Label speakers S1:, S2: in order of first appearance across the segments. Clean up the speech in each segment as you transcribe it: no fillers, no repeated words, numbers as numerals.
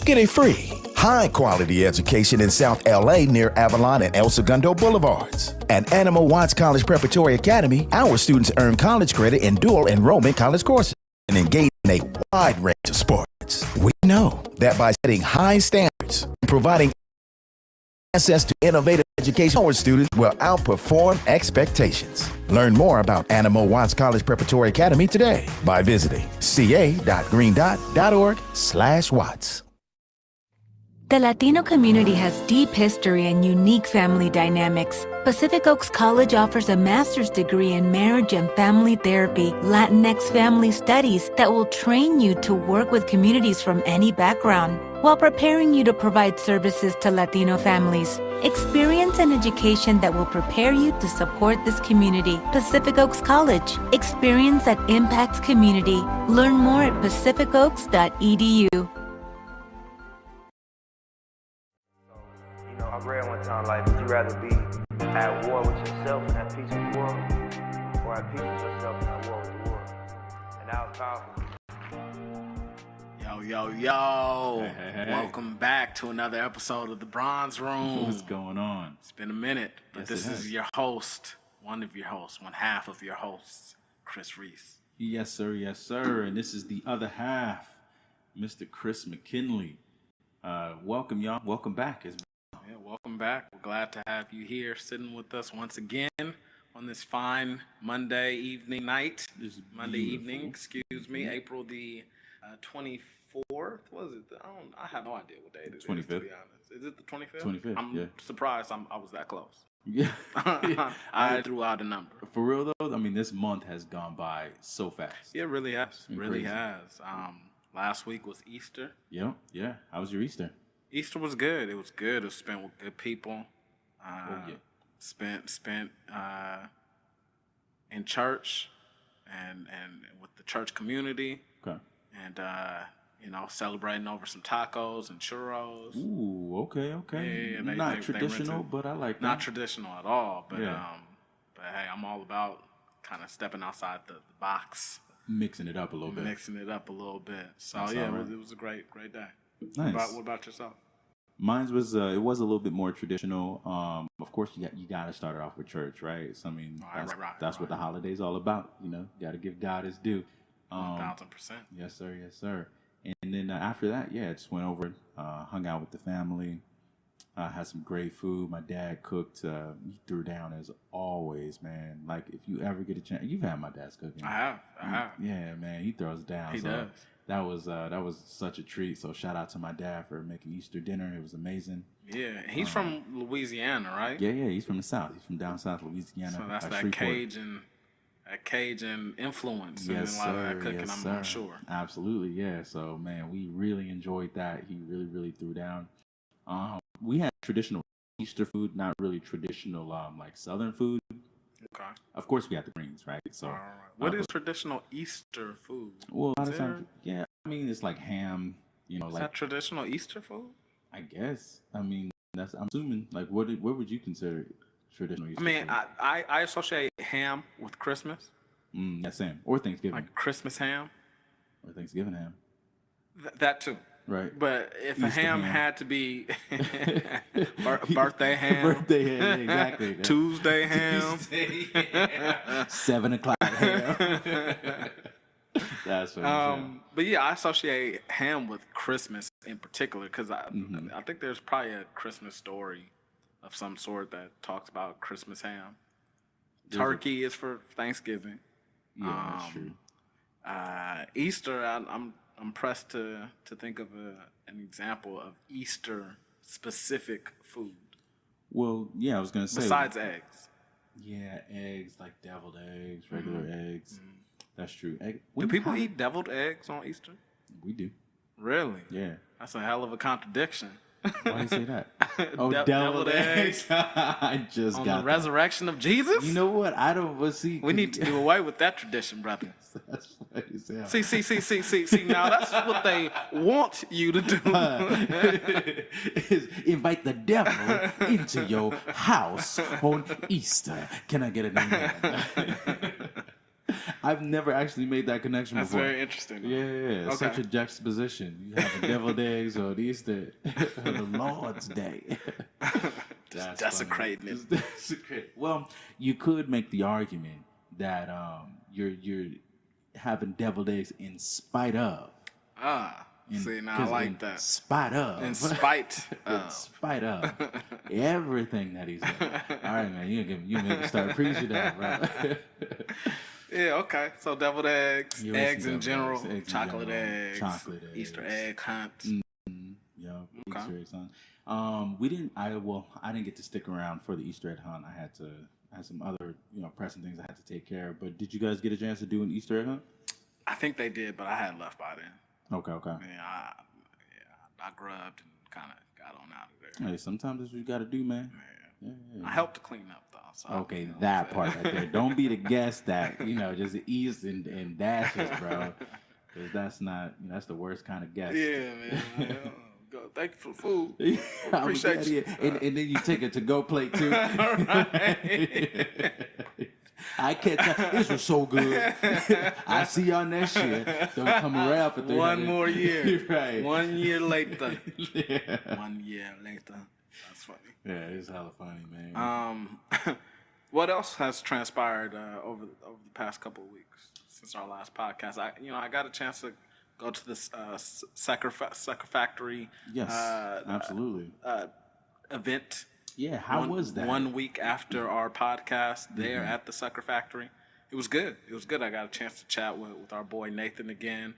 S1: Get a free, high-quality education in South LA near Avalon and El Segundo Boulevards. At Animal Watts College Preparatory Academy, our students earn college credit in dual enrollment college courses and engage in a wide range of sports. We know that by setting high standards and providing access to innovative education, our students will outperform expectations. Learn more about Animal Watts College Preparatory Academy today by visiting ca.greendot.org/Watts.
S2: The Latino community has deep history and unique family dynamics. Pacific Oaks College offers a master's degree in marriage and family therapy, Latinx family studies that will train you to work with communities from any background, while preparing you to provide services to Latino families. Experience an education that will prepare you to support this community. Pacific Oaks College. Experience that impacts community. Learn more at pacificoaks.edu.
S3: I read one time, like, would you rather be at war with yourself and at peace with the world, or at peace with yourself and at war with the world? And that was powerful.
S4: Yo.
S5: Hey.
S4: Welcome back to another episode of The Bronze Room.
S5: What's going on?
S4: It's been a minute, but
S5: Yes,
S4: this
S5: it
S4: is
S5: has.
S4: your host, one half of your hosts, Chris Reese.
S5: Yes, sir. And this is the other half, Mr. Chris McKinley. Welcome, y'all. Welcome back.
S4: Yeah, welcome back. We're glad to have you here sitting with us once again on this fine Monday evening, April the 24th. Was it? I have no idea what day it is.
S5: 25th.
S4: To be honest. Is it the 25th?
S5: 25th,
S4: I'm
S5: yeah.
S4: surprised I was that close.
S5: Yeah.
S4: I threw out a number.
S5: For real, though, I mean, this month has gone by so fast.
S4: It really has.
S5: been
S4: Really
S5: crazy.
S4: has. Last week was Easter.
S5: Yeah. How was your Easter?
S4: Easter was good. It was good. It was spent with good people.
S5: Yeah.
S4: Spent in church and with the church community.
S5: Okay.
S4: And celebrating over some tacos and churros.
S5: Ooh, okay.
S4: Yeah,
S5: Not
S4: they
S5: traditional,
S4: rented-
S5: but I like
S4: Not
S5: that.
S4: traditional at all, but
S5: Yeah.
S4: but hey, I'm all about kind of stepping outside the box,
S5: Mixing it up a little bit.
S4: mixing it up a little bit. So
S5: That's
S4: yeah,
S5: all right.
S4: it was a great day.
S5: Nice.
S4: What about yourself?
S5: Mine was it was a little bit more traditional. Of course, you got to start it off with church, right? So I mean, that's what the holiday's all about. You got to give God his due.
S4: 1,000%.
S5: Yes, sir. And then after that, just went over, hung out with the family, had some great food. My dad cooked. He threw down as always, man. Like if you ever get a chance, you've had my dad's cooking.
S4: I have.
S5: Yeah, man, he throws down.
S4: He does.
S5: That was such a treat. So shout out to my dad for making Easter dinner. It was amazing.
S4: Yeah, he's from Louisiana, right?
S5: Yeah, he's from the South. He's from down south Louisiana.
S4: So that's that
S5: Shreveport.
S4: Cajun influence in
S5: Yes,
S4: a lot of
S5: sir.
S4: that cooking,
S5: Yes,
S4: I'm
S5: sir.
S4: sure.
S5: Absolutely, yeah. So, man, we really enjoyed that. He really threw down. We had traditional Easter food, not really traditional like Southern food.
S4: Okay.
S5: Of course, we had the greens, right? So,
S4: All right. What is traditional Easter food?
S5: well, a lot of
S4: Is
S5: times, yeah. I mean, it's like ham.
S4: Is
S5: like
S4: that traditional Easter food?
S5: I guess. I mean, I'm assuming. Like, what would you consider traditional Easter
S4: I mean,
S5: food?
S4: I associate ham with Christmas,
S5: Yeah, same. Or Thanksgiving.
S4: like Christmas ham.
S5: Or Thanksgiving ham.
S4: That too.
S5: Right.
S4: But if a
S5: Easter
S4: ham
S5: ham.
S4: had to be birthday ham,
S5: Birthday ham, exactly.
S4: Tuesday ham,
S5: 7 o'clock ham. That's what
S4: but yeah, I associate ham with Christmas in particular because
S5: Mm-hmm.
S4: I think there's probably a Christmas story of some sort that talks about Christmas ham. Turkey is for Thanksgiving.
S5: Yeah, that's true.
S4: Easter, I'm pressed to think of an example of Easter specific food
S5: Well, yeah, I was gonna say.
S4: besides eggs.
S5: Yeah, eggs like deviled eggs, regular eggs. That's true.
S4: Do people eat deviled eggs on Easter?
S5: We do.
S4: Really?
S5: Yeah.
S4: That's a hell of a contradiction.
S5: Why do you say that? Oh,
S4: Deviled eggs
S5: I just
S4: on
S5: got
S4: the
S5: that.
S4: resurrection of Jesus?
S5: You know what? I don't. Well, see,
S4: We need to do away with that tradition, brother.
S5: That's what you say.
S4: See. Now that's what they want you to do.
S5: Is invite the devil into your house on Easter. Can I get an amen? I've never actually made that connection
S4: That's
S5: before.
S4: very interesting.
S5: Yeah.
S4: Okay.
S5: Such a juxtaposition. You have the deviled eggs on Easter, on the Lord's Day.
S4: Just desecrating it.
S5: Just desecrate. Well, you could make the argument that you're having deviled eggs in spite of.
S4: See, now I like that.
S5: In spite of.
S4: In spite
S5: In
S4: of.
S5: spite of everything that he's done. All right, man, you make me start preaching that, bro.
S4: Yeah, okay. So deviled eggs,
S5: You
S4: eggs
S5: listen
S4: in
S5: to
S4: general,
S5: eggs in
S4: chocolate
S5: general,
S4: eggs,
S5: chocolate eggs.
S4: Easter egg hunt.
S5: Yeah,
S4: Okay.
S5: Easter eggs hunt. We didn't. I didn't get to stick around for the Easter egg hunt. I had some other pressing things I had to take care of. But did you guys get a chance to do an Easter egg hunt?
S4: I think they did, but I had left by then.
S5: Okay.
S4: Yeah, I grubbed and kind of got on out of there.
S5: Hey, sometimes that's what you got to do, man.
S4: Yeah.
S5: Yeah.
S4: I helped to clean up though. So,
S5: Okay,
S4: you know what
S5: that
S4: I'm
S5: part
S4: saying?
S5: right there. Don't be the guest that just eats and dashes, bro. Because that's the worst kind of guest.
S4: Yeah, man. Go. Thank you for the food.
S5: I
S4: Appreciate
S5: was-
S4: you.
S5: yeah. And then you take a to-go plate too. I can't tell. This was so good. I see y'all next year. Don't come around for 300.
S4: One more year.
S5: Right.
S4: 1 year later.
S5: Yeah.
S4: 1 year later. That's funny.
S5: Yeah, it's hella funny, man.
S4: What else has transpired over the past couple of weeks since our last podcast? I got a chance to go to this Sucker Factory
S5: Yes, absolutely.
S4: event.
S5: Yeah, how was that?
S4: 1 week after our podcast there at the Sucker Factory. It was good. I got a chance to chat with our boy Nathan again.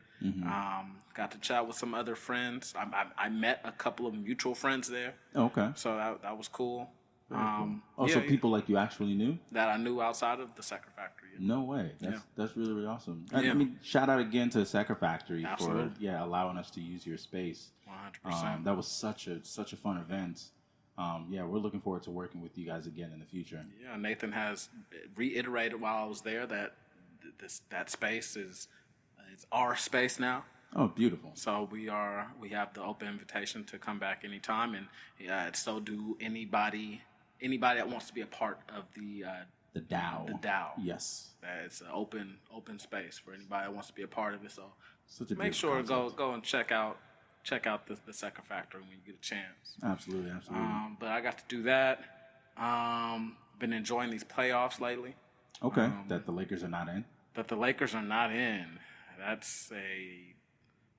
S4: Got to chat with some other friends. I met a couple of mutual friends there.
S5: Okay.
S4: So that was cool.
S5: So people like you actually knew?
S4: That I knew outside of the Sucker Factory.
S5: No way. That's really, really awesome.
S4: Yeah.
S5: I mean, shout out again to Sucker Factory
S4: Absolutely.
S5: for allowing us to use your space.
S4: 100%.
S5: That was such a fun event. We're looking forward to working with you guys again in the future.
S4: Yeah, Nathan has reiterated while I was there that that space is it's our space now.
S5: Oh, beautiful.
S4: So we have the open invitation to come back anytime, and so do anybody that wants to be a part of the
S5: DAO.
S4: The DAO.
S5: Yes.
S4: It's an open space for anybody that wants to be a part of it. So
S5: Such a
S4: make
S5: beautiful
S4: sure to
S5: concept.
S4: go and check out the Sucker Factory when you get a chance.
S5: Absolutely.
S4: But I got to do that. Been enjoying these playoffs lately.
S5: Okay. That the Lakers are not in.
S4: That the Lakers are not in.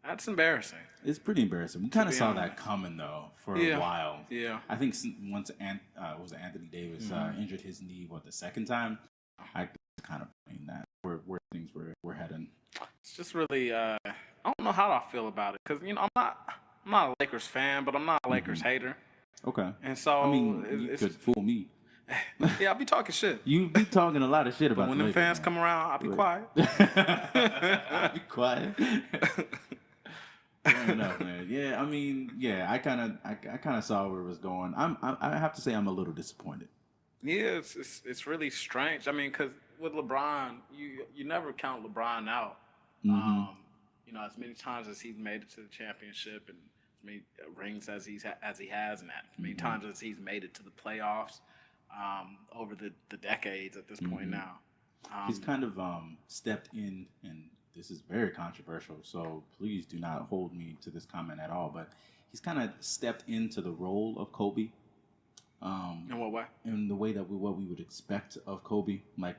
S4: That's embarrassing.
S5: It's pretty embarrassing. We kind of
S4: be
S5: saw
S4: honest.
S5: that coming though for
S4: Yeah.
S5: a while.
S4: Yeah.
S5: I think once was it Anthony Davis injured his knee the second time, I kind of blame that where things were heading.
S4: It's just really I don't know how I feel about it because I'm not a Lakers fan, but I'm not a Lakers hater,
S5: Okay.
S4: and so
S5: I mean, you
S4: it's
S5: could fool me.
S4: yeah, I'll be talking shit.
S5: You be talking a lot of shit about
S4: But when
S5: the
S4: the
S5: Lakers,
S4: fans
S5: man.
S4: come around, I'll be quiet.
S5: Be quiet. Fair enough, man. Yeah, I mean, I kind of saw where it was going. I have to say I'm a little disappointed.
S4: Yeah, it's really strange. I mean, because with LeBron, you never count LeBron out. As many times as he's made it to the championship and as many rings as he has, and as many times as he's made it to the playoffs over the decades at this point now.
S5: He's kind of stepped in, and this is very controversial, so please do not hold me to this comment at all, but he's kind of stepped into the role of Kobe.
S4: In what way?
S5: In the way that what we would expect of Kobe. Like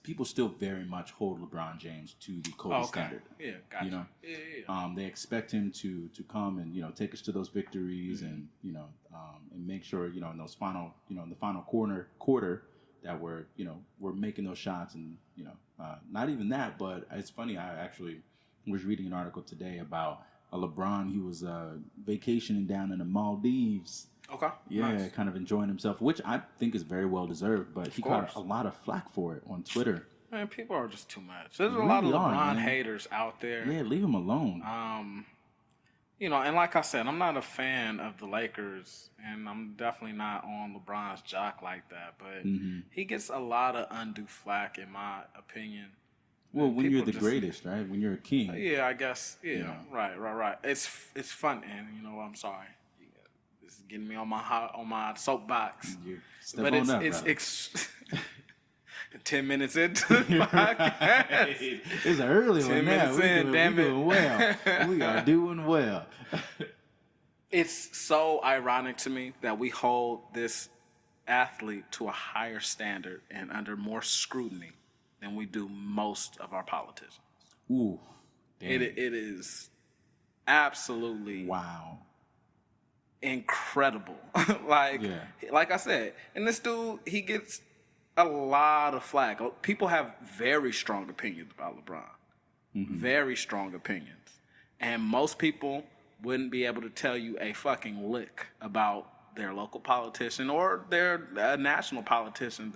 S5: people still very much hold LeBron James to the Kobe standard.
S4: Yeah, gotcha.
S5: You know?
S4: Yeah.
S5: They expect him to come and take us to those victories and and make sure in those final in the final quarter that we're making those shots and not even that, but it's funny. I actually was reading an article today about a LeBron. He was vacationing down in the Maldives.
S4: Okay.
S5: Yeah,
S4: Nice.
S5: kind of enjoying himself, which I think is very well deserved. But he got a lot of flack for it on Twitter.
S4: Man, people are just too much. There's a
S5: Really
S4: lot of
S5: are,
S4: LeBron
S5: man.
S4: haters out there.
S5: Yeah, leave him alone.
S4: And like I said, I'm not a fan of the Lakers, and I'm definitely not on LeBron's jock like that. But he gets a lot of undue flack, in my opinion.
S5: Well,
S4: And
S5: when you're
S4: people
S5: the
S4: just-
S5: greatest, right? When you're a king.
S4: Yeah, I guess. Yeah,
S5: Yeah.
S4: right. It's fun, and I'm sorry. This is getting me on my soapbox.
S5: You step
S4: But
S5: on
S4: it's
S5: up,
S4: it's
S5: brother.
S4: 10 minutes into the podcast.
S5: It's an early
S4: 10
S5: one now.
S4: minutes in, damn
S5: we
S4: it.
S5: doing well. We are doing well.
S4: It's so ironic to me that we hold this athlete to a higher standard and under more scrutiny than we do most of our politicians.
S5: Ooh, damn.
S4: It is absolutely
S5: Wow.
S4: incredible. Like I said, and this dude, he gets a lot of flack. People have very strong opinions about LeBron. Very strong opinions. And most people wouldn't be able to tell you a fucking lick about their local politician or their national politician,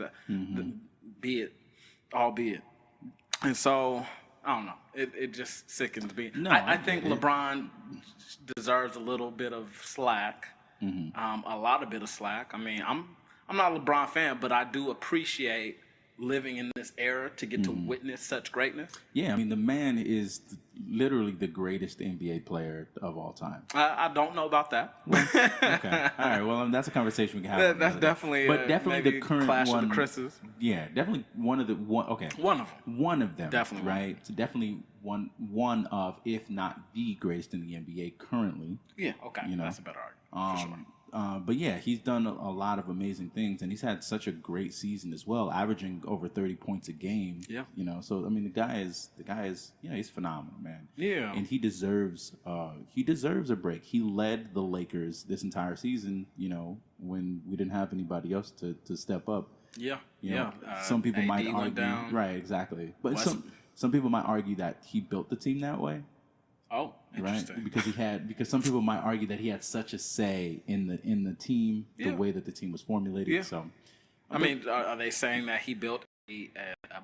S4: albeit. And so, I don't know. It just sickens me.
S5: No,
S4: I
S5: I
S4: think
S5: get it.
S4: LeBron deserves a little bit of slack, a lot of bit of slack. I mean, I'm not a LeBron fan, but I do appreciate living in this era to get to witness such greatness.
S5: Yeah, I mean, the man is literally the greatest NBA player of all time.
S4: I don't know about that.
S5: Okay. All right. Well, that's a conversation we can have.
S4: That's definitely,
S5: but definitely
S4: maybe
S5: the current
S4: clash
S5: one.
S4: of the Chris's.
S5: Yeah, definitely one of the one. Okay,
S4: One of them.
S5: one of them.
S4: Definitely one.
S5: right. So definitely one of, if not the greatest in the NBA currently.
S4: Yeah. Okay.
S5: You know,
S4: That's a better argument. For sure.
S5: But yeah, he's done a lot of amazing things, and he's had such a great season as well, averaging over 30 points a game.
S4: Yeah.
S5: You know, so I mean, the guy is, you know, he's phenomenal, man.
S4: Yeah.
S5: And he deserves a break. He led the Lakers this entire season, you know, when we didn't have anybody else to step up.
S4: Yeah.
S5: You
S4: Yeah.
S5: know, some people
S4: AD
S5: might
S4: went
S5: argue,
S4: down.
S5: right? Exactly. But
S4: West-
S5: some people might argue that he built the team that way.
S4: Oh,
S5: Right,
S4: interesting.
S5: because some people might argue that he had such a say in the team,
S4: Yeah.
S5: the way that the team was formulated.
S4: Yeah.
S5: So,
S4: I mean, are they saying that he built a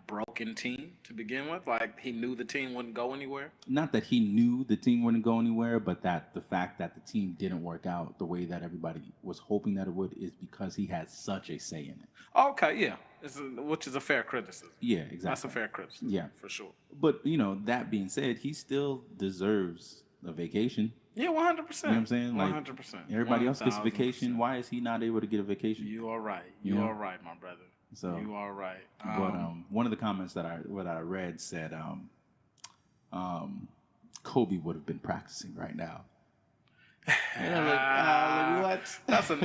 S4: broken team to begin with? Like he knew the team wouldn't go anywhere?
S5: not that he knew the team wouldn't go anywhere, but that the fact that the team didn't work out the way that everybody was hoping that it would is because he had such a say in it.
S4: Okay, yeah. Which is a fair criticism.
S5: Yeah, exactly.
S4: That's a fair criticism.
S5: Yeah.
S4: For sure.
S5: But you know, that being said, he still deserves a vacation.
S4: Yeah, 100%.
S5: You know what I'm saying? Like
S4: 100%.
S5: everybody else gets a
S4: 1000%.
S5: vacation. Why is he not able to get a vacation?
S4: You are right. You
S5: Yeah.
S4: are right, my brother.
S5: So-
S4: you are right.
S5: But one of the comments that I read said Kobe would have been practicing right now. And I'm like, what?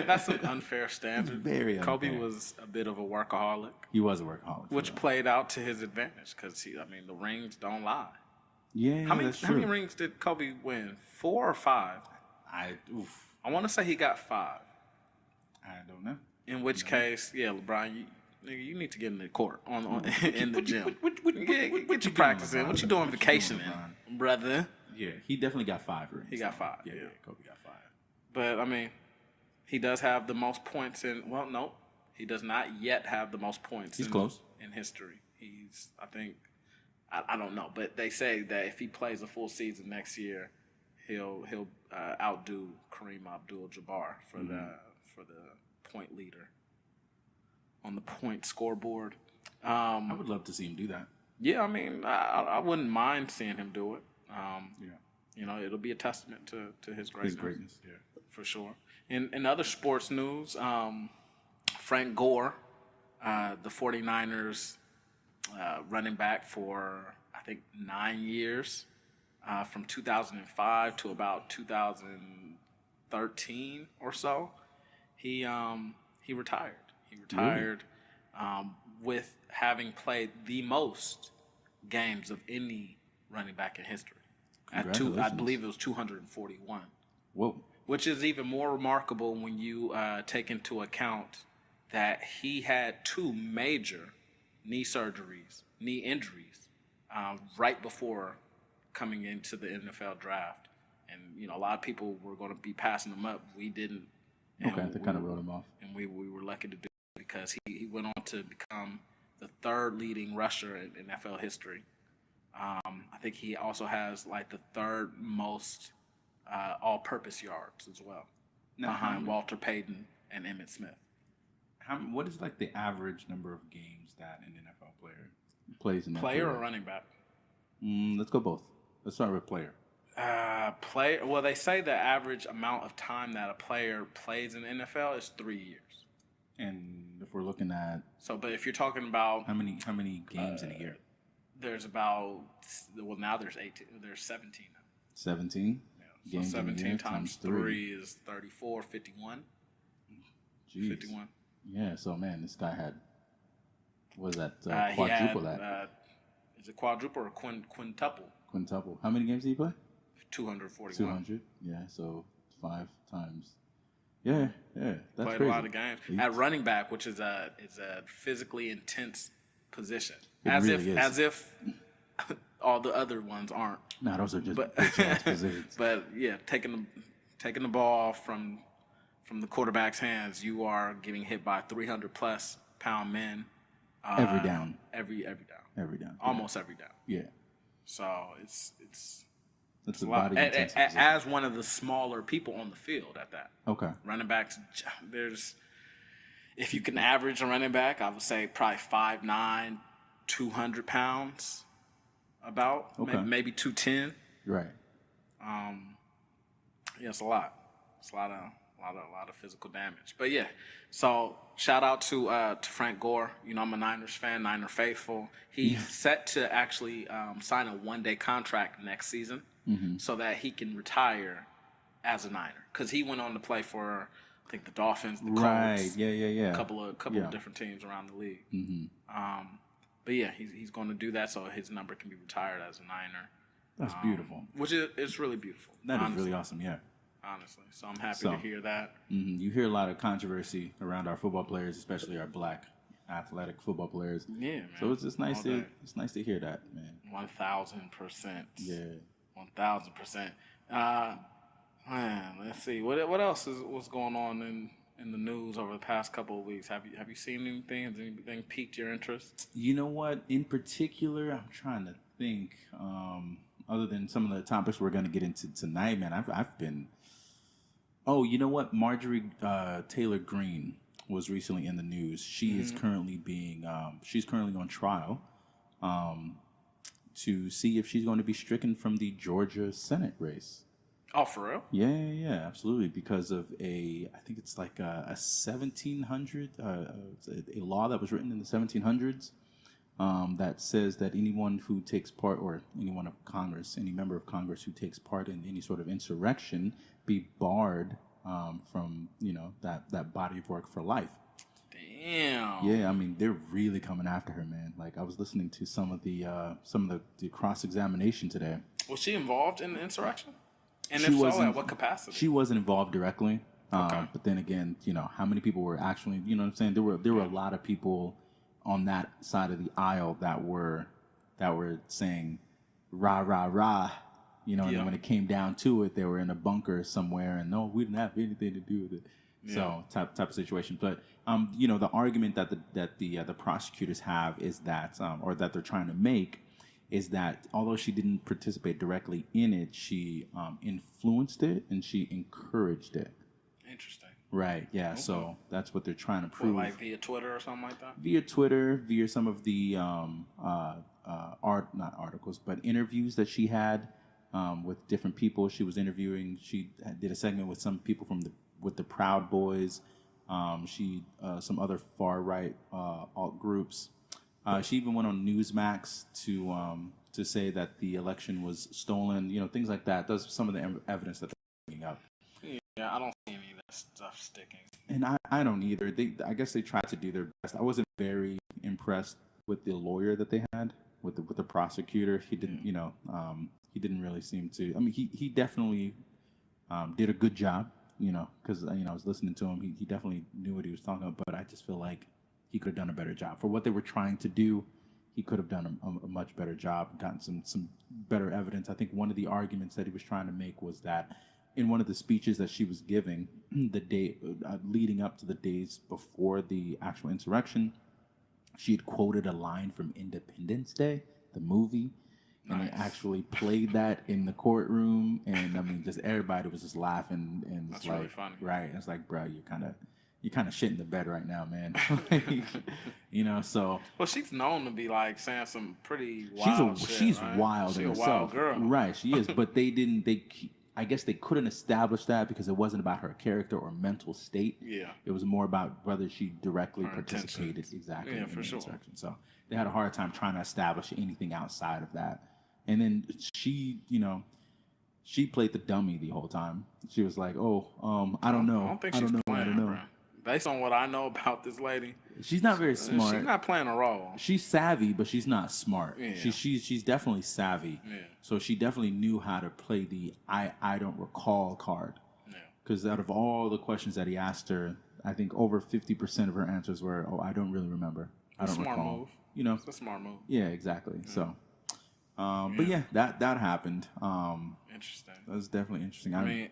S4: That's an unfair standard.
S5: very
S4: Kobe
S5: unfair.
S4: was a bit of a workaholic,
S5: He was a workaholic. for
S4: which
S5: that.
S4: played out to his advantage because the rings don't lie.
S5: Yeah,
S4: How many
S5: that's true.
S4: rings did Kobe win? 4 or 5?
S5: I
S4: I want to say he got 5.
S5: don't know.
S4: In which case, yeah, LeBron, you need to get in the court in the gym. Get your practice in. What you doing vacationing, brother?
S5: Yeah, he definitely got 5 rings.
S4: He got 5.
S5: Yeah, Kobe got 5.
S4: But I mean, he does have the most points in. Well, no, he does not yet have the most points.
S5: He's
S4: in,
S5: close.
S4: in history. I think, I don't know, but they say that if he plays a full season next year, he'll outdo Kareem Abdul-Jabbar for the point leader on the point scoreboard.
S5: I would love to see him do that.
S4: Yeah, I mean, I wouldn't mind seeing him do it.
S5: Yeah.
S4: You know, it'll be a testament to his greatness.
S5: His greatness. Yeah.
S4: For sure. In other sports news, Frank Gore, the 49ers running back for, I think, 9 years, from 2005 to about 2013 or so, he retired. He retired with having played the most games of any running back in history. I
S5: Congratulations.
S4: believe it was 241.
S5: Whoa.
S4: Which is even more remarkable when you take into account that he had 2 major knee injuries, right before coming into the NFL draft. And, you know, a lot of people were going to be passing him up. We didn't. And
S5: Okay, they kind of wrote him off.
S4: And we were lucky to do it because he went on to become the 3rd leading rusher in NFL history. I think he also has like the 3rd most all-purpose yards as well, behind Walter Payton and Emmitt Smith.
S5: What is like the average number of games that an NFL player plays in that
S4: Player
S5: career?
S4: or running back?
S5: Let's go both. Let's start with player.
S4: Player. Well, they say the average amount of time that a player plays in the NFL is 3 years.
S5: And if we're looking at
S4: So, but if you're talking about,
S5: how many games in a year?
S4: there's about, well, now there's 18, there's 17 now.
S5: 17
S4: So
S5: games in a
S4: 17
S5: year
S4: times 3 is 34, 51.
S5: Jeez.
S4: 51.
S5: Yeah, so man, this guy had, what was that,
S4: He
S5: quadruple
S4: had,
S5: that?
S4: is it quadruple or quintuple?
S5: Quintuple. How many games did he play?
S4: 241.
S5: 200. Yeah, so 5 times. Yeah, that's
S4: Played
S5: crazy.
S4: a lot of games. At running back, which is a physically intense position.
S5: It really is.
S4: As if all the other ones aren't.
S5: Nah, those are just
S4: But
S5: bitch-ass positions.
S4: but yeah, taking the ball from the quarterback's hands, you are getting hit by 300+ pound men.
S5: Every down.
S4: Every down.
S5: Every down.
S4: Almost every down.
S5: Yeah.
S4: So it's
S5: That's a
S4: a lot.
S5: body intensive position.
S4: As one of the smaller people on the field at that.
S5: Okay.
S4: Running backs, if you can average a running back, I would say probably 5'9", 200 pounds, about
S5: Okay.
S4: maybe 210.
S5: Right.
S4: Yeah, it's a lot. It's a lot of physical damage. But yeah, so shout out to Frank Gore. You know, I'm a Niners fan, Niner faithful. He's set to actually sign a 1-day contract next season, so that he can retire as a Niner, because he went on to play for, I think, the Dolphins, the Colts,
S5: Right. Yeah.
S4: a couple of different teams around the league. But yeah, he's going to do that so his number can be retired as a Niner.
S5: That's beautiful.
S4: Which is really beautiful.
S5: That is
S4: honestly.
S5: really awesome. Yeah.
S4: Honestly, so I'm happy
S5: So-
S4: to hear that.
S5: You hear a lot of controversy around our football players, especially our black athletic football players.
S4: Yeah, man.
S5: So it's nice
S4: All
S5: to
S4: day.
S5: hear that, man.
S4: 1,000%.
S5: Yeah.
S4: 1,000%. Man, let's see. What else what's going on in the news over the past couple of weeks? Have you seen anything? Has anything piqued your interest?
S5: You know what? In particular, I'm trying to think. Other than some of the topics we're going to get into tonight, man, I've been. Oh, you know what? Marjorie Taylor Greene was recently in the news. She is currently being. She's currently on trial. To see if she's going to be stricken from the Georgia Senate race.
S4: Oh, for real?
S5: Yeah, absolutely. Because of I think it's like a 1700, a law that was written in the 1700s that says that anyone who takes part, or anyone of Congress, any member of Congress who takes part in any sort of insurrection, be barred from that body of work for life.
S4: Damn.
S5: Yeah, I mean they're really coming after her, man. Like I was listening to some of the cross examination today.
S4: Was she involved in the insurrection? And
S5: She
S4: if so,
S5: wasn't-
S4: at what capacity?
S5: She wasn't involved directly.
S4: Okay.
S5: But then again, how many people were actually, you know what I'm saying? There were a lot of people on that side of the aisle that were saying rah rah rah, and then when it came down to it, they were in a bunker somewhere and no, we didn't have anything to do with it.
S4: Yeah.
S5: So type of situation. But the argument that the prosecutors have is that or that they're trying to make is that although she didn't participate directly in it, she influenced it and she encouraged it.
S4: Interesting.
S5: Right. Yeah. Okay. So that's what they're trying to prove.
S4: Like via Twitter or something like that.
S5: Via Twitter, via some of the not articles, but interviews that she had with different people. She was interviewing. She did a segment with some people with the Proud Boys. She some other far right alt groups. She even went on Newsmax to say that the election was stolen. Things like that. Those some of the evidence that they're bringing up.
S4: Yeah, I don't see any of that stuff sticking.
S5: And I don't either. I guess they tried to do their best. I wasn't very impressed with the lawyer that they had, with the prosecutor. He didn't, he didn't really seem to. I mean, he definitely did a good job, because I was listening to him. He definitely knew what he was talking about. But I just feel like he could have done a better job for what they were trying to do. He could have done a much better job, gotten some better evidence. I think one of the arguments that he was trying to make was that in one of the speeches that she was giving the day leading up to the days before the actual insurrection, she had quoted a line from Independence Day, the movie, and they actually played that in the courtroom. And I mean, just everybody was just laughing, and it's
S4: That's
S5: like,
S4: really funny.
S5: right? And it's like, bro, you're kind of shitting the bed right now, man. So.
S4: Well, she's known to be like saying some pretty wild shit.
S5: She's
S4: right?
S5: wild
S4: She's
S5: in
S4: a
S5: herself,
S4: wild girl.
S5: right? She is, but they didn't. I guess they couldn't establish that because it wasn't about her character or mental state.
S4: Yeah.
S5: It was more about whether she directly
S4: Her
S5: participated
S4: intentions.
S5: exactly
S4: Yeah,
S5: in
S4: for
S5: the
S4: sure.
S5: insurrection. So they had a hard time trying to establish anything outside of that. And then she, she played the dummy the whole time. She was like, "Oh, I don't know.
S4: I don't think
S5: I
S4: she's
S5: don't know.
S4: playing,
S5: I don't know."
S4: bro. Based on what I know about this lady,
S5: She's not very smart.
S4: she's not playing a role.
S5: She's savvy, but she's not smart.
S4: Yeah.
S5: She's definitely savvy.
S4: Yeah.
S5: So she definitely knew how to play the I don't recall card.
S4: Yeah.
S5: Because out of all the questions that he asked her, I think over 50% of her answers were, "Oh, I don't really remember. I don't
S4: Smart
S5: recall."
S4: move.
S5: You know.
S4: It's a smart move.
S5: Yeah, exactly. So, but yeah, that happened.
S4: Interesting.
S5: That was definitely interesting.
S4: I mean,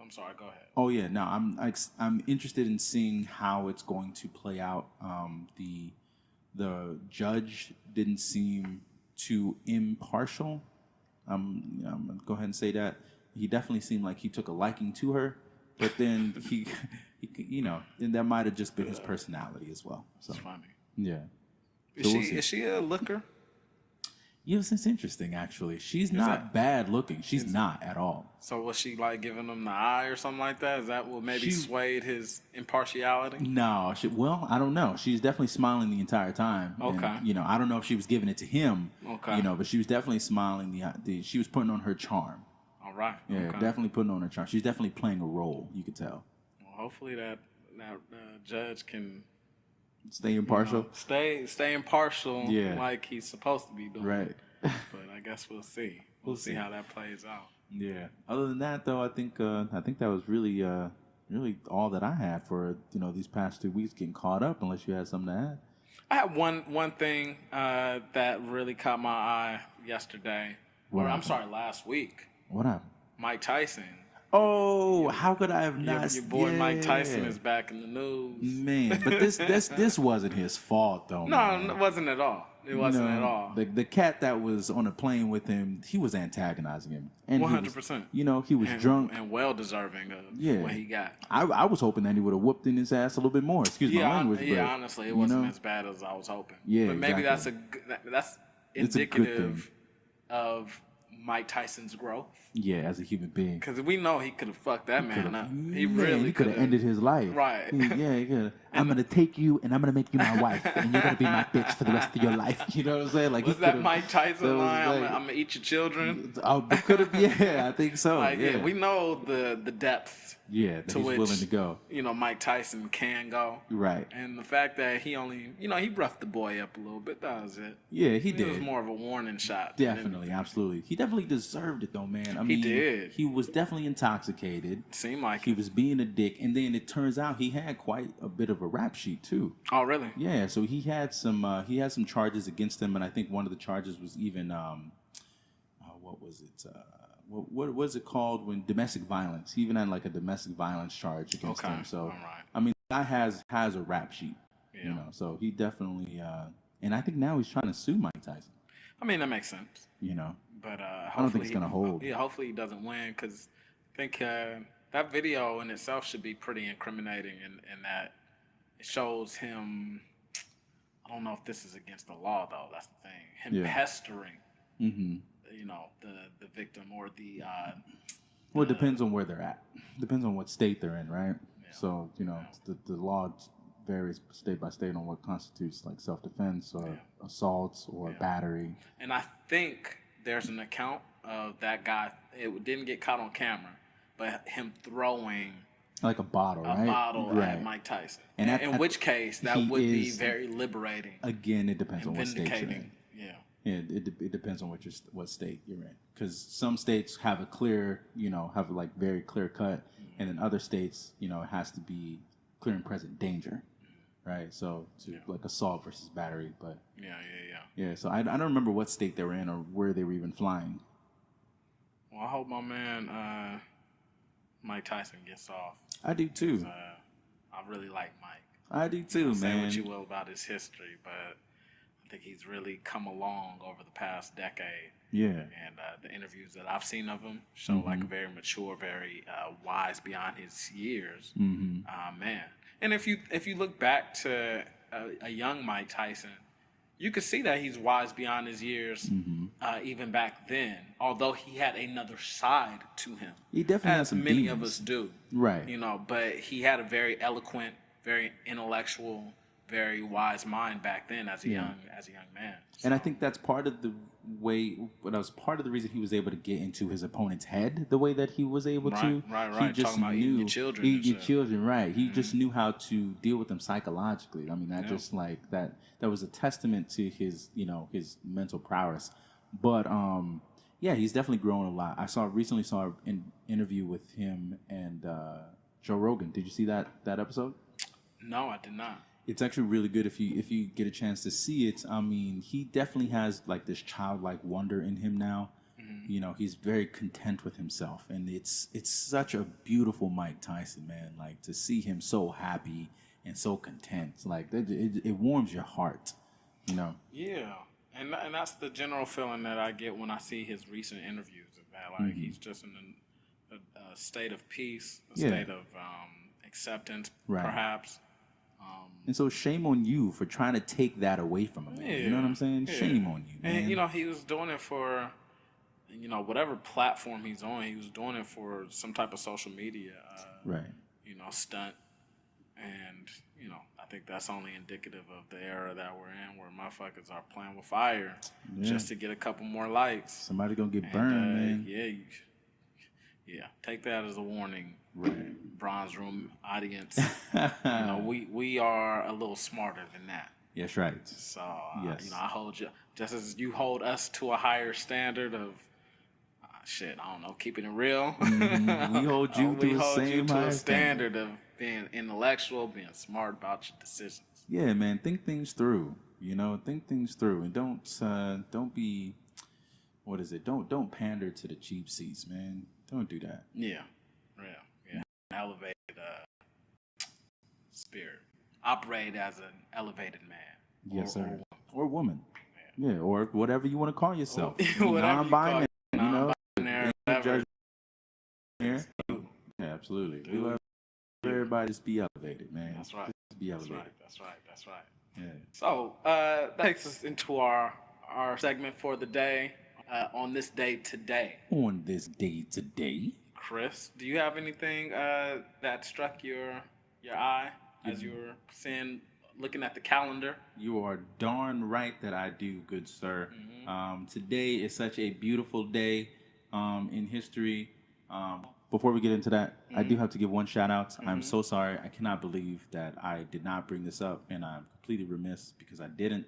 S4: I'm sorry. Go ahead.
S5: Oh yeah, no, I'm interested in seeing how it's going to play out. The judge didn't seem too impartial. I'm gonna go ahead and say that he definitely seemed like he took a liking to her, but then he and that might have just been his personality as well. So
S4: It's funny.
S5: yeah,
S4: Is she a looker?
S5: yes, it's interesting actually. She's not bad looking. She's not at all.
S4: So was she like giving him the eye or something like that? Is that what maybe
S5: She-
S4: swayed his impartiality?
S5: No, well, I don't know. She's definitely smiling the entire time.
S4: Okay.
S5: And, I don't know if she was giving it to him.
S4: Okay.
S5: But she was definitely smiling. She was putting on her charm.
S4: All right.
S5: Yeah,
S4: Okay.
S5: definitely putting on her charm. She's definitely playing a role. You could tell.
S4: Well, hopefully that judge can
S5: Stay impartial.
S4: stay impartial,
S5: Yeah.
S4: like he's supposed to be doing.
S5: Right.
S4: But I guess we'll see. We'll see how that plays out.
S5: Yeah. Other than that, though, I think that was really all that I had for these past 2 weeks getting caught up. Unless you had something to add.
S4: I had one thing that really caught my eye yesterday.
S5: What
S4: Or I'm
S5: happened?
S4: sorry, last week.
S5: What happened?
S4: Mike Tyson.
S5: Oh, how could I have
S4: Your,
S5: not?
S4: your boy Mike Tyson
S5: Yeah.
S4: is back in the news.
S5: Man, but this wasn't his fault though.
S4: No,
S5: man.
S4: it wasn't at all. It wasn't at all.
S5: The cat that was on a plane with him, he was antagonizing him, and
S4: 100%.
S5: He was drunk.
S4: and well deserving of
S5: Yeah.
S4: what he got.
S5: I was hoping that he would have whooped in his ass a little bit more. Excuse my language. but,
S4: Honestly, it wasn't as bad as I was hoping.
S5: Yeah,
S4: but maybe
S5: exactly.
S4: that's
S5: It's a good
S4: indicative of Mike Tyson's growth.
S5: Yeah, as a human being.
S4: Because we know he could have fucked that man up. He
S5: Man,
S4: really
S5: he could have ended his life.
S4: Right.
S5: He could. I'm gonna take you and I'm gonna make you my wife, and you're gonna be my bitch for the rest of your life. You know what I'm saying? Like
S4: Was
S5: he
S4: that
S5: could've-
S4: Mike
S5: that
S4: Tyson
S5: was
S4: line?
S5: like-
S4: I'm gonna eat your children.
S5: Oh, could have. Yeah, I think so.
S4: Like,
S5: yeah,
S4: we know the depth
S5: that
S4: to
S5: he's
S4: which
S5: willing to go.
S4: Mike Tyson can go.
S5: Right.
S4: And the fact that he only, he roughed the boy up a little bit. That was it.
S5: Yeah, he
S4: It was
S5: did.
S4: more of a warning shot. than
S5: Definitely, absolutely. He definitely deserved it, though, man. I
S4: He
S5: mean,
S4: did.
S5: He was definitely intoxicated.
S4: Seemed like
S5: He
S4: it.
S5: was being a dick, and then it turns out he had quite a bit of a rap sheet too.
S4: Oh, really?
S5: Yeah, so he had some charges against him, and I think one of the charges was even what was it? What was it called when domestic violence? He even had like a domestic violence charge against
S4: Okay,
S5: him. So
S4: all right.
S5: I mean, the guy has a rap sheet,
S4: Yeah.
S5: So he definitely, and I think now he's trying to sue Mike Tyson.
S4: I mean, that makes sense.
S5: But
S4: But
S5: don't think
S4: hopefully
S5: it's gonna hold.
S4: Yeah, hopefully he doesn't win because I think that video in itself should be pretty incriminating in that it shows him. I don't know if this is against the law though. That's the thing. Him
S5: Yeah.
S4: pestering,
S5: Mm-hmm.
S4: the victim or the.
S5: Well, it depends on where they're at. Depends on what state they're in, right? So the law varies state by state on what constitutes like self-defense or assaults or battery.
S4: And I think there's an account of that guy. It didn't get caught on camera, but him throwing
S5: Like a bottle,
S4: a
S5: right?
S4: bottle
S5: right.
S4: at Mike Tyson.
S5: And
S4: In which case, that
S5: he
S4: would be
S5: is-
S4: very liberating
S5: Again, it depends
S4: and
S5: on what state you're in.
S4: vindicating. Yeah.
S5: Yeah, it depends on what state you're in. Because some states have a clear, have like very clear cut, and in other states, it has to be clear and present danger, right? So like assault versus battery, but
S4: Yeah.
S5: so I don't remember what state they were in or where they were even flying.
S4: Well, I hope my man Mike Tyson gets off.
S5: I do too.
S4: I really like Mike.
S5: I do too,
S4: Say
S5: man.
S4: what you will about his history, but I think he's really come along over the past decade.
S5: Yeah.
S4: And the interviews that I've seen of him show like a very mature, very wise beyond his years.
S5: Mm-hmm.
S4: Man. And if you look back to a young Mike Tyson, you could see that he's wise beyond his years, even back then. Although he had another side to him,
S5: He definitely has
S4: as
S5: some
S4: many
S5: demons.
S4: of us do,
S5: Right.
S4: You know, but he had a very eloquent, very intellectual, very wise mind back then as a young man.
S5: And I think that's part of the way. That was part of the reason he was able to get into his opponent's head the way that he was able to.
S4: Right.
S5: He just
S4: Talking about eating your children and
S5: Eating your
S4: shit.
S5: children, right? He just knew how to deal with them psychologically. I mean, that just like that. That was a testament to his, his mental prowess. But yeah, he's definitely grown a lot. I recently saw an interview with him and Joe Rogan. Did you see that episode?
S4: No, I did not.
S5: It's actually really good if you get a chance to see it. I mean, he definitely has like this childlike wonder in him now. He's very content with himself, and it's such a beautiful Mike Tyson, man. Like to see him so happy and so content, like it warms your heart,
S4: Yeah, and that's the general feeling that I get when I see his recent interviews. Of that, like he's just in a state of peace, a state of acceptance,
S5: Right.
S4: perhaps.
S5: And so shame on you for trying to take that away from him, man. You know what I'm saying?
S4: Yeah.
S5: Shame on you, man.
S4: And he was doing it for, whatever platform he's on. He was doing it for some type of social media,
S5: right.
S4: Stunt. And I think that's only indicative of the era that we're in, where motherfuckers are playing with fire just to get a couple more likes.
S5: Somebody gonna get burned, man.
S4: Yeah. Take that as a warning,
S5: Right.
S4: Bronze Room audience. We are a little smarter than that.
S5: Yes, right.
S4: So,
S5: Yes.
S4: I hold you just as you hold us to a higher standard of I don't know, keeping it real.
S5: We hold you
S4: we
S5: to the
S4: hold
S5: same
S4: you to
S5: high
S4: a standard of being intellectual, being smart about your decisions.
S5: Yeah, man. Think things through. Think things through, and don't be. What is it? Don't pander to the cheap seats, man. Don't do that.
S4: Yeah. Elevated spirit. Operate as an elevated man.
S5: Yes,
S4: or
S5: sir. Or woman. Yeah, or whatever you want to call yourself.
S4: Whatever you
S5: Non-binary.
S4: call non-binary, whatever.
S5: Yeah, absolutely. We love everybody to be elevated, man.
S4: That's right.
S5: Just be elevated.
S4: That's right.
S5: Yeah.
S4: So that takes us into our segment for the day. On this day today,
S5: On this day today,
S4: Chris, do you have anything that struck your eye as you were looking at the calendar?
S5: you are darn right that I do, good sir. Today is such a beautiful day in history. Before we get into that, I do have to give one shout out. I'm so sorry. I cannot believe that I did not bring this up, and I'm completely remiss because I didn't.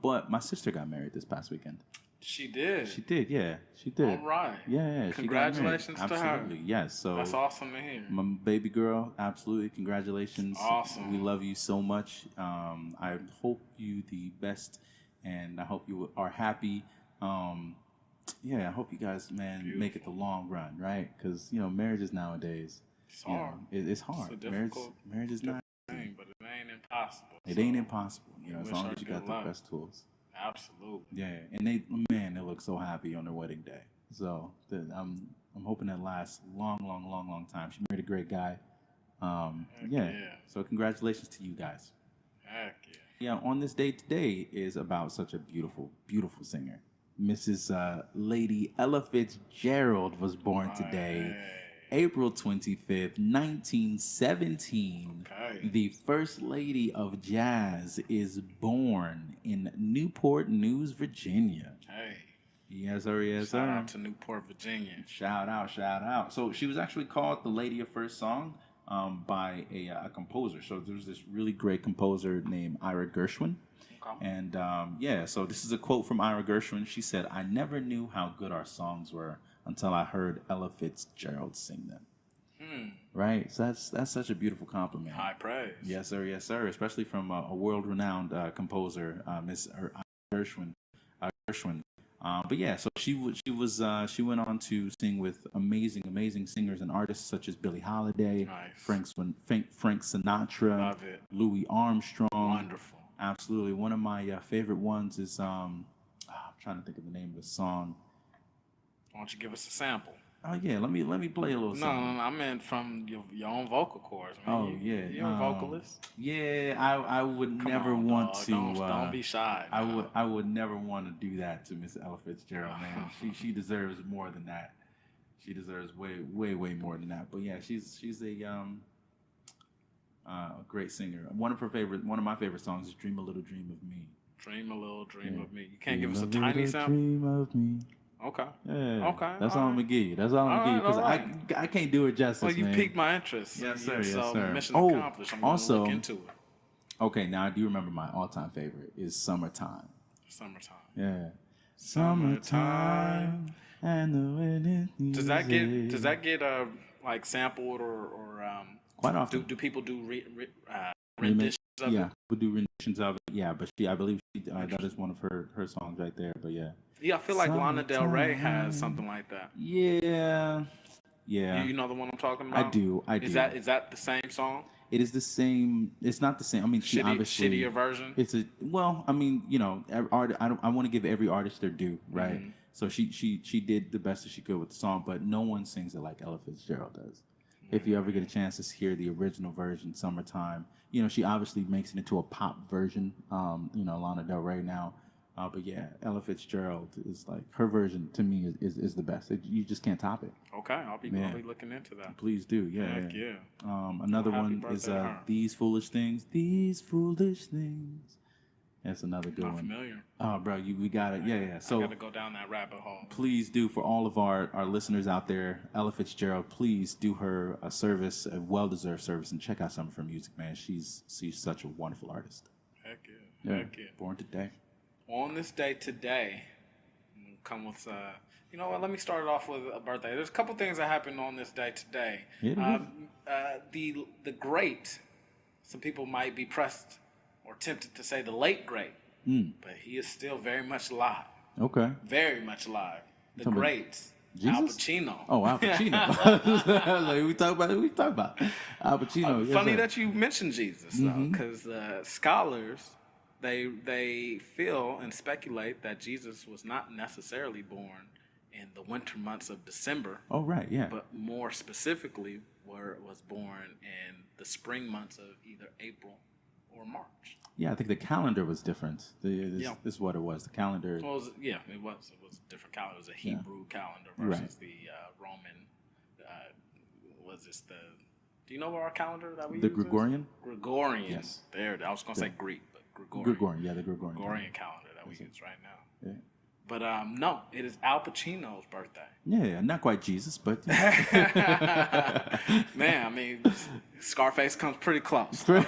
S5: But my sister got married this past weekend.
S4: She did.
S5: She did, yeah. She did.
S4: All right.
S5: Yeah,
S4: Congratulations
S5: she got married.
S4: to her.
S5: Absolutely, yes. So
S4: That's awesome to hear.
S5: my baby girl, absolutely. Congratulations.
S4: Awesome.
S5: We love you so much. I hope you the best, and I hope you are happy. I hope you guys, man, make it the long run, right? Because, marriages nowadays,
S4: It's hard.
S5: It's hard.
S4: It's a difficult
S5: marriage is not
S4: thing, but it ain't impossible.
S5: It ain't impossible, as
S4: wish
S5: long
S4: her
S5: as you
S4: good
S5: got
S4: luck.
S5: the best tools.
S4: Absolutely.
S5: Yeah, and they look so happy on their wedding day. So I'm hoping that lasts long time. She married a great guy.
S4: yeah.
S5: So congratulations to you guys.
S4: Heck yeah.
S5: Yeah, on this day today is about such a beautiful singer. Mrs. Lady Ella Fitzgerald was born today, April 25th, 1917.
S4: Okay.
S5: The First Lady of Jazz is born in Newport News, Virginia.
S4: Hey.
S5: Yes, sir. Yes,
S4: Shout
S5: sir.
S4: out to Newport, Virginia.
S5: Shout out. So she was actually called the Lady of First Song by a composer. So there's this really great composer named Ira Gershwin.
S4: Okay.
S5: And so this is a quote from Ira Gershwin. She said, "I never knew how good our songs were until I heard Ella Fitzgerald sing them." Right? So that's such a beautiful compliment.
S4: High praise.
S5: Yes, sir. Yes, sir. Especially from a world-renowned composer, Miss Gershwin. But yeah, so she went on to sing with amazing singers and artists such as Billie Holiday,
S4: Nice.
S5: Frank Sinatra,
S4: Love it.
S5: Louis Armstrong.
S4: Wonderful.
S5: Absolutely. One of my favorite ones is I'm trying to think of the name of the song.
S4: Why don't you give us a sample?
S5: Oh yeah, let me play a little
S4: No,
S5: something.
S4: I meant from your own vocal cords. Man.
S5: Oh yeah,
S4: You're a vocalist.
S5: Yeah, I would
S4: Come
S5: never
S4: on,
S5: want
S4: dog.
S5: to.
S4: Don't be shy.
S5: I would never want to do that to Miss Ella Fitzgerald, man. She deserves more than that. She deserves way more than that. But yeah, she's a great singer. One of my favorite songs is "Dream a Little Dream of Me."
S4: Dream a little dream
S5: Yeah.
S4: of me. You can't
S5: Dream
S4: give us a
S5: little
S4: tiny sample.
S5: Dream of me.
S4: Okay.
S5: Yeah.
S4: Okay,
S5: That's
S4: all
S5: all I'm
S4: right.
S5: gonna give you. That's all I'm gonna give you because
S4: Alright.
S5: I can't do it justice,
S4: Well, you
S5: man.
S4: piqued my interest.
S5: Yes, sir.
S4: So
S5: Yes, sir.
S4: mission
S5: Oh,
S4: accomplished. I'm gonna
S5: also-
S4: look into it.
S5: Okay, now I do remember my all-time favorite is "Summertime."
S4: Summertime.
S5: Yeah. Summertime and the wind is
S4: Does that get like sampled or
S5: quite often?
S4: do people do renditions of
S5: Yeah,
S4: it?
S5: we do renditions of it. Yeah, but I believe that is one of her songs right there. But yeah,
S4: Yeah, I feel like Lana Del Rey
S5: Summertime.
S4: has something like that.
S5: yeah.
S4: You know the one I'm talking about?
S5: I do.
S4: Is that the same song?
S5: It is the same. It's not the same. I mean, she obviously
S4: Shittier version?
S5: It's a well. I mean, you know, I want to give every artist their due, right?
S4: Mm-hmm.
S5: So she did the best that she could with the song, but no one sings it like Ella Fitzgerald does. If you ever get a chance to hear the original version, "Summertime," you know, she obviously makes it into a pop version. You know, Lana Del Rey now. But yeah, Ella Fitzgerald is like her version to me is the best. You just can't top it.
S4: Okay, I'll be looking into that.
S5: Please do, yeah.
S4: Heck yeah.
S5: Another
S4: Happy
S5: one
S4: birthday
S5: is
S4: to her.
S5: "These Foolish Things." These foolish things. That's another good
S4: Not
S5: one.
S4: familiar.
S5: Oh, bro, we got it. Yeah.
S4: I
S5: So
S4: gotta go down that rabbit hole.
S5: please do, for all of our listeners out there, Ella Fitzgerald, please do her a service, a well-deserved service, and check out some of her music, man. She's such a wonderful artist.
S4: Heck yeah. Heck yeah.
S5: Born today.
S4: On this day today, we'll come with you know what? Let me start it off with a birthday. There's a couple things that happened on this day today.
S5: Yeah.
S4: The great. Some people might be pressed or tempted to say the late great, but he is still very much alive.
S5: Okay.
S4: Very much alive. The
S5: Talking about
S4: great Al
S5: Jesus?
S4: Pacino.
S5: Oh, Al Pacino. Like, we talk about Al Pacino. Yes,
S4: Funny
S5: sir.
S4: that you mentioned Jesus, though, because scholars they feel and speculate that Jesus was not necessarily born in the winter months of December,
S5: Oh, right. Yeah.
S4: but more specifically, was born in the spring months of either April or March.
S5: Yeah, I think the calendar was different.
S4: Yeah.
S5: This is what it was. The calendar.
S4: Well, it was a different calendar. It was a Hebrew calendar
S5: Right.
S4: versus the Roman. Was this the? Do you know our calendar that we
S5: The
S4: use is?
S5: Gregorian?
S4: Gregorian.
S5: Yes.
S4: There. I was gonna say Greek, but Gregorian.
S5: Gregorian. Yeah, the Gregorian.
S4: Gregorian calendar that we use right now.
S5: Yeah.
S4: But no, it is Al Pacino's birthday.
S5: Yeah, not quite Jesus, but
S4: Man, I mean, Scarface comes pretty close.
S5: yes,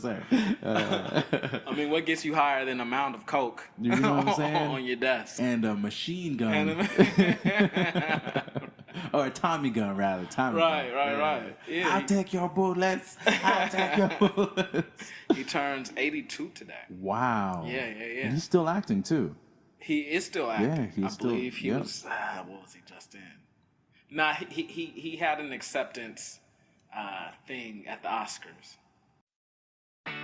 S5: sir.
S4: I mean, what gets you higher than a mound of coke
S5: You know what I'm saying?
S4: on your desk?
S5: And a machine gun, or a Tommy gun, rather. Tommy gun.
S4: Right. Yeah,
S5: I'll take your bullets. I'll take your bullets.
S4: he turns 82 today.
S5: Wow.
S4: Yeah.
S5: And he's still acting too.
S4: He is still acting.
S5: Yeah, he's
S4: I
S5: still-
S4: believe he
S5: yep.
S4: was. What was he just in? Nah, he had an acceptance thing at the Oscars.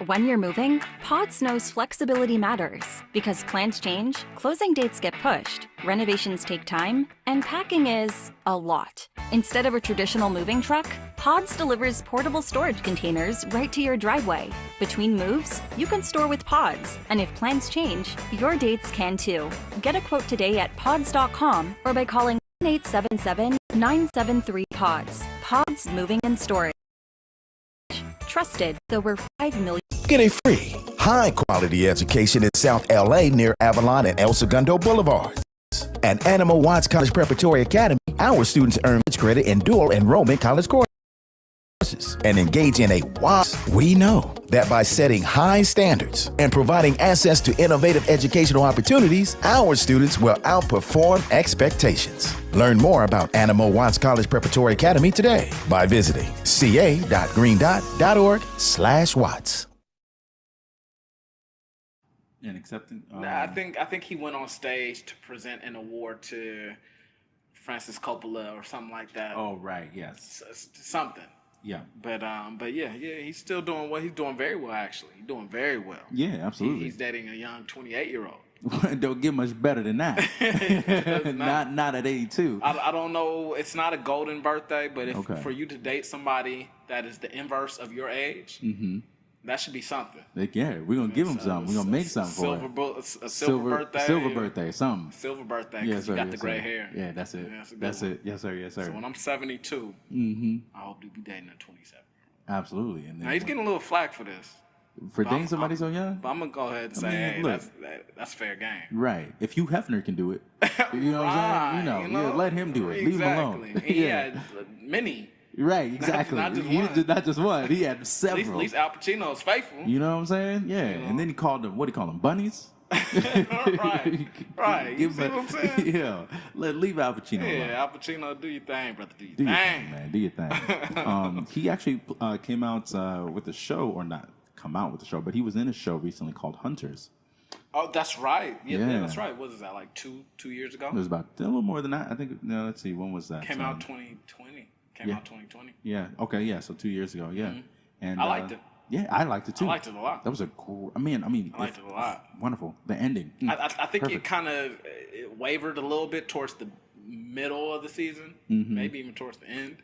S6: When you're moving, Pods knows flexibility matters because plans change, closing dates get pushed, renovations take time, and packing is a lot. Instead of a traditional moving truck, Pods delivers portable storage containers right to your driveway. Between moves, you can store with Pods, and if plans change, your dates can too. Get a quote today at pods.com or by calling 1-877-973-PODS. Pods Moving and Storage. Trusted, though we're 5 million.
S1: Get a free, high-quality education in South LA near Avalon and El Segundo Boulevards. At Animal Watts College Preparatory Academy, our students earn credit in dual enrollment college courses and engage in a wide. We know that by setting high standards and providing access to innovative educational opportunities, our students will outperform expectations. Learn more about Animal Watts College Preparatory Academy today by visiting ca.greendot.org/watts.
S5: And accepting.
S4: I think he went on stage to present an award to Francis Coppola or something like that.
S5: Oh, right. Yes.
S4: Something.
S5: Yeah.
S4: But yeah, he's still doing he's doing very well actually. He's doing very well.
S5: Yeah, absolutely.
S4: He's dating a young 28-year-old.
S5: Don't get much better than that. not at 82.
S4: I don't know. It's not a golden birthday, but if
S5: Okay.
S4: for you to date somebody that is the inverse of your age, that should be something.
S5: Like, yeah, we're gonna give him something. We're gonna make something for it.
S4: A silver birthday.
S5: Silver birthday, something.
S4: Silver birthday,
S5: Yes,
S4: because you
S5: sir,
S4: got
S5: yes,
S4: the gray
S5: sir.
S4: hair.
S5: Yeah, that's it.
S4: Yeah, that's a good
S5: That's
S4: one.
S5: it. Yes, sir. Yes, sir.
S4: So when I'm 72, I hope to be dating a 27.
S5: Absolutely. And then
S4: Now he's getting a little flack for this,
S5: for
S4: but
S5: dating somebody so young.
S4: but I'm gonna go ahead and say,
S5: mean,
S4: hey,
S5: look.
S4: that's fair game.
S5: Right. If Hugh Hefner can do it, you know what I'm saying? You know, yeah, let him do it. Leave him alone.
S4: Exactly. He
S5: Yeah.
S4: had many.
S5: Right, exactly.
S4: Not just
S5: He
S4: one.
S5: did not just one. He had
S4: At
S5: several.
S4: least Al Pacino is faithful.
S5: You know what I'm saying? Yeah. And then he called them, what do you call them? Bunnies?
S4: Right. Right. You
S5: Give
S4: see
S5: him
S4: what I'm saying?
S5: Yeah. Leave Al Pacino alone.
S4: Yeah, Al Pacino, do your thing, brother. Do your
S5: Do your
S4: thing.
S5: thing, man. Do your thing. He actually came out with a show, or not come out with a show, but he was in a show recently called Hunters.
S4: Oh, that's right. Yeah,
S5: Yeah.
S4: that's right. What is that, like two years ago?
S5: It was about a little more than that. I think, no, let's see, when was that?
S4: Came out 2020. Came
S5: yeah.
S4: out 2020.
S5: Yeah, okay, yeah, so 2 years ago, yeah. And
S4: I liked it.
S5: Yeah, I liked it too.
S4: I liked it a lot.
S5: That was a cool, I mean,
S4: I liked it a lot.
S5: wonderful. The ending.
S4: I think
S5: perfect.
S4: it kind of wavered a little bit towards the middle of the season, maybe even towards the end.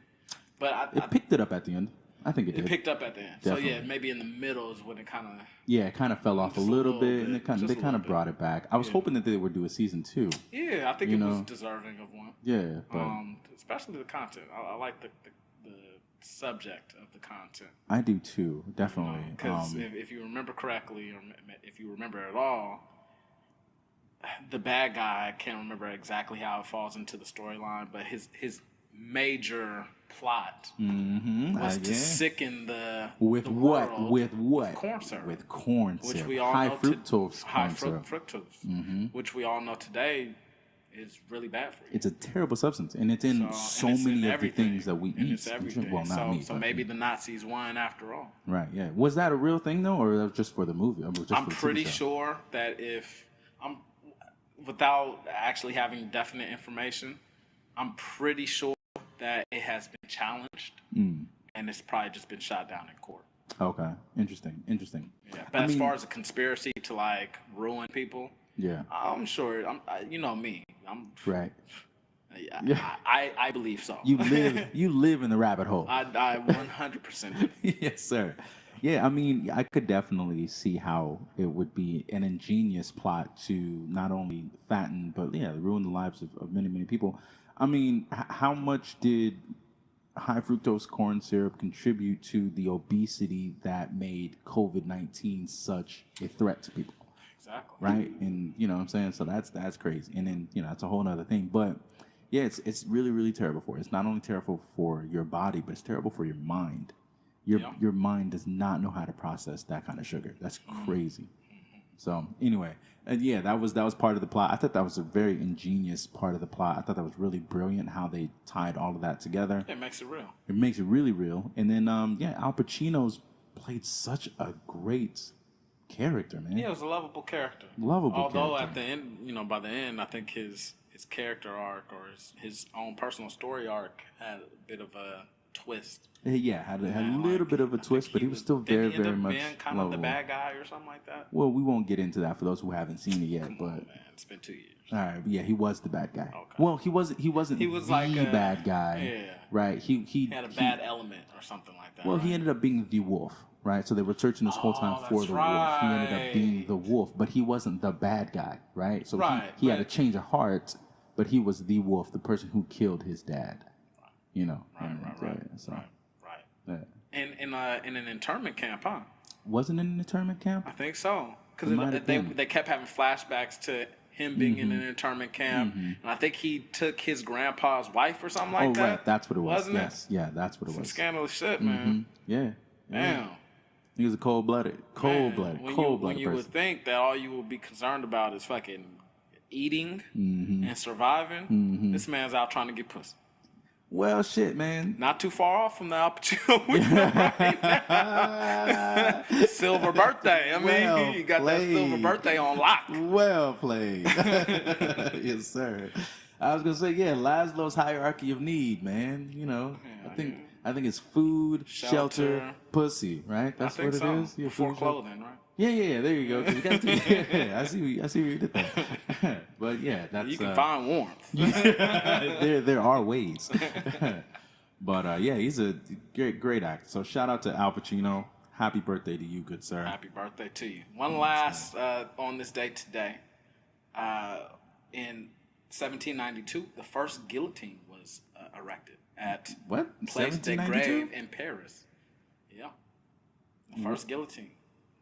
S4: But
S5: It picked it up at the end. I think it did.
S4: it picked up at the end. So yeah,
S5: Definitely.
S4: maybe in the middle is when it kind of.
S5: Yeah, it kind of fell off a
S4: Just a
S5: little
S4: little
S5: bit, and
S4: bit,
S5: they
S4: just a
S5: kind
S4: little
S5: of
S4: bit.
S5: brought it back. I was hoping that they would do a season 2.
S4: Yeah, I think
S5: You
S4: it was
S5: know.
S4: deserving of one.
S5: Yeah, but
S4: Especially the content. I like the subject of the content.
S5: I do too, definitely.
S4: Because if you remember correctly, or if you remember at all, the bad guy, I can't remember exactly how it falls into the storyline, but his major plot was to sicken the
S5: with
S4: the
S5: what?
S4: world
S5: With what?
S4: corn syrup.
S5: With corn
S4: which
S5: syrup.
S4: we all
S5: High
S4: know
S5: fructose
S4: high
S5: corn syrup.
S4: fructose, which we all know today is really bad for you.
S5: It's a terrible substance, and it's in so
S4: and it's in
S5: many of the
S4: everything.
S5: things that we
S4: And
S5: eat.
S4: it's everything.
S5: Well, not
S4: so
S5: me.
S4: so
S5: but-
S4: maybe the Nazis won after all.
S5: Right, yeah. Was that a real thing, though, or that was just for the movie? Or just
S4: I'm
S5: for the TV
S4: pretty
S5: show?
S4: sure that if I'm, without actually having definite information, I'm pretty sure that it has been challenged and it's probably just been shot down in court.
S5: Okay, interesting.
S4: Yeah. But
S5: I
S4: as
S5: mean-
S4: far as a conspiracy to like ruin people,
S5: Yeah,
S4: I'm sure. You know me. I'm
S5: right.
S4: Yeah. I believe so.
S5: You live in the rabbit hole.
S4: I 100%.
S5: Yes, sir. Yeah, I mean, I could definitely see how it would be an ingenious plot to not only fatten, but ruin the lives of many, many people. I mean, how much did high fructose corn syrup contribute to the obesity that made COVID-19 such a threat to people?
S4: Exactly.
S5: Right? And you know what I'm saying? So that's crazy. And then, that's a whole nother thing. But yeah, it's really, really terrible for you. It's not only terrible for your body, but it's terrible for your mind. Your mind does not know how to process that kind of sugar. That's crazy. So anyway, that was part of the plot. I thought that was a very ingenious part of the plot. I thought that was really brilliant how they tied all of that together.
S4: It makes it real.
S5: It makes it really real. And then Al Pacino's played such a great character, man.
S4: Yeah, it was a lovable character.
S5: Lovable
S4: Although
S5: character.
S4: at the end, by the end, I think his character arc or his own personal story arc had a bit of a twist.
S5: Yeah, had a little bit of a twist, but he was still very,
S4: didn't he end
S5: very
S4: up
S5: much
S4: being kind of the
S5: lovable.
S4: bad guy or something like that.
S5: Well, we won't get into that for those who haven't seen it yet,
S4: Come
S5: but
S4: on, man, it's been 2 years.
S5: all right, yeah, he was the bad guy.
S4: Okay.
S5: Well, he wasn't
S4: He was
S5: the
S4: like a-
S5: bad guy.
S4: yeah.
S5: Right. He
S4: Had a bad element or something like that.
S5: Well,
S4: right?
S5: he ended up being the wolf, right? So they were searching this whole time for
S4: that's
S5: the wolf. He ended up
S4: right.
S5: being the wolf, but he wasn't the bad guy, right? So
S4: Right,
S5: he had a
S4: but-
S5: change of heart, but he was the wolf, the person who killed his dad. You know.
S4: Right.
S5: So,
S4: Right.
S5: yeah.
S4: And in an internment camp, huh?
S5: Wasn't it an internment camp?
S4: I think so.
S5: It might have
S4: Because
S5: been.
S4: they kept having flashbacks to him being in an internment camp, and I think he took his grandpa's wife or something like that.
S5: Right. That's what it was.
S4: Wasn't
S5: Yes. Yeah, that's what it
S4: Some
S5: was.
S4: scandalous shit, man.
S5: Yeah.
S4: Damn.
S5: He was a cold-blooded
S4: When
S5: cold-blooded
S4: you would
S5: person.
S4: think that all you would be concerned about is fucking eating
S5: Mm-hmm.
S4: and surviving, this man's out trying to get pussy.
S5: Well, shit, man.
S4: Not too far off from the Al Pacino we know right now. Silver birthday. I mean,
S5: Well
S4: you got that silver
S5: played.
S4: birthday on lock.
S5: Well played. Yes, sir. I was gonna say, Laszlo's hierarchy of need, man. You know, I think it's food, shelter,
S4: Shelter.
S5: pussy, right? That's
S4: I think
S5: what
S4: so.
S5: it is. Yeah,
S4: Before
S5: food,
S4: clothing, right?
S5: Yeah. There you go. 'Cause you got to, I see where you did that. But yeah, that's
S4: You can find warmth.
S5: there are ways. But yeah, he's a great actor. So shout out to Al Pacino. Happy birthday to you, good sir.
S4: Happy birthday to you. One last on this day today. In 1792, the first guillotine was erected at
S5: What?
S4: Place de
S5: 1792?
S4: Grève in Paris. Yeah. The first guillotine.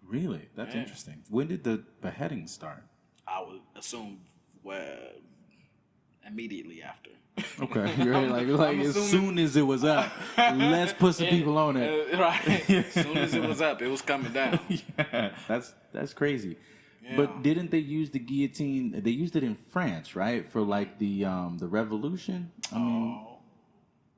S5: Really? That's
S4: Yeah.
S5: interesting. When did the beheading start?
S4: I would assume immediately after.
S5: Okay, you're like
S4: I'm
S5: as
S4: assuming-
S5: soon as it was up, let's put some people on it.
S4: Right. As soon as it was up, it was coming down.
S5: Yeah, that's crazy.
S4: Yeah.
S5: But didn't they use the guillotine? They used it in France, right? For like the revolution. I mean,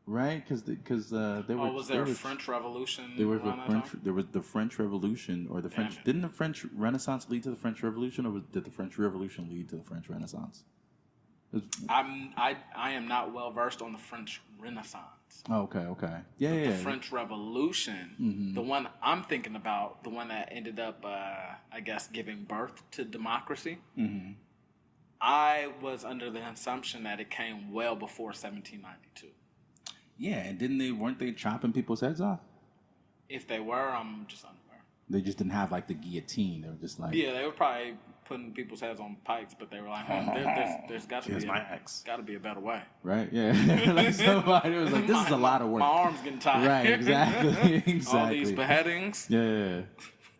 S5: right? Because they were.
S4: Was there a French Revolution?
S5: There was
S4: around
S5: the
S4: that
S5: French.
S4: time?
S5: There was the French Revolution, or the French.
S4: it.
S5: Didn't the French Renaissance lead to the French Revolution, or did the French Revolution lead to the French Renaissance?
S4: I am not well versed on the French Renaissance.
S5: Oh, okay. Yeah.
S4: The French Revolution, the one I'm thinking about, the one that ended up, I guess, giving birth to democracy. I was under the assumption that it came well before 1792.
S5: Yeah, and weren't they chopping people's heads off?
S4: If they were, I'm just unaware.
S5: They just didn't have like the guillotine. They were just like,
S4: Yeah, they were probably putting people's heads on pikes, but they were like, there's got to
S5: Here's
S4: be
S5: my axe.
S4: got to be a better way.
S5: right? Yeah, like somebody was like, this is a lot of work.
S4: My arm's getting tired.
S5: Right, exactly.
S4: All these beheadings.
S5: Yeah.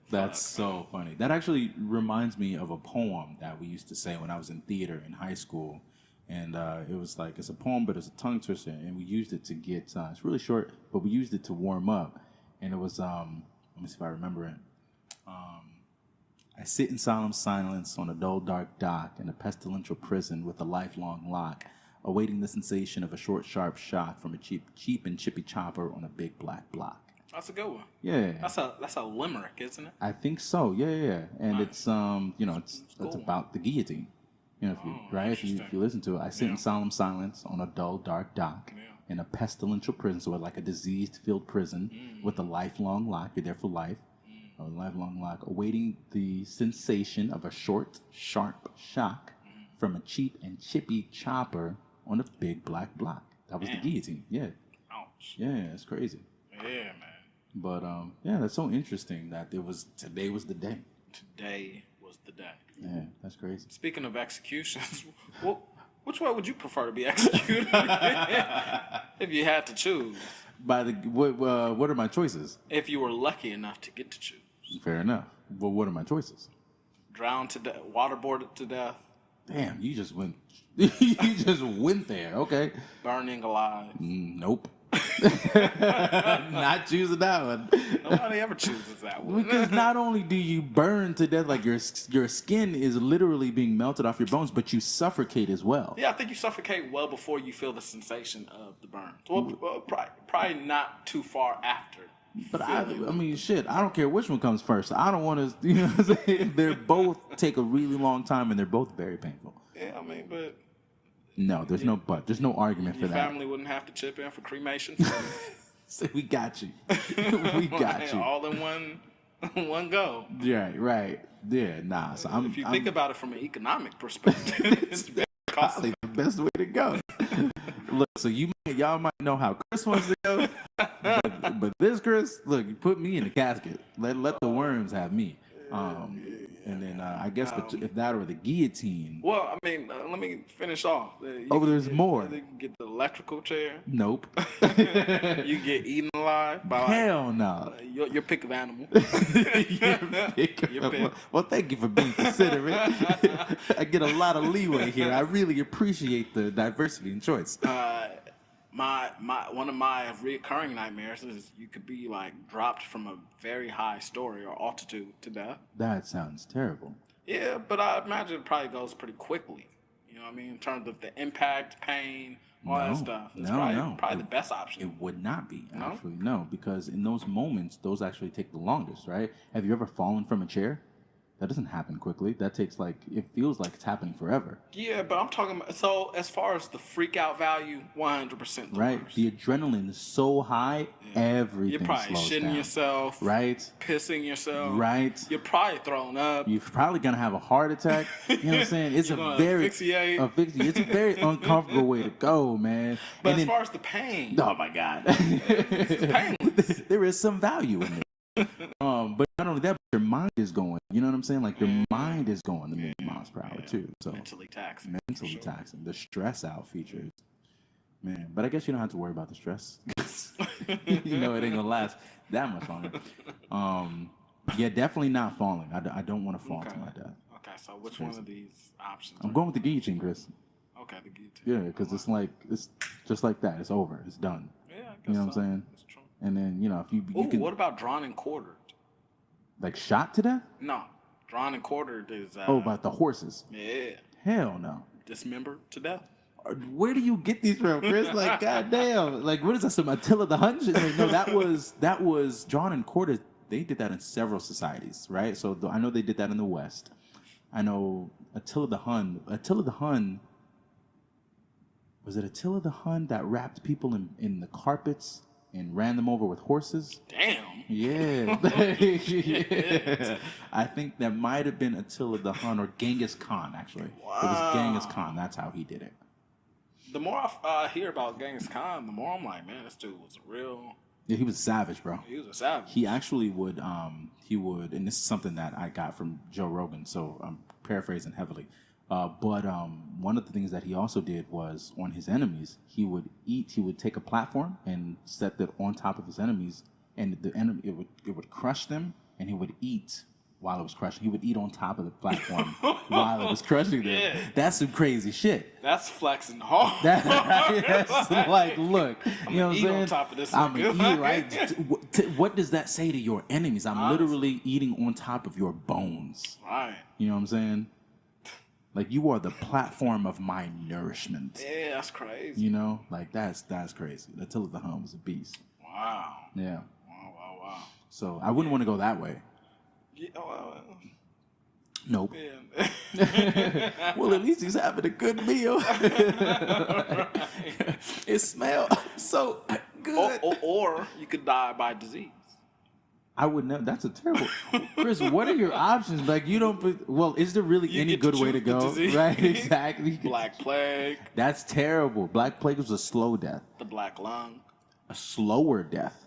S5: That's so funny. That actually reminds me of a poem that we used to say when I was in theater in high school. And it was like, it's a poem, but it's a tongue twister. And we used it to get, it's really short, but we used it to warm up. And it was, let me see if I remember it. I sit in solemn silence on a dull, dark dock in a pestilential prison with a lifelong lock, awaiting the sensation of a short, sharp shock from a cheap and chippy chopper on a big black block.
S4: That's a good one.
S5: Yeah.
S4: That's a limerick, isn't it?
S5: I think so. Yeah. And
S4: Nice.
S5: it's it's
S4: cool.
S5: about the guillotine. You know, if you listen to it, I sit in solemn silence on a dull, dark dock in a pestilential prison, so like a disease-filled prison with a lifelong lock. You're there for life. A lifelong lock, awaiting the sensation of a short, sharp shock from a cheap and chippy chopper on a big black block. That was the guillotine. Yeah.
S4: Ouch.
S5: Yeah, it's crazy.
S4: Yeah, man.
S5: But yeah, that's so interesting that today was the day.
S4: Today was the day.
S5: Yeah, that's crazy.
S4: Speaking of executions, which way would you prefer to be executed if you had to choose?
S5: By the what are my choices?
S4: If you were lucky enough to get to choose.
S5: Fair enough. Well, what are my choices?
S4: Drowned to death, waterboarded to death,
S5: Damn, you just went. You just went there. Okay.
S4: burning alive.
S5: Nope. Not choosing that one.
S4: Nobody ever chooses that one.
S5: Because not only do you burn to death, like your skin is literally being melted off your bones, but you suffocate as well.
S4: Yeah, I think you suffocate well before you feel the sensation of the burn. Well, probably not too far after.
S5: But I mean, shit, I don't care which one comes first. I don't want to, you know what I'm saying? They're both take a really long time and they're both very painful.
S4: Yeah, I mean, but
S5: No, there's no but. There's no argument for
S4: your
S5: that.
S4: family wouldn't have to chip in for cremation.
S5: So we got you. We got you.
S4: All in one go.
S5: Right. Yeah, nah. So
S4: If you think about it from an economic perspective, it's very costly.
S5: probably the best way to go. Look, so y'all might know how Chris wants to go, but this Chris, look, you put me in the casket. Let the worms have me. And then I guess if that or the guillotine.
S4: Well, I mean, let me finish off.
S5: There's more.
S4: You can get the electrical chair.
S5: Nope.
S4: You get eaten alive by
S5: Hell no.
S4: your pick of animal.
S5: Your pick. Well, thank you for being considerate. I get a lot of leeway here. I really appreciate the diversity and choice.
S4: One of my reoccurring nightmares is you could be like dropped from a very high story or altitude to death.
S5: That sounds terrible.
S4: Yeah, but I imagine it probably goes pretty quickly. You know what I mean? In terms of the impact, pain, all that stuff. It's probably the best option.
S5: It would not be,
S4: No?
S5: actually. No, because in those moments, those actually take the longest, right? Have you ever fallen from a chair? That doesn't happen quickly. That takes it feels like it's happening forever.
S4: Yeah, but I'm talking about, so as far as the freak out value, 100% the
S5: Right?
S4: worst.
S5: The adrenaline is so high, everything
S4: You're probably
S5: slows
S4: shitting
S5: down.
S4: yourself,
S5: Right?
S4: pissing yourself.
S5: Right.
S4: You're probably throwing up.
S5: You're probably gonna have a heart attack. You know what I'm saying? It's
S4: You're
S5: a
S4: gonna
S5: very
S4: asphyxiate.
S5: It's a very uncomfortable way to go, man.
S4: But
S5: And
S4: as
S5: then-
S4: far as the pain,
S5: oh my God,
S4: painless.
S5: there is some value in it. But not only that, but your mind is going. You know what I'm saying? Like your mind is going a million miles per hour too. So
S4: mentally taxing.
S5: mentally taxing. The stress out features, man. But I guess you don't have to worry about the stress. You know it ain't gonna last that much longer. Yeah, definitely not falling. I don't want to fall to my death.
S4: Okay, so which one of these options?
S5: I'm going with the guillotine, Chris.
S4: Okay, the guillotine.
S5: Yeah, because it's just like that. It's over. It's done.
S4: Yeah, I guess
S5: You know what I'm
S4: so.
S5: saying?
S4: That's true.
S5: And then if you
S4: Ooh,
S5: can
S4: what about drawn and quartered?
S5: like shot to death.
S4: No, drawn and quartered is.
S5: About the horses.
S4: Yeah,
S5: Hell no.
S4: dismembered to death.
S5: Where do you get these from, Chris? Like, goddamn. Like, what is that? Some Attila the Hun shit? Like, no, that was drawn and quartered. They did that in several societies, right? So I know they did that in the West. I know Attila the Hun. Was it Attila the Hun that wrapped people in the carpets and ran them over with horses?
S4: Damn.
S5: Yeah. Yeah. I think that might have been Attila the Hun or Genghis Khan, actually. It was Genghis Khan. That's how he did it.
S4: The more I hear about Genghis Khan, the more I'm like, man, this dude was real.
S5: Yeah, he was savage, bro.
S4: He was a savage.
S5: He actually would, and this is something that I got from Joe Rogan, so I'm paraphrasing heavily. But one of the things that he also did was on his enemies, he would take a platform and set that on top of his enemies, and the enemy, it would crush them, and he would eat while it was crushing. He would eat on top of the platform while it was crushing them.
S4: Yeah.
S5: That's some crazy shit.
S4: That's flexing hard.
S5: That's like, look, you know what I'm
S4: eat
S5: saying?
S4: on top of this
S5: I'm
S4: nigga.
S5: gonna eat, right? What does that say to your enemies? I'm literally eating on top of your bones.
S4: Right.
S5: You know what I'm saying? Like, you are the platform of my nourishment.
S4: Yeah, that's crazy.
S5: You know, like that's crazy. Attila the Hun was a beast.
S4: Wow.
S5: Yeah.
S4: Wow.
S5: So I wouldn't want to go that way.
S4: Yeah, well,
S5: Nope.
S4: yeah.
S5: Well, at least he's having a good meal. It smells so good.
S4: or you could die by disease.
S5: I would never. That's a terrible. Chris, what are your options? Like, you don't. Well, is there really
S4: You
S5: any
S4: get to
S5: good way to
S4: choose the
S5: go?
S4: disease.
S5: Right? Exactly.
S4: Black plague,
S5: That's terrible. Black plague was a slow death.
S4: the black lung.
S5: A slower death.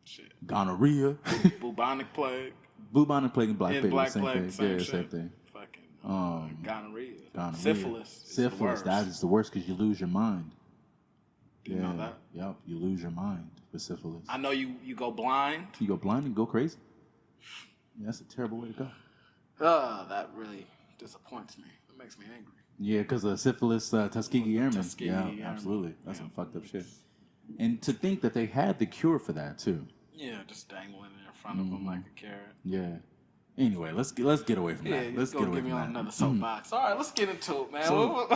S4: Shit.
S5: Gonorrhea.
S4: Bubonic plague.
S5: Bubonic plague and black
S4: And
S5: plague.
S4: black
S5: Same
S4: plague,
S5: thing.
S4: same
S5: Yeah,
S4: shit.
S5: same thing.
S4: Fucking gonorrhea.
S5: Gonorrhea.
S4: Syphilis. is the
S5: Syphilis.
S4: worst.
S5: That is the worst because you lose your mind.
S4: You know that?
S5: Yep. You lose your mind with syphilis.
S4: I know you go blind.
S5: You go blind and go crazy. Yeah, that's a terrible way to go.
S4: That really disappoints me. It makes me angry.
S5: Yeah, because of syphilis, Tuskegee Airmen.
S4: Tuskegee
S5: Yeah,
S4: Airmen.
S5: absolutely. That's some fucked up shit. And to think that they had the cure for that too.
S4: Yeah, just dangling it in front of them like a carrot.
S5: Yeah. Anyway, let's get away from
S4: Yeah,
S5: that.
S4: you
S5: Let's
S4: go
S5: get away
S4: get me
S5: from
S4: on
S5: that.
S4: another soapbox. All right, let's get into it, man.
S5: So,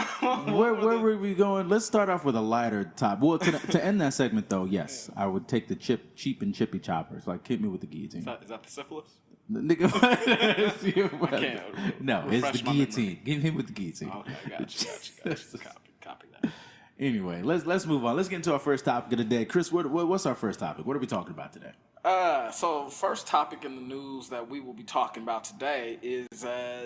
S5: Where were we going? Let's start off with a lighter top. Well, to end that segment though, yes, I would take the cheap and chippy choppers. Like, hit me with the guillotine.
S4: Is that the syphilis?
S5: Nigga,
S4: can't
S5: no, it's the
S4: refresh my
S5: guillotine. Give him with the guillotine.
S4: Okay, gotcha. Copy that.
S5: Anyway, let's move on. Let's get into our first topic of the day. Chris, what's our first topic? What are we talking about today?
S4: So first topic in the news that we will be talking about today is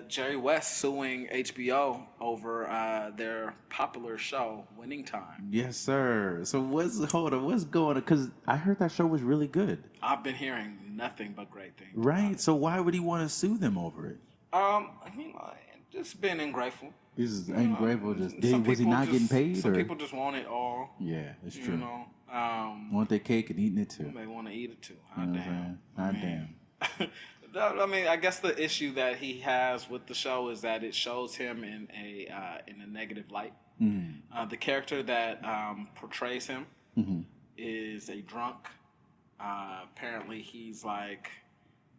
S4: Jerry West suing HBO over their popular show, Winning Time.
S5: Yes, sir. So what's going on? Because I heard that show was really good.
S4: I've been hearing nothing but great things.
S5: Right. So why would he want to sue them over it?
S4: Just being ungrateful.
S5: He's ungrateful. Was he
S4: Some
S5: not
S4: people
S5: getting paid?
S4: Some
S5: or?
S4: people just want it all.
S5: Yeah, it's
S4: You
S5: true.
S4: know,
S5: Want their cake and eating it too.
S4: they want to eat it too.
S5: You know what I'm saying? Damn.
S4: I mean, I guess the issue that he has with the show is that it shows him in a negative light.
S5: Mm-hmm.
S4: The character that portrays him
S5: Mm-hmm.
S4: is a drunk. Apparently, he's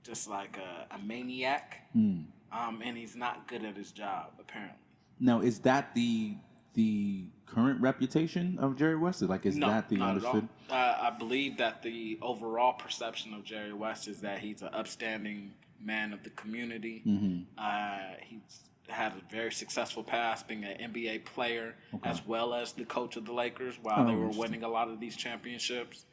S4: just like a maniac,
S5: Mm.
S4: and he's not good at his job. Apparently,
S5: Now, is that the the current reputation of Jerry West? Like, is that the
S4: not
S5: understood?
S4: At all. I believe that the overall perception of Jerry West is that he's an upstanding man of the community. He's had a very successful past being an NBA player as well as the coach of the Lakers while they were winning a lot of these championships.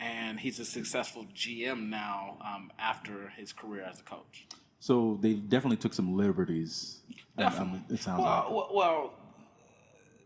S4: And he's a successful GM now after his career as a coach.
S5: So they definitely took some liberties.
S4: Definitely.
S5: It sounds like.
S4: Well,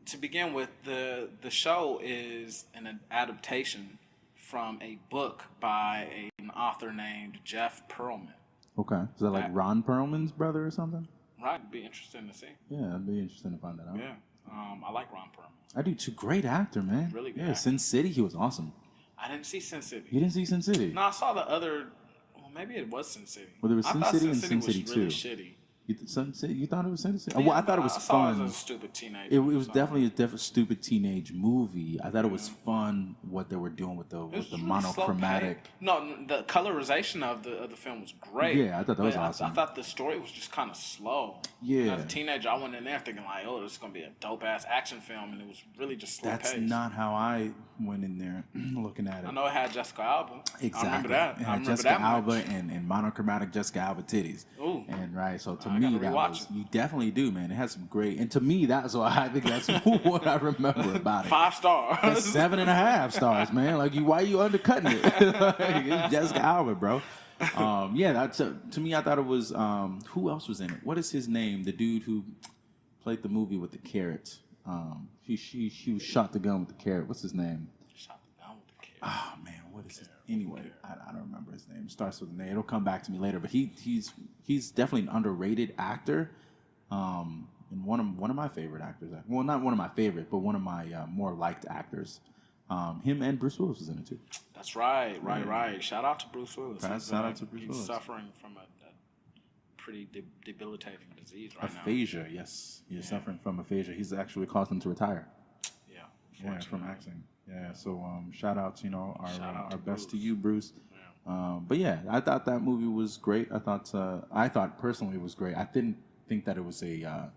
S4: to begin with, the show is an adaptation from a book by an author named Jeff Pearlman.
S5: Okay. Is that like Ron Perlman's brother or something?
S4: Right. It'd be interesting to see.
S5: Yeah, it'd be interesting to find that out.
S4: Yeah. I like Ron Perlman.
S5: I do too. Great actor, man.
S4: Really good
S5: Yeah,
S4: actor.
S5: Sin City, he was awesome.
S4: I didn't see Sin City.
S5: You didn't see Sin City?
S4: No, I saw the other. Well, maybe it was Sin City.
S5: Well, there was
S4: I
S5: Sin
S4: thought
S5: City and
S4: Sin
S5: Sin
S4: City
S5: City
S4: was
S5: 2.
S4: really shitty.
S5: You thought it was Sin City? Well, I thought it was
S4: I saw it
S5: fun.
S4: as a stupid teenager.
S5: It was definitely a stupid teenage movie. I thought it was fun what they were doing with the
S4: It was really
S5: monochromatic.
S4: slow paced. No, the colorization of the film was great.
S5: Yeah, I thought that was
S4: but
S5: awesome.
S4: I thought the story was just kind of slow.
S5: Yeah.
S4: As a teenager, I went in there thinking like, oh, this is gonna be a dope ass action film, and it was really just slow
S5: That's
S4: paced.
S5: not how I went in there looking at it.
S4: I know it had Jessica Alba.
S5: Exactly.
S4: I remember that.
S5: It
S4: I
S5: had
S4: remember
S5: Jessica
S4: that
S5: Alba
S4: much.
S5: and monochromatic Jessica Alba titties.
S4: Ooh.
S5: And right, so to
S4: I
S5: me
S4: gotta
S5: that
S4: rewatch
S5: was
S4: it.
S5: you definitely do, man. It has some great, and to me that's why I think that's what I remember about it.
S4: 5 stars.
S5: That's 7.5 stars, man. Like why are you undercutting it? Like, it's Jessica Alba, bro. Yeah, that's to me. I thought it was who else was in it? What is his name? The dude who played the movie with the carrot. She was shot the gun with the carrot. What's his name?
S4: Shot the gun with the kid.
S5: Oh man, what is it? Anyway, I don't remember his name. It starts with an A. It'll come back to me later. But he's definitely an underrated actor. And one of my favorite actors. Well, not one of my favorite, but one of my more liked actors. Him and Bruce Willis was in it too.
S4: That's right. Shout out to Bruce Willis.
S5: Shout out to Bruce Willis.
S4: He's suffering from a pretty debilitating disease right now.
S5: Aphasia, yes. He's suffering from aphasia. He's actually caused him to retire.
S4: Yeah,
S5: From acting. Yeah, so shout out, our best to
S4: Bruce.
S5: you, Bruce. But yeah, I thought that movie was great. I thought personally it was great. I didn't think that it was a.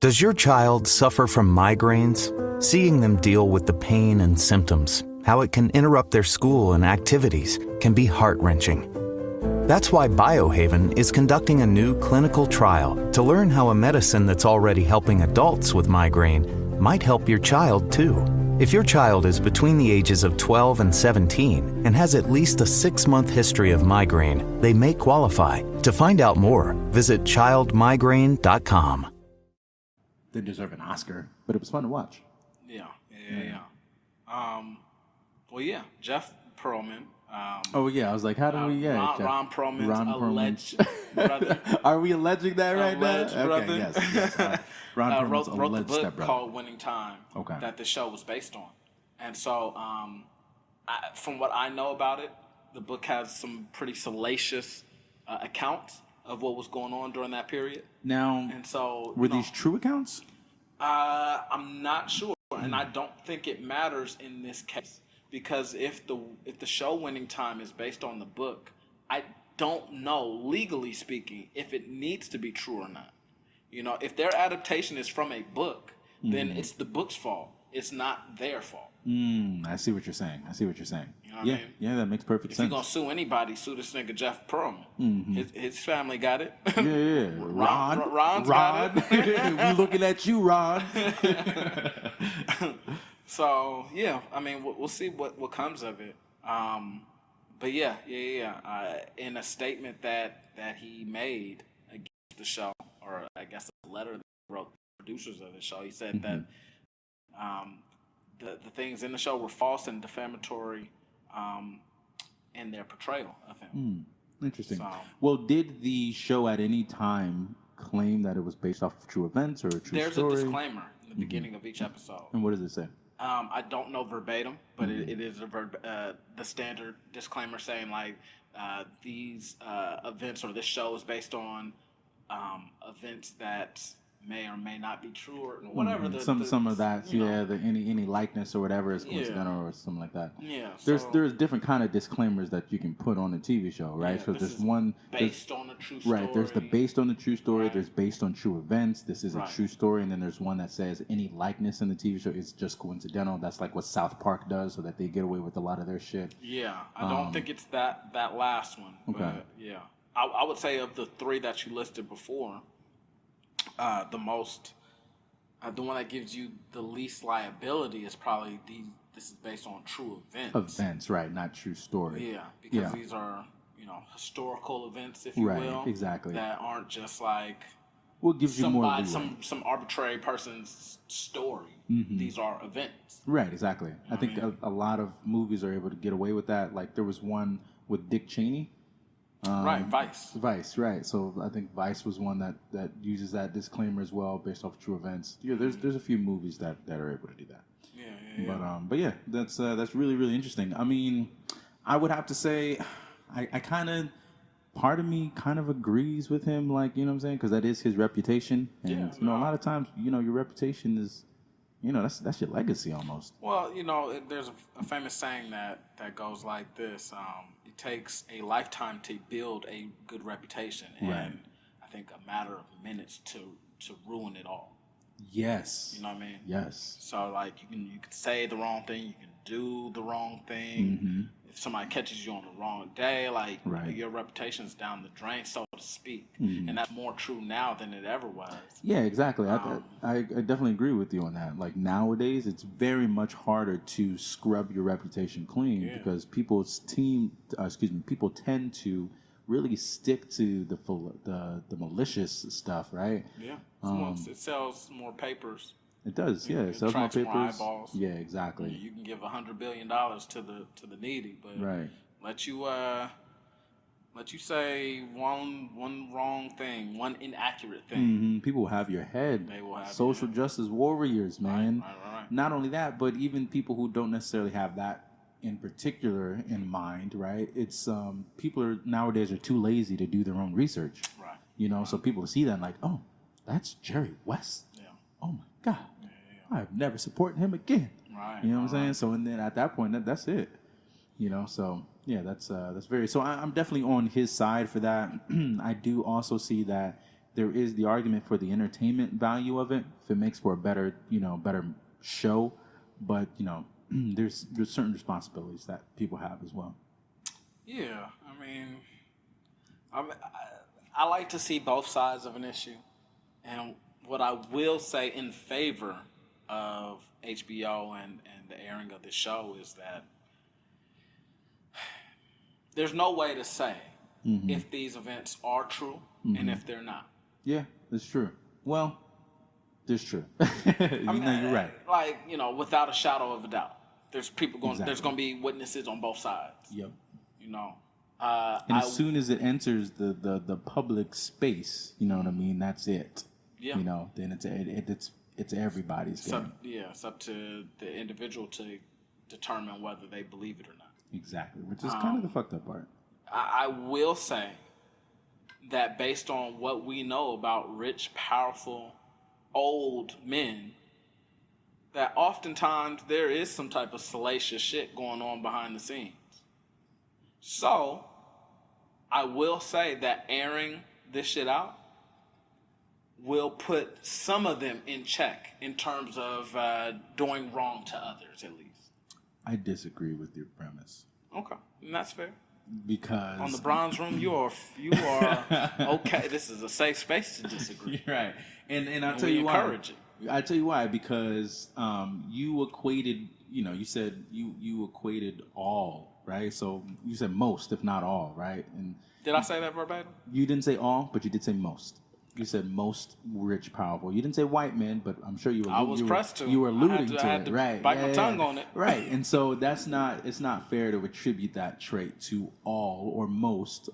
S7: Does your child suffer from migraines? Seeing them deal with the pain and symptoms, how it can interrupt their school and activities, can be heart-wrenching. That's why Biohaven is conducting a new clinical trial to learn how a medicine that's already helping adults with migraine might help your child too. If your child is between the ages of 12 and 17 and has at least a 6-month history of migraine, they may qualify. To find out more, visit childmigraine.com.
S5: They deserve an Oscar, but it was fun to watch.
S4: Yeah. Well, yeah, Jeff Pearlman.
S5: Oh yeah, I was like, how do we? Yeah,
S4: Ron Perlman's alleged brother.
S5: Are we alleging that right
S4: Alleged
S5: now?
S4: brother.
S5: Okay, yes. Ron Perlman's
S4: wrote the
S5: alleged
S4: book
S5: stepbrother.
S4: called Winning Time
S5: Okay.
S4: that the show was based on. And so, from what I know about it, the book has some pretty salacious accounts of what was going on during that period.
S5: Now,
S4: And so,
S5: were these true accounts?
S4: I'm not sure, and I don't think it matters in this case because if the show Winning Time is based on the book, I don't know, legally speaking, if it needs to be true or not. If their adaptation is from a book, then it's the book's fault. It's not their fault.
S5: I see what you're saying.
S4: You know what I mean?
S5: Yeah, that makes perfect
S4: If you're
S5: sense.
S4: gonna sue anybody, sue this nigga Jeff Pearlman. His family got it.
S5: Yeah,
S4: Ron's
S5: Ron.
S4: got it.
S5: We looking at you, Ron.
S4: So yeah, I mean, we'll see what comes of it. But yeah. In a statement that he made against the show, or I guess a letter that he wrote to the producers of the show, he said that the things in the show were false and defamatory in their portrayal of him.
S5: Interesting.
S4: So-
S5: Well, did the show at any time claim that it was based off of true events or a true
S4: There's
S5: story?
S4: a disclaimer in the beginning of each episode.
S5: And what does it say?
S4: I don't know verbatim, but it is the standard disclaimer saying like these events or this show is based on events that may or may not be true or whatever.
S5: Some of that,
S4: you know.
S5: yeah. Any likeness or whatever is
S4: Yeah.
S5: coincidental or something like that.
S4: Yeah,
S5: There's different kind of disclaimers that you can put on a TV show, right?
S4: Yeah,
S5: so
S4: this
S5: there's
S4: is
S5: one
S4: based on a true story.
S5: Right. There's the based on the true story.
S4: Right.
S5: There's based on true events. This is
S4: Right.
S5: a true story, and then there's one that says any likeness in the TV show is just coincidental. That's like what South Park does, so that they get away with a lot of their shit.
S4: Yeah, I don't think it's that last one.
S5: Okay.
S4: But yeah, I would say of the three that you listed before, the most, the one that gives you the least liability is probably this is based on true events.
S5: Events, right? Not true story.
S4: Yeah, because these are historical events, if you
S5: Right,
S4: will.
S5: exactly.
S4: That aren't just like
S5: What gives you more
S4: somebody,
S5: leeway?
S4: some arbitrary person's story.
S5: Mm-hmm.
S4: These are events.
S5: Right, exactly. I think
S4: mean?
S5: a lot of movies are able to get away with that. Like there was one with Dick Cheney.
S4: Right, Vice.
S5: Vice, right. So I think Vice was one that uses that disclaimer as well, based off of true events. Yeah, there's a few movies that are able to do that.
S4: Yeah.
S5: But yeah, that's really, really interesting. I mean, I would have to say, I kind of, part of me kind of agrees with him, like, you know what I'm saying? Because that is his reputation. And, a lot of times, your reputation is, that's your legacy almost.
S4: Well, there's a famous saying that goes like this. It takes a lifetime to build a good reputation. And
S5: Right.
S4: I think a matter of minutes to ruin it all.
S5: Yes.
S4: You know what I mean?
S5: Yes.
S4: So, like, you can say the wrong thing. You can do the wrong thing. If somebody catches you on the wrong day, like,
S5: Right.
S4: your reputation's down the drain, so to speak. And that's more true now than it ever was.
S5: Yeah, exactly. I definitely agree with you on that. Like nowadays, it's very much harder to scrub your reputation clean because people tend to really stick to the malicious stuff, right?
S4: Yeah. It sells more papers.
S5: It does, yeah. It
S4: It
S5: sells more
S4: attracts more
S5: papers.
S4: eyeballs.
S5: Yeah, exactly.
S4: You can give $100 billion to the needy, but
S5: Right.
S4: let you say one wrong thing, one inaccurate thing.
S5: People will have your head.
S4: They will have your
S5: Social
S4: head.
S5: justice warriors, man.
S4: Right.
S5: Not only that, but even people who don't necessarily have that in particular in mind, right? It's people nowadays are too lazy to do their own research.
S4: Right.
S5: So people see that and like, oh, that's Jerry West.
S4: Yeah.
S5: Oh my God, I've never supported him again.
S4: Right.
S5: You know what I'm saying? So and then at that point, that's it. So yeah, that's very. So I'm definitely on his side for that. I do also see that there is the argument for the entertainment value of it. If it makes for a better, better show, but there's certain responsibilities that people have as well.
S4: Yeah. I mean, I like to see both sides of an issue, and what I will say in favor of HBO and the airing of the show is that there's no way to say if these events are true and if they're not.
S5: Yeah, that's true. Well, that's true. You're right.
S4: Like, without a shadow of a doubt. There's people going.
S5: Exactly.
S4: There's going to be witnesses on both sides.
S5: Yep.
S4: And
S5: as soon as it enters the public space, you know what I mean. That's it.
S4: Yeah.
S5: Then it's everybody's game.
S4: It's up to the individual to determine whether they believe it or not.
S5: Exactly, which is kind of the fucked up part.
S4: I will say that based on what we know about rich, powerful, old men, that oftentimes there is some type of salacious shit going on behind the scenes. So, I will say that airing this shit out will put some of them in check in terms of doing wrong to others, at least.
S5: I disagree with your premise.
S4: Okay, and that's fair.
S5: Because
S4: On the Bronze Room, you are okay. This is a safe space to disagree.
S5: You're right, and I'll tell
S4: we
S5: you why.
S4: encourage it.
S5: I tell you why, because you equated. You said you equated all, right? So you said most, if not all, right? And
S4: Did I say that verbatim?
S5: you didn't say all, but you did say most. You said most rich, powerful. You didn't say white men, but I'm sure you were.
S4: I was pressed to.
S5: You were alluding
S4: I had
S5: to
S4: to
S5: it, right?
S4: bite my tongue on it.
S5: Right, and so it's not fair to attribute that trait to all or most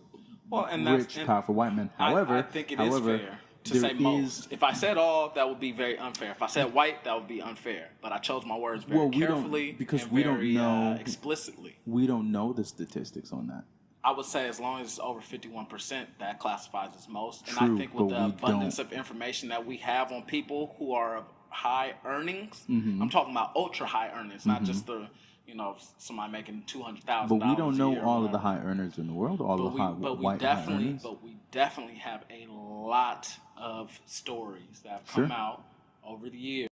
S5: rich, powerful white men. However,
S4: I think it is fair to say most. If I said all, that would be very unfair. If I said white, that would be unfair. But I chose my words very carefully
S5: because
S4: and
S5: we
S4: very
S5: don't know
S4: explicitly.
S5: We don't know the statistics on that.
S4: I would say as long as it's over 51%, that classifies as most. And
S5: True,
S4: I think with
S5: but
S4: the
S5: we
S4: abundance
S5: don't.
S4: of information that we have on people who are of high earnings,
S5: Mm-hmm.
S4: I'm talking about ultra high earnings, not just the, somebody making $200,000.
S5: But we don't
S4: a
S5: know
S4: year or
S5: all of the
S4: whatever.
S5: high earners in the world, all the white high earners.
S4: But we definitely have a lot of stories that have
S5: Sure.
S4: come out over the years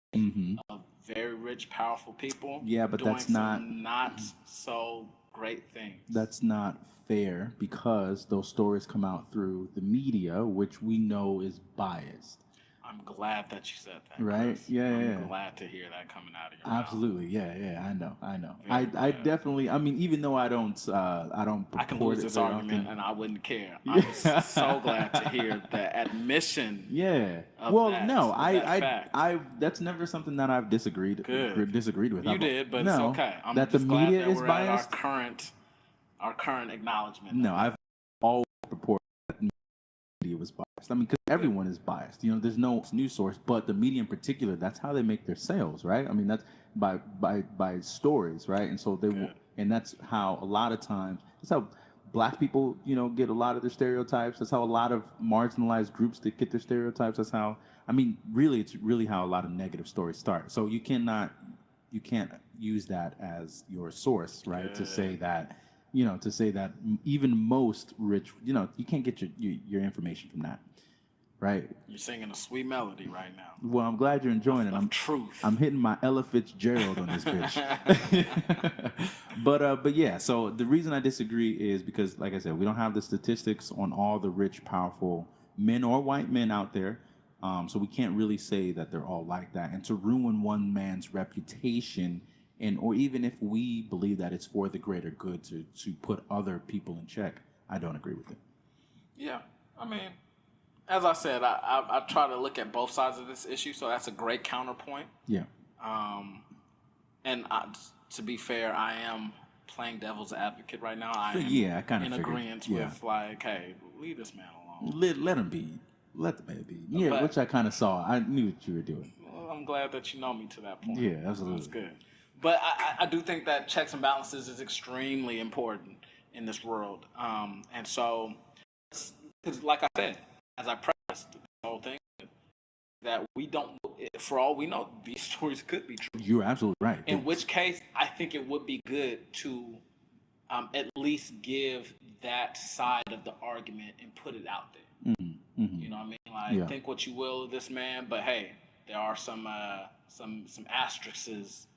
S4: of very rich, powerful people.
S5: Yeah, but
S4: doing
S5: that's not-
S4: some not so great things.
S5: That's not fair because those stories come out through the media, which we know is biased.
S4: I'm glad that you said that.
S5: Right?
S4: Chris.
S5: Yeah,
S4: I'm
S5: yeah.
S4: glad to hear that coming out of your mouth.
S5: Absolutely, yeah. I know.
S4: Very
S5: I
S4: glad.
S5: definitely. I mean, even though I don't
S4: I can
S5: purport
S4: lose
S5: it
S4: this
S5: very
S4: argument
S5: often.
S4: and I wouldn't care. I'm so glad to hear the admission.
S5: Yeah.
S4: Of
S5: Well,
S4: that,
S5: no,
S4: of
S5: I,
S4: that
S5: I,
S4: fact.
S5: I. That's never something that I've disagreed with.
S4: You did, but
S5: no,
S4: it's okay. I'm
S5: that
S4: just
S5: the
S4: glad
S5: media
S4: that
S5: is
S4: we're
S5: biased.
S4: at our current acknowledgement.
S5: No, I've always purported that the media was biased. I mean, because everyone is biased. There's no news source, but the media in particular, that's how they make their sales, right? I mean, that's by stories, right? And so and that's how a lot of times, that's how black people, get a lot of their stereotypes. That's how a lot of marginalized groups that get their stereotypes. That's how, I mean, really, it's really how a lot of negative stories start. So you can't use that as your source, right? To say that, even most rich, you can't get your information from that, right?
S4: You're singing a sweet melody right now.
S5: Well, I'm glad you're enjoying it.
S4: Of truth.
S5: I'm hitting my Ella Fitzgerald on this bitch. But yeah. So the reason I disagree is because, like I said, we don't have the statistics on all the rich, powerful men or white men out there. So we can't really say that they're all like that. And to ruin one man's reputation, or even if we believe that it's for the greater good to put other people in check, I don't agree with it.
S4: Yeah, I mean, as I said, I try to look at both sides of this issue, so that's a great counterpoint.
S5: Yeah.
S4: And to be fair, I am playing devil's advocate right now. I am
S5: I kind of
S4: in agreement with like, hey, leave this man alone.
S5: Let him be. Let the man be. Yeah,
S4: But-
S5: which I kind of saw. I knew what you were doing.
S4: Well, I'm glad that you know me to that point.
S5: Yeah, absolutely.
S4: That's good. But I do think that checks and balances is extremely important in this world. And so, because like I said, as I prefaced the whole thing, that we don't, for all we know, these stories could be true.
S5: You're absolutely right.
S4: In which case, I think it would be good to at least give that side of the argument and put it out there. You know what I mean? Like, think what you will of this man, but hey, there are some asterisks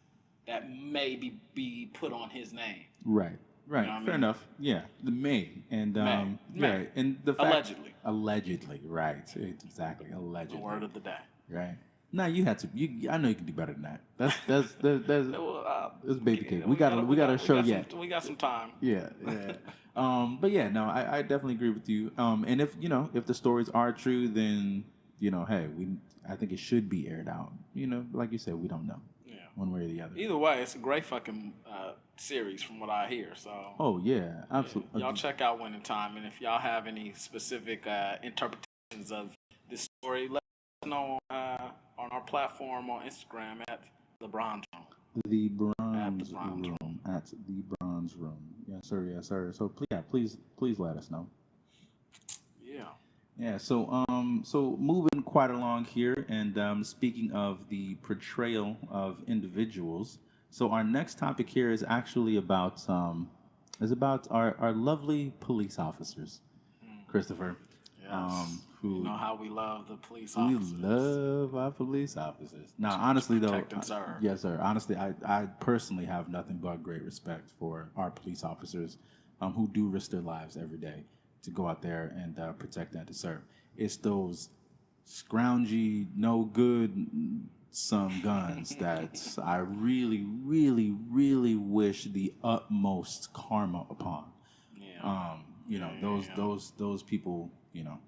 S4: that may be put on his name.
S5: Right.
S4: You know what I
S5: Fair
S4: mean?
S5: enough. Yeah, the May and
S4: May.
S5: right, and the fact,
S4: Allegedly,
S5: right? Exactly, allegedly.
S4: the word of the day.
S5: Right. No, you had to. I know you can do better than that. That's that's baby cake. We got a show yet.
S4: We got some time.
S5: Yeah. But yeah, no, I definitely agree with you. And if if the stories are true, then hey, I think it should be aired out. Like you said, we don't know. Yeah. One way or the other.
S4: Either way, it's a great fucking series from what I hear. So.
S5: Oh yeah, absolutely.
S4: Y'all check out Winning Time, and if y'all have any specific interpretations of this story, let us know on our platform on Instagram at LeBron Room.
S5: The Bronze Room. At the Bronze Room. Yes, sir. Yes, sir. So please let us know.
S4: Yeah.
S5: Yeah. So moving quite along here, and speaking of the portrayal of individuals, so our next topic here is actually about our lovely police officers, Christopher.
S4: Yes.
S5: Who
S4: you know how we love the police
S5: we
S4: officers.
S5: love our police officers. Now, honestly, though,
S4: protect and serve.
S5: yes, sir. Honestly, I personally have nothing but great respect for our police officers, who do risk their lives every day to go out there and protect and to serve. It's those scroungy, no good, some guns that I really, really, really wish the utmost karma upon.
S4: Yeah.
S5: Those people,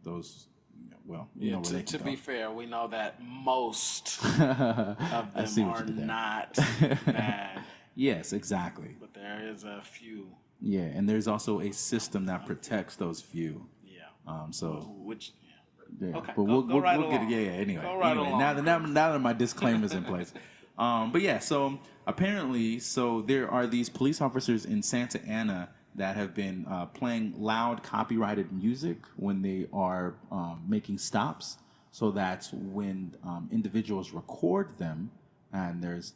S5: those. Well, where they
S4: to
S5: can
S4: be
S5: go.
S4: fair, we know that most of them are not bad.
S5: Yes, exactly.
S4: But there is a few.
S5: Yeah, and there's also a system that protects those few.
S4: Yeah.
S5: Yeah,
S4: Okay,
S5: but
S4: go
S5: we'll
S4: right
S5: get
S4: along.
S5: it. Yeah. Anyway,
S4: Go right along,
S5: now that my disclaimer's in place. But yeah, so apparently, there are these police officers in Santa Ana that have been playing loud copyrighted music when they are making stops, so that when individuals record them and there's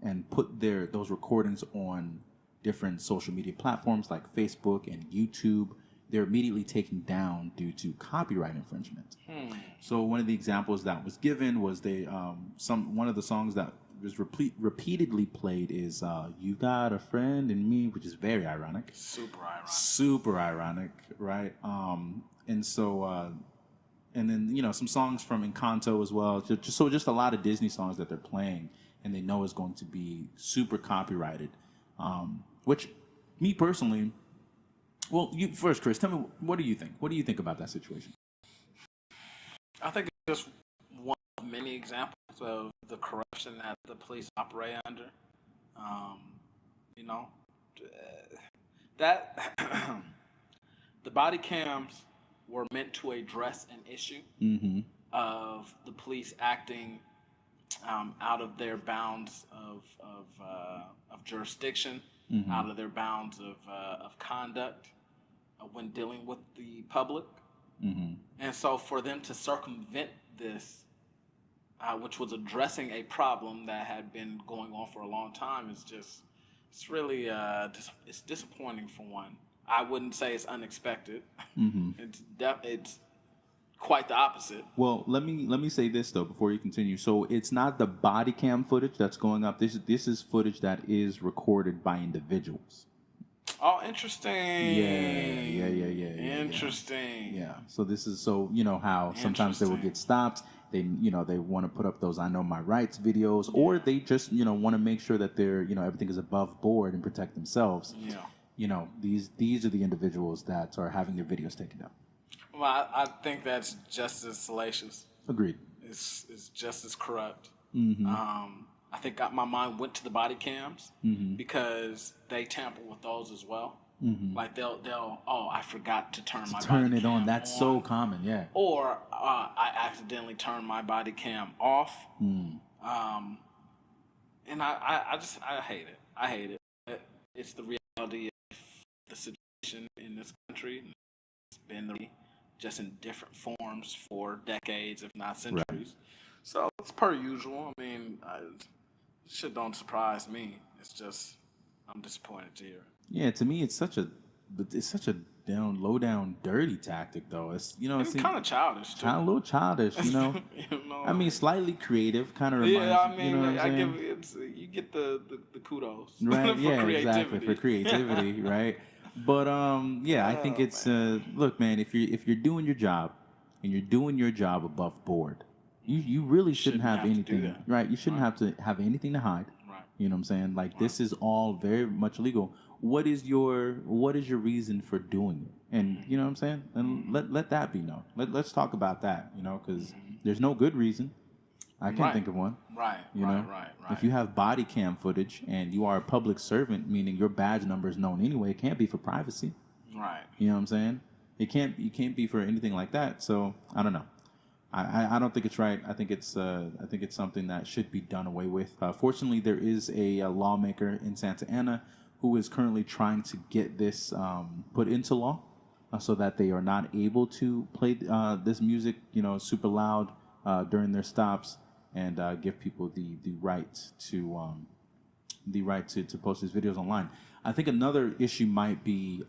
S5: and put those recordings on different social media platforms like Facebook and YouTube, they're immediately taken down due to copyright infringement. So one of the examples that was given was one of the songs that was repeatedly played is "You Got a Friend in Me," which is very ironic. Super ironic, right? And so and then some songs from Encanto as well. Just a lot of Disney songs that they're playing, and they know is going to be super copyrighted. Which, me personally, well, you first, Chris, tell me, what do you think? What do you think about that situation?
S4: I think it's just one of many examples of the corruption that the police operate under. That the body cams were meant to address an issue of the police acting out of their bounds of jurisdiction, out of their bounds of conduct when dealing with the public. And so for them to circumvent this, which was addressing a problem that had been going on for a long time, it's really it's disappointing for one. I wouldn't say it's unexpected. It's quite the opposite.
S5: Well, let me say this though before you continue. So it's not the body cam footage that's going up. This is footage that is recorded by individuals.
S4: Oh, interesting.
S5: Yeah.
S4: Interesting.
S5: Yeah. So this is how sometimes they will get stopped. They they want to put up those "I Know My Rights" videos, or they just want to make sure that they're everything is above board and protect themselves. Yeah. These are the individuals that are having their videos taken down.
S4: Well, I think that's just as salacious.
S5: Agreed.
S4: It's just as corrupt. I think my mind went to the body cams because they tamper with those as well. Like they'll I forgot to turn my body
S5: it
S4: cam
S5: on. That's so common, yeah.
S4: Or I accidentally turned my body cam off. And I hate it. I hate it. It's the reality of the situation in this country. It's been just in different forms for decades, if not centuries. Right. So it's per usual. I mean, shit don't surprise me. It's just I'm disappointed to hear.
S5: Yeah, to me, it's such a low down, dirty tactic, though. It's it's
S4: kind of childish too.
S5: A little childish, I mean, slightly creative, kind of reminds.
S4: Yeah, I mean, you get the kudos,
S5: right?
S4: for
S5: Yeah,
S4: creativity.
S5: Exactly, for creativity, right? But I think it's look, man, if you're doing your job and you're doing your job above board, you really shouldn't have anything, right? You shouldn't have to have anything to hide.
S4: Right.
S5: You know what I'm saying? Like this is all very much legal. What is your reason for doing it? And you know what I'm saying? And let that be known. Let's talk about that, because there's no good reason. I can't think of one.
S4: Right. Right.
S5: If you have body cam footage and you are a public servant, meaning your badge number is known anyway, it can't be for privacy.
S4: Right.
S5: You know what I'm saying? You can't be for anything like that. So I don't know. I don't think it's right. I think it's something that should be done away with. Fortunately, there is a lawmaker in Santa Ana who is currently trying to get this put into law, so that they are not able to play this music, super loud during their stops, and give people the right to post these videos online. I think another issue might be.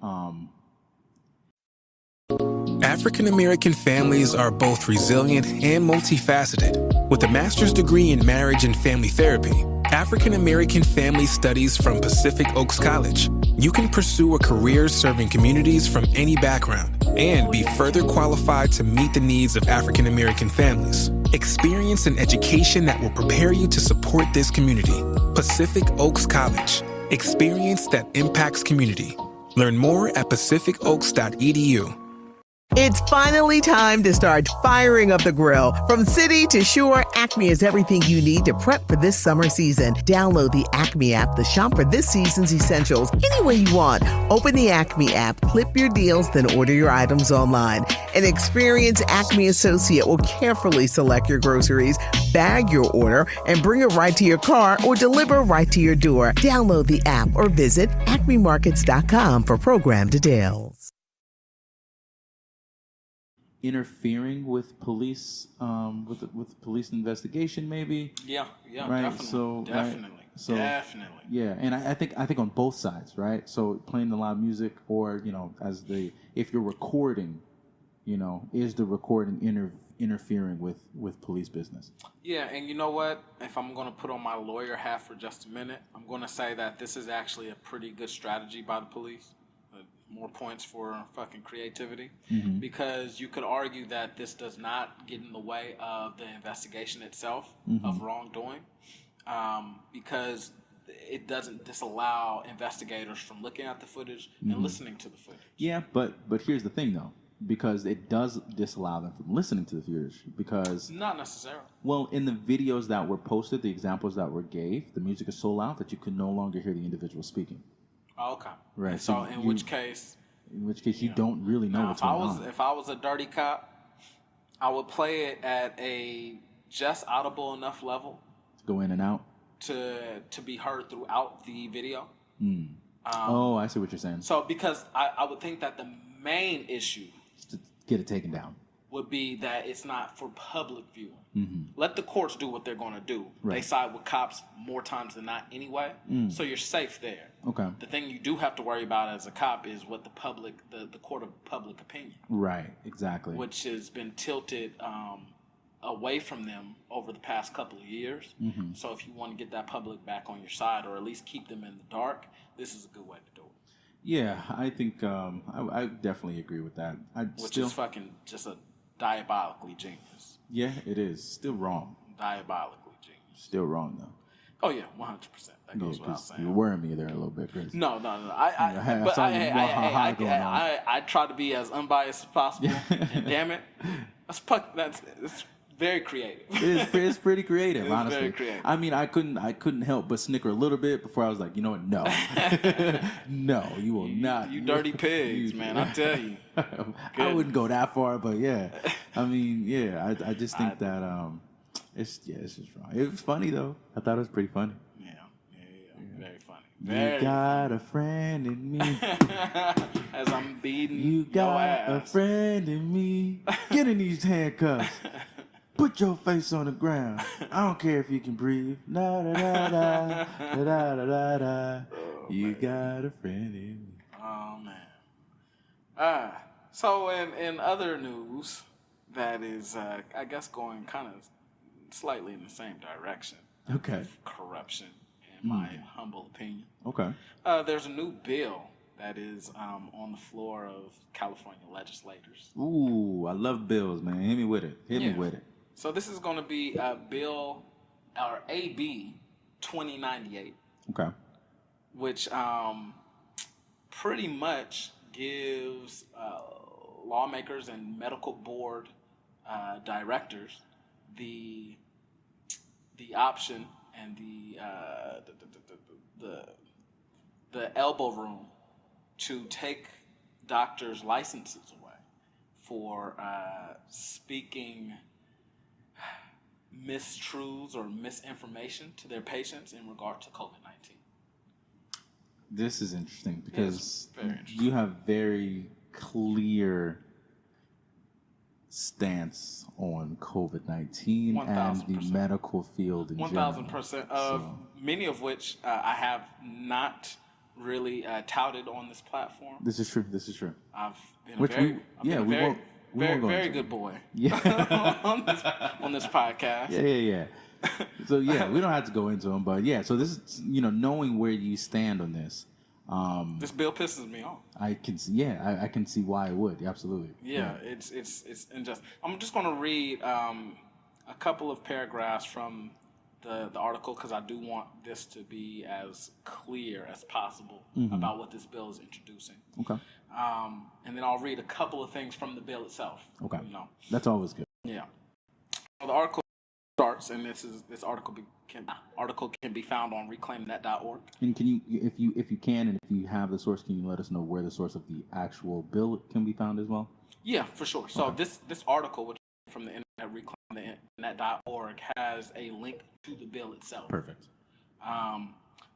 S8: African American families are both resilient and multifaceted. With a master's degree in marriage and family therapy, African American Family Studies from Pacific Oaks College, you can pursue a career serving communities from any background and be further qualified to meet the needs of African American families. Experience an education that will prepare you to support this community. Pacific Oaks College. Experience that impacts community. Learn more at pacificoaks.edu.
S9: It's finally time to start firing up the grill. From city to shore, Acme is everything you need to prep for this summer season. Download the Acme app to shop for this season's essentials any way you want. Open the Acme app, clip your deals, then order your items online. An experienced Acme associate will carefully select your groceries, bag your order, and bring it right to your car or deliver right to your door. Download the app or visit acmemarkets.com for program details.
S5: Interfering with police, with police investigation, maybe.
S4: Yeah,
S5: right.
S4: Definitely.
S5: So
S4: definitely,
S5: so
S4: definitely.
S5: Yeah, and I think on both sides, right? So playing the loud music, or if you're recording, is the recording interfering with police business? Yeah, and you know what? If I'm going to put on my lawyer hat for just a minute, I'm going to say that this is actually a pretty good strategy by the police. More points for fucking creativity, because you could argue that this does not get in the way of the investigation itself of wrongdoing, because it doesn't disallow investigators from looking at the footage and listening to the footage. Yeah, but here's the thing though, because it does disallow them from listening to the footage, because not necessarily. Well, in the videos that were posted, the examples that were gave, the music is so loud that you could no longer hear the individual speaking. Oh, okay. Right. So in which case you don't really know what's going on. If I was a dirty cop, I would play it at a just audible enough level to go in and out to be heard throughout the video. I see what you're saying. So because I would think that the main issue to get it taken down would be that it's not for public viewing. Let the courts do what they're going to do. Right. They side with cops more times than not anyway, so you're safe there. Okay. The thing you do have to worry about as a cop is what the public, the court of public opinion. Right, exactly. Which has been tilted away from them over the past couple of years. So if you want to get that public back on your side, or at least keep them in the dark, this is a good way to do it. Yeah, I think I definitely agree with that. Which is fucking just a diabolically genius. Yeah, it is. Still wrong. Diabolically genius. Still wrong, though. Oh, yeah, 100%. That goes without saying. You're worrying me there a little bit, Chris. No. I try to be as unbiased as possible. And damn it, it's very creative. It's pretty creative, honestly. Very creative. I mean, I couldn't help but snicker a little bit before I was like, you know what? No, no, you will not. You dirty pigs, man! I tell you. I wouldn't go that far, but yeah. I mean, yeah. I just think that it's just wrong. It was funny though. I thought it was pretty funny. Yeah. Very funny. You got a friend in me. As I'm beating you got a friend in me. Get in these handcuffs. Put your face on the ground. I don't care if you can breathe. Da da da da da da da da. You got a friend in me. Oh man. So in other news, that is, I guess, going kind of slightly in the same direction. Okay. Of corruption, in my humble opinion. Okay. There's a new bill that is on the floor of California legislators. Ooh, I love bills, man. Hit me with it. Hit me with it. So this is going to be bill, or AB 2098. Okay. Which pretty much gives lawmakers and medical board directors the option and the elbow room to take doctors' licenses away for speaking mistruths or misinformation to their patients in regard to COVID-19. This is interesting because you have very clear stance on COVID-19 and the medical field in general. 1,000%. Many of which I have not really touted on this platform. This is true. I've been very good boy. Yeah. on this podcast. Yeah. So yeah, we don't have to go into them, but yeah. So this is, knowing where you stand on this. This bill pisses me off. I can see why it would. Absolutely. Yeah. It's unjust. I'm just going to read a couple of paragraphs from the article because I do want this to be as clear as possible about what this bill is introducing. Okay.
S4: and then I'll read a couple of things from the bill itself.
S5: Okay.
S4: You know.
S5: That's always good.
S4: Yeah. So the article starts, and this article can be found on reclaimnet.org.
S5: And can you, if you can, and if you have the source, can you let us know where the source of the actual bill can be found as well?
S4: Yeah, for sure. So this article, which is from the internet, reclaimnet.org, has a link to the bill itself.
S5: Perfect.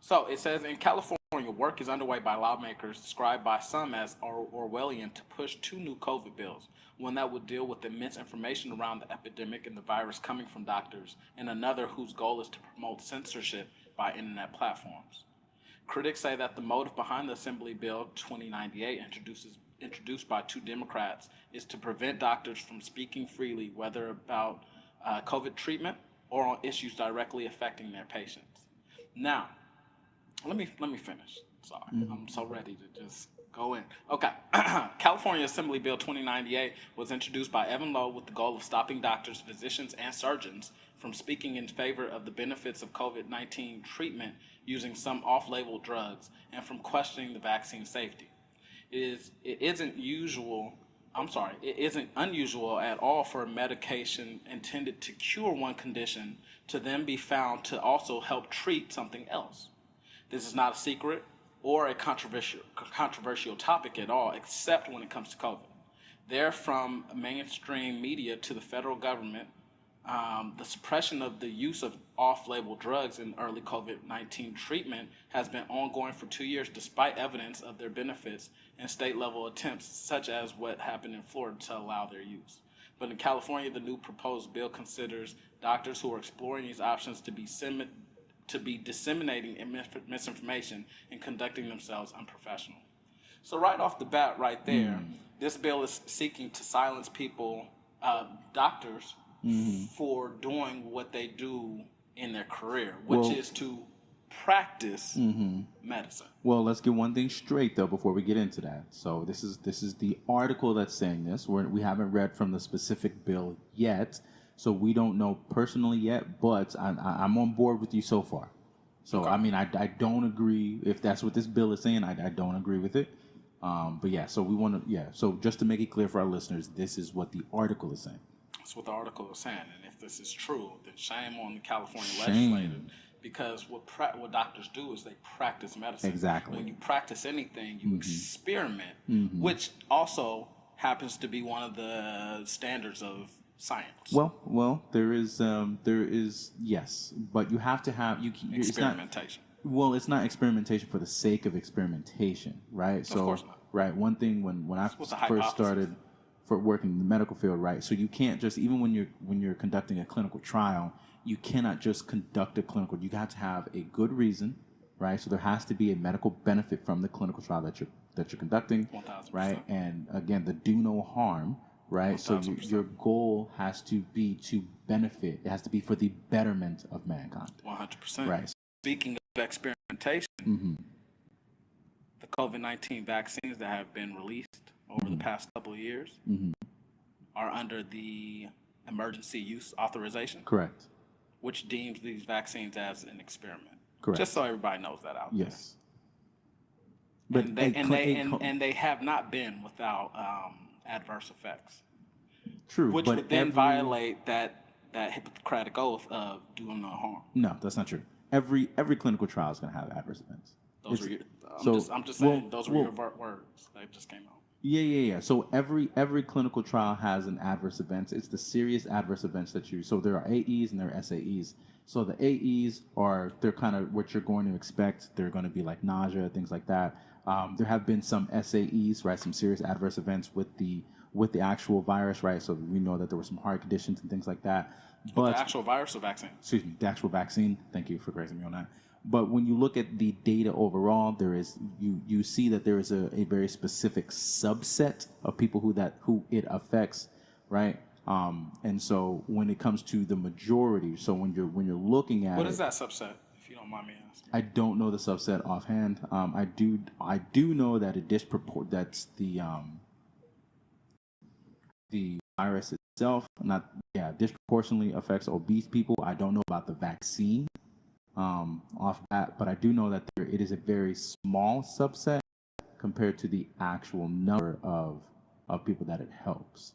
S4: So it says, in California, work is underway by lawmakers described by some as Orwellian to push 2 new COVID bills, one that would deal with immense information around the epidemic and the virus coming from doctors, and another whose goal is to promote censorship by internet platforms. Critics say that the motive behind the Assembly Bill 2098, introduced by 2 Democrats, is to prevent doctors from speaking freely, whether about COVID treatment or on issues directly affecting their patients. Now, let me finish. Sorry, I'm so ready to just go in. Okay, California Assembly Bill 2098 was introduced by Evan Lowe with the goal of stopping doctors, physicians, and surgeons from speaking in favor of the benefits of COVID-19 treatment using some off-label drugs and from questioning the vaccine safety. It isn't unusual at all for a medication intended to cure one condition to then be found to also help treat something else. This is not a secret or a controversial topic at all, except when it comes to COVID. There, from mainstream media to the federal government, the suppression of the use of off-label drugs in early COVID-19 treatment has been ongoing for 2 years, despite evidence of their benefits and state-level attempts, such as what happened in Florida, to allow their use. But in California, the new proposed bill considers doctors who are exploring these options to be disseminating misinformation and conducting themselves unprofessionally. So right off the bat, right there, this bill is seeking to silence people, doctors, for doing what they do in their career, which is to practice medicine.
S5: Well, let's get one thing straight though before we get into that. So this is the article that's saying this. We haven't read from the specific bill yet, so we don't know personally yet. But I'm on board with you so far. So okay. I mean, I don't agree if that's what this bill is saying. I don't agree with it. But yeah, so we want to So just to make it clear for our listeners, this is what the article is saying.
S4: That's what the article is saying, and if this is true, then shame on the California legislature. Because what doctors do is they practice medicine.
S5: Exactly.
S4: When you practice anything, you experiment, which also happens to be one of the standards of science.
S5: Well, there is yes, but you have to have
S4: experimentation.
S5: It's not experimentation for the sake of experimentation, right?
S4: Of course not.
S5: Right. One thing when I first started for working in the medical field, right? So you can't just, even when you're conducting a clinical trial, you cannot just conduct a clinical. You have to have a good reason, right? So there has to be a medical benefit from the clinical trial that you're conducting,
S4: 1000%.
S5: right? And again, the do no harm, right?
S4: 1000%.
S5: So your goal has to be to benefit. It has to be for the betterment of mankind.
S4: 100%.
S5: Right.
S4: Speaking of experimentation, the COVID-19 vaccines that have been released over the past couple of years are under the emergency use authorization.
S5: Correct.
S4: Which deems these vaccines as an experiment.
S5: Correct.
S4: Just so everybody knows that out there.
S5: Yes. But
S4: and they have not been without adverse effects.
S5: True.
S4: Which
S5: but
S4: would then violate that Hippocratic oath of doing no harm.
S5: No, that's not true. Every clinical trial is going to have adverse events.
S4: I'm just saying those were your words that just came out.
S5: Yeah. So every clinical trial has an adverse event. It's the serious adverse events so there are AEs and there are SAEs. So the AEs they're kind of what you're going to expect. They're going to be like nausea, things like that. There have been some SAEs, right? Some serious adverse events with the actual virus, right? So we know that there were some heart conditions and things like that. But
S4: the actual virus or vaccine?
S5: Excuse me, the actual vaccine. Thank you for correcting me on that. But when you look at the data overall, you see that there is a very specific subset of people who it affects, right? And so when it comes to the majority, so when you're looking at
S4: what is that subset, if you don't mind me asking?
S5: I don't know the subset offhand. I do know that that's the virus itself disproportionately affects obese people. I don't know about the vaccine. Off that, but I do know that it is a very small subset compared to the actual number of people that it helps?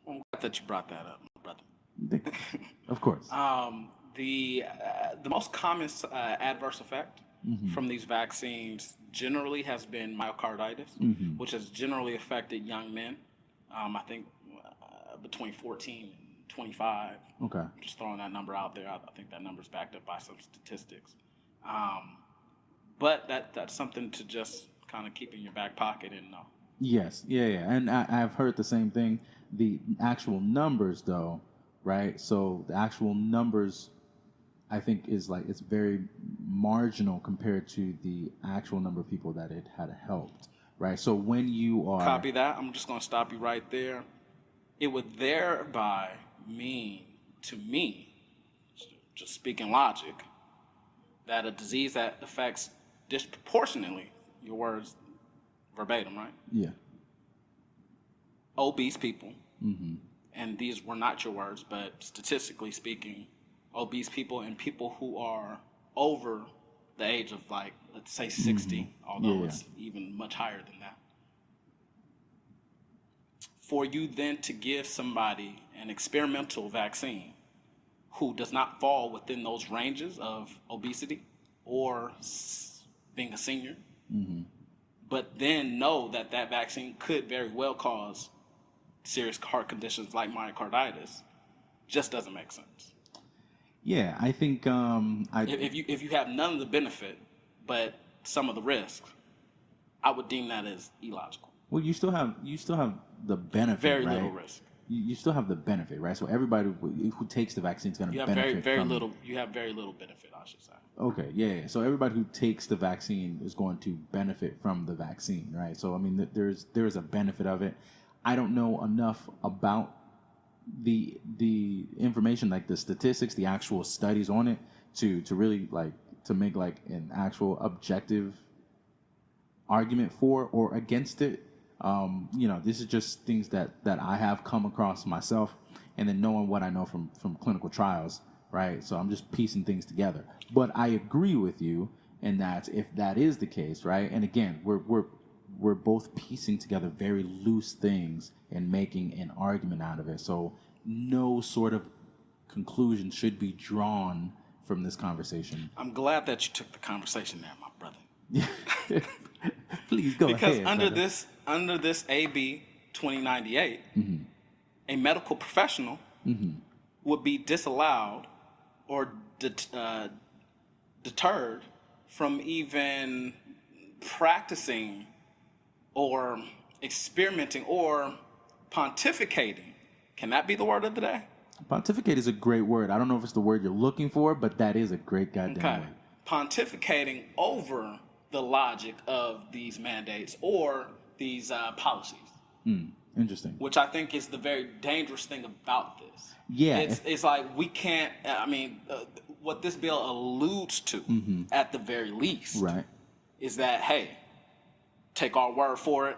S4: I'm glad that you brought that up, brother.
S5: Of course.
S4: The most common adverse effect from these vaccines generally has been myocarditis, which has generally affected young men. I think between 14 and 25.
S5: Okay.
S4: Just throwing that number out there. I think that number's backed up by some statistics. But that's something to just kind of keep in your back pocket and know.
S5: Yes. Yeah. And I've heard the same thing. The actual numbers, though, right? So the actual numbers, I think, is like it's very marginal compared to the actual number of people that it had helped, right? So when you are...
S4: Copy that. I'm just going to stop you right there. It would thereby mean to me, just speaking logic, that a disease that affects disproportionately, your words verbatim, right?
S5: Yeah.
S4: Obese people, and these were not your words, but statistically speaking, obese people and people who are over the age of, like, let's say 60, although it's even much higher than that. For you then to give somebody an experimental vaccine who does not fall within those ranges of obesity or being a senior, but then know that that vaccine could very well cause serious heart conditions like myocarditis, just doesn't make sense.
S5: Yeah, I think
S4: if you have none of the benefit but some of the risks, I would deem that as illogical.
S5: Well, you still have the benefit.
S4: Very
S5: right?
S4: little risk.
S5: You still have the benefit, right? So everybody who takes the vaccine is going to benefit.
S4: You have very little benefit, I should say.
S5: Okay, yeah. So everybody who takes the vaccine is going to benefit from the vaccine, right? So I mean, there's a benefit of it. I don't know enough about the information, like the statistics, the actual studies on it, to really to make like an actual objective argument for or against it. This is just things that I have come across myself, and then knowing what I know from clinical trials, right? So I'm just piecing things together. But I agree with you in that if that is the case, right? And again, we're both piecing together very loose things and making an argument out of it. So no sort of conclusion should be drawn from this conversation.
S4: I'm glad that you took the conversation there, my brother.
S5: Please go
S4: because
S5: ahead.
S4: Because under this AB 2098, a medical professional would be disallowed or deterred from even practicing or experimenting or pontificating. Can that be the word of the day?
S5: Pontificate is a great word. I don't know if it's the word you're looking for, but that is a great goddamn word.
S4: Pontificating over the logic of these mandates or these policies.
S5: Interesting.
S4: Which I think is the very dangerous thing about this.
S5: Yeah.
S4: It's like we can't, what this bill alludes to at the very least
S5: right.
S4: is that, hey, take our word for it,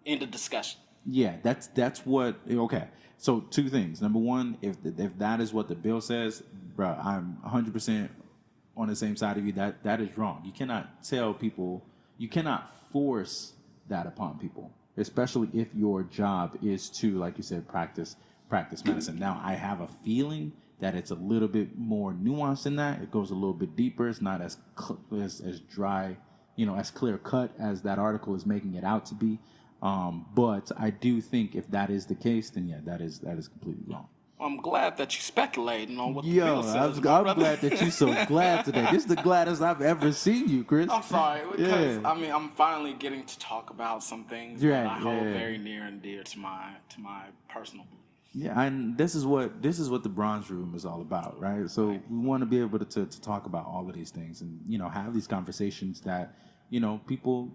S4: end of discussion.
S5: Yeah, that's what, okay. So two things. Number one, if that is what the bill says, bro, I'm 100% on the same side of you. That is wrong. You cannot tell people, you cannot force that upon people, especially if your job is to, like you said, practice medicine. Now, I have a feeling that it's a little bit more nuanced than that. It goes a little bit deeper. It's not as dry, as clear cut as that article is making it out to be. But I do think if that is the case, then yeah, that is completely wrong.
S4: I'm glad that you speculating on what the bill says.
S5: I'm glad that you're so glad today. This is the gladdest I've ever seen you, Chris.
S4: I'm sorry, because I'm finally getting to talk about some things that I hold very near and dear to my personal beliefs. Yeah,
S5: and this is what the Bronze Room is all about, right? So we want to be able to talk about all of these things and have these conversations that people.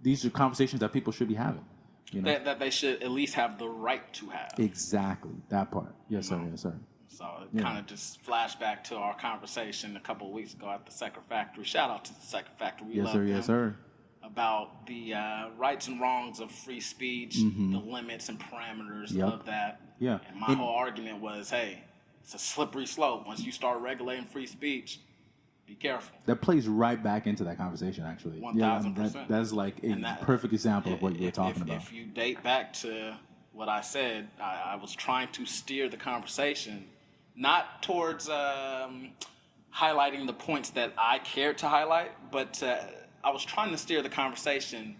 S5: These are conversations that people should be having.
S4: That they should at least have the right to have.
S5: Exactly. That part. Yes, sir. Yes, sir.
S4: So it kind of just flashback to our conversation a couple of weeks ago at the Second Factory. Shout out to the Second Factory.
S5: Yes, sir. Yes, sir.
S4: About the rights and wrongs of free speech, the limits and parameters of that.
S5: Yeah.
S4: And my whole argument was, hey, it's a slippery slope. Once you start regulating free speech, be careful.
S5: That plays right back into that conversation, actually.
S4: 1000%.
S5: That's like a perfect example of what you were talking about.
S4: If you date back to what I said, I was trying to steer the conversation not towards highlighting the points that I cared to highlight, but I was trying to steer the conversation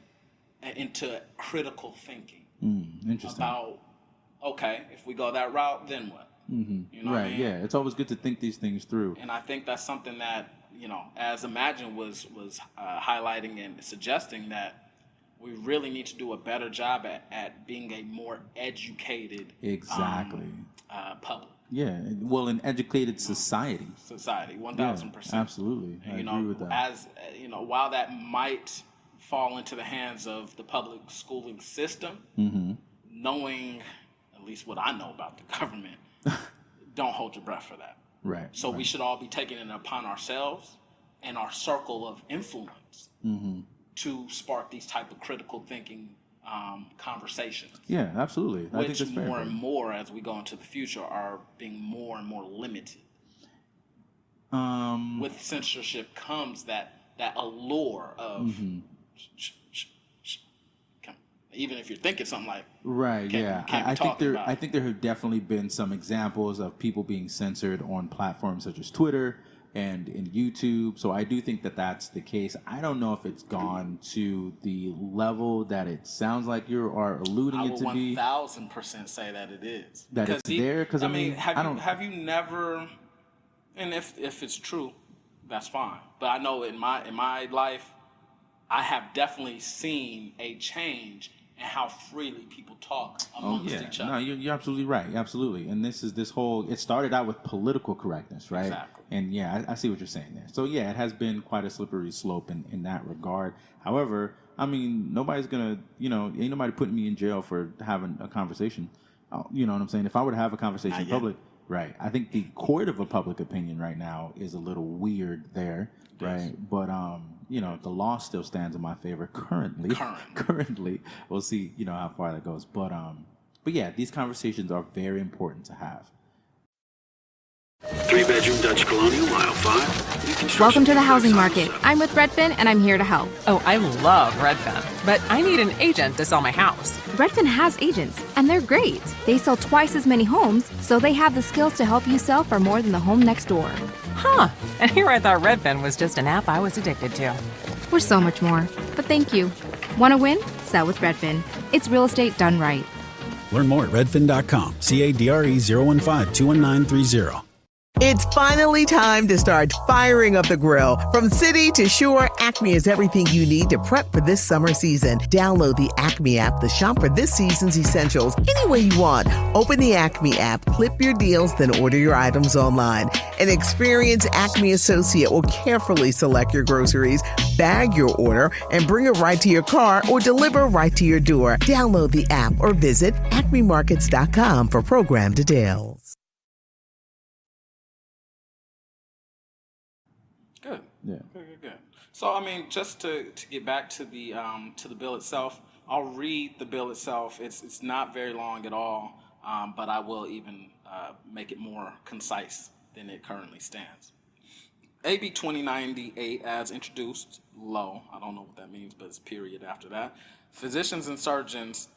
S4: into critical thinking.
S5: Interesting.
S4: About, okay, if we go that route, then what?
S5: Mm-hmm.
S4: You know
S5: right,
S4: what I mean?
S5: yeah. It's always good to think these things through.
S4: And I think that's something that, as Imagine was highlighting and suggesting, that we really need to do a better job at being a more educated public.
S5: Yeah, well, an educated society.
S4: 1000%.
S5: Absolutely, I agree with that.
S4: As while that might fall into the hands of the public schooling system, knowing at least what I know about the government, don't hold your breath for that.
S5: Right.
S4: So we should all be taking it upon ourselves and our circle of influence to spark these type of critical thinking conversations.
S5: Yeah, absolutely. I think
S4: Which
S5: that's fair.
S4: more and more, as we go into the future, are being more and more limited. With censorship comes that allure of, even if you're thinking something like,
S5: right, yeah. I think there have definitely been some examples of people being censored on platforms such as Twitter and in YouTube. So I do think that that's the case. I don't know if it's gone to the level that it sounds like you are alluding it to be.
S4: I would 1000% say that it is.
S5: That it's there? Because I mean,
S4: have you never, and if it's true, that's fine. But I know in my life, I have definitely seen a change in how freely people talk amongst each other.
S5: No, you're absolutely right. Absolutely. And this whole, it started out with political correctness, right?
S4: Exactly.
S5: And yeah, I see what you're saying there. So yeah, it has been quite a slippery slope in that regard. However, I mean, nobody's gonna, ain't nobody putting me in jail for having a conversation. You know what I'm saying? If I were to have a conversation in public, right? I think the court of a public opinion right now is a little weird there, right? But the law still stands in my favor currently. Currently, we'll see, how far that goes. But yeah, these conversations are very important to have.
S10: 3-bedroom Dutch Colonial, mile 5.
S11: Welcome to the housing market. I'm with Redfin, and I'm here to help.
S12: Oh, I love Redfin, but I need an agent to sell my house.
S11: Redfin has agents, and they're great. They sell twice as many homes, so they have the skills to help you sell for more than the home next door.
S12: Huh, and here I thought Redfin was just an app I was addicted to.
S11: We're so much more, but thank you. Want to win? Sell with Redfin. It's real estate done right.
S10: Learn more at redfin.com. CADRE 015-21930.
S9: It's finally time to start firing up the grill. From city to shore, Acme is everything you need to prep for this summer season. Download the Acme app to shop for this season's essentials any way you want. Open the Acme app, clip your deals, then order your items online. An experienced Acme associate will carefully select your groceries, bag your order, and bring it right to your car or deliver right to your door. Download the app or visit acmemarkets.com for program details.
S4: Good.
S5: Yeah.
S4: Good. So, I mean, just to get back to the bill itself, I'll read the bill itself. It's not very long at all, but I will even make it more concise than it currently stands. AB 2098, as introduced, low. I don't know what that means, but it's period after that. Physicians and surgeons,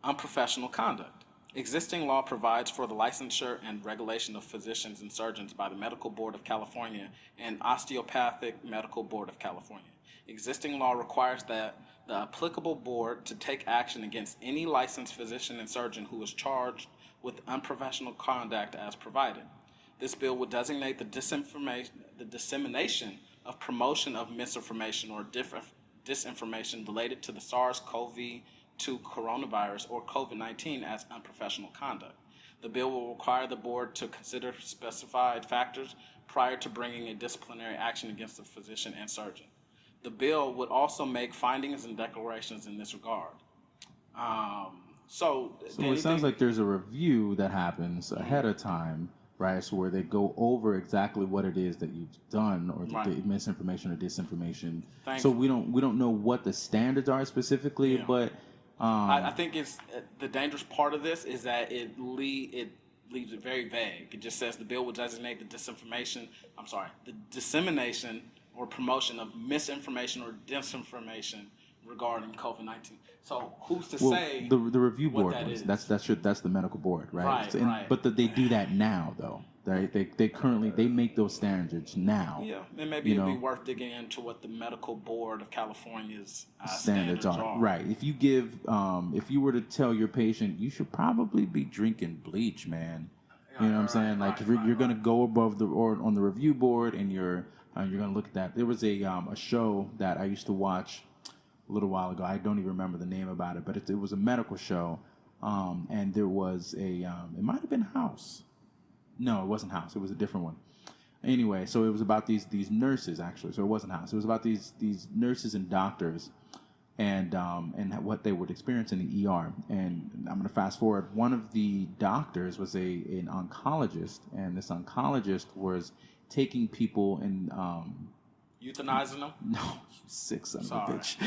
S4: unprofessional conduct. Existing law provides for the licensure and regulation of physicians and surgeons by the Medical Board of California and Osteopathic Medical Board of California. Existing law requires that the applicable board to take action against any licensed physician and surgeon who is charged with unprofessional conduct as provided. This bill would designate the dissemination of promotion of misinformation or disinformation related to the SARS-CoV-2 coronavirus or COVID-19 as unprofessional conduct. The bill will require the board to consider specified factors prior to bringing a disciplinary action against the physician and surgeon. The bill would also make findings and declarations in this regard. So
S5: it sounds like there's a review that happens ahead of time, right? So where they go over exactly what it is that you've done, or the misinformation or disinformation. So we don't know what the standards are specifically, but
S4: I think it's the dangerous part of this is that leaves it very vague. It just says the bill will designate the dissemination or promotion of misinformation or disinformation regarding COVID-19. So who's to say
S5: the review board
S4: that
S5: was,
S4: is?
S5: That's the medical board, right?
S4: Right, right.
S5: But they do that now, though. They currently make those standards now.
S4: Yeah, and maybe it'd be worth digging into what the Medical Board of California's standards are.
S5: Right. If you give, if you were to tell your patient, you should probably be drinking bleach, man. You know what I'm saying? Like if you're going to go above on the review board, and you're going to look at that. There was a show that I used to watch a little while ago. I don't even remember the name about it, but it was a medical show, and there was it might have been House. No, it wasn't House. It was a different one. Anyway, so it was about these nurses, actually. So it wasn't House. It was about these nurses and doctors, and what they would experience in the ER. And I'm going to fast forward. One of the doctors was an oncologist, and this oncologist was taking people and
S4: euthanizing them?
S5: No, you sick son of a bitch.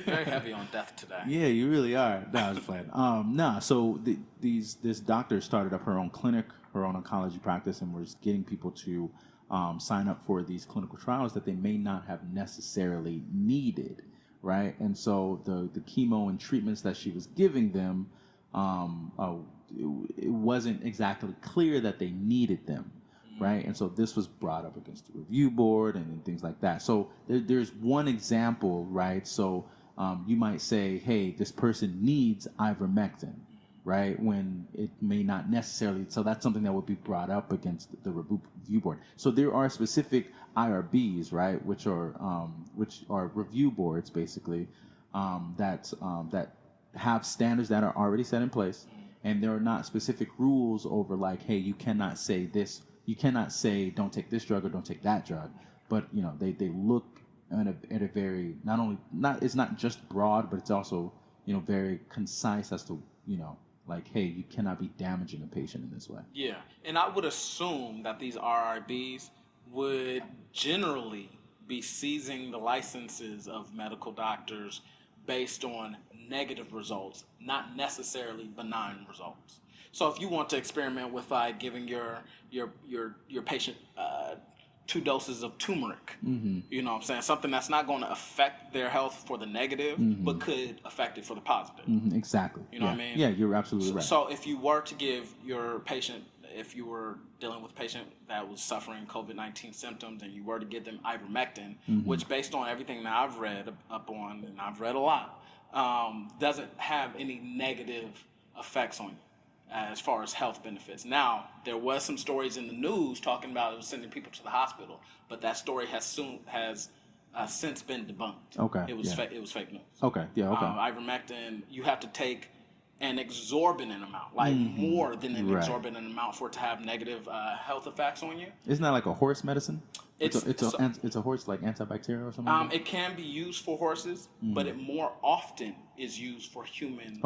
S4: Very heavy on death today.
S5: Yeah, you really are. No, I was playing. So this doctor started up her own clinic, her own oncology practice, and was getting people to sign up for these clinical trials that they may not have necessarily needed, right? And so the chemo and treatments that she was giving them, it wasn't exactly clear that they needed them. Right, and so this was brought up against the review board and things like that. So there's one example, right? So you might say, hey, this person needs ivermectin, right? When it may not necessarily. So that's something that would be brought up against the review board. So there are specific IRBs, right, which are review boards basically, that have standards that are already set in place, and there are not specific rules over like, hey, you cannot say this. You cannot say don't take this drug or don't take that drug, but they look at a very it's not just broad, but it's also very concise as to like, hey, you cannot be damaging a patient in this way.
S4: Yeah, and I would assume that these RRBs would generally be seizing the licenses of medical doctors based on negative results, not necessarily benign results. So if you want to experiment with giving your patient 2 doses of turmeric, you know what I'm saying, something that's not going to affect their health for the negative, but could affect it for the positive.
S5: Exactly.
S4: You know what I mean?
S5: Yeah, you're absolutely right.
S4: So if you were to give your patient, if you were dealing with a patient that was suffering COVID-19 symptoms and you were to give them ivermectin, which based on everything that I've read up on, and I've read a lot, doesn't have any negative effects on you as far as health benefits. Now, there was some stories in the news talking about it was sending people to the hospital, but that story has since been debunked.
S5: Okay.
S4: It was fake news.
S5: Okay. Yeah. Okay.
S4: Ivermectin, you have to take an exorbitant amount, like more than an exorbitant amount for it to have negative health effects on you.
S5: Isn't that like a horse medicine? It's a horse like antibacterial or something.
S4: It can be used for horses, but it more often is used for human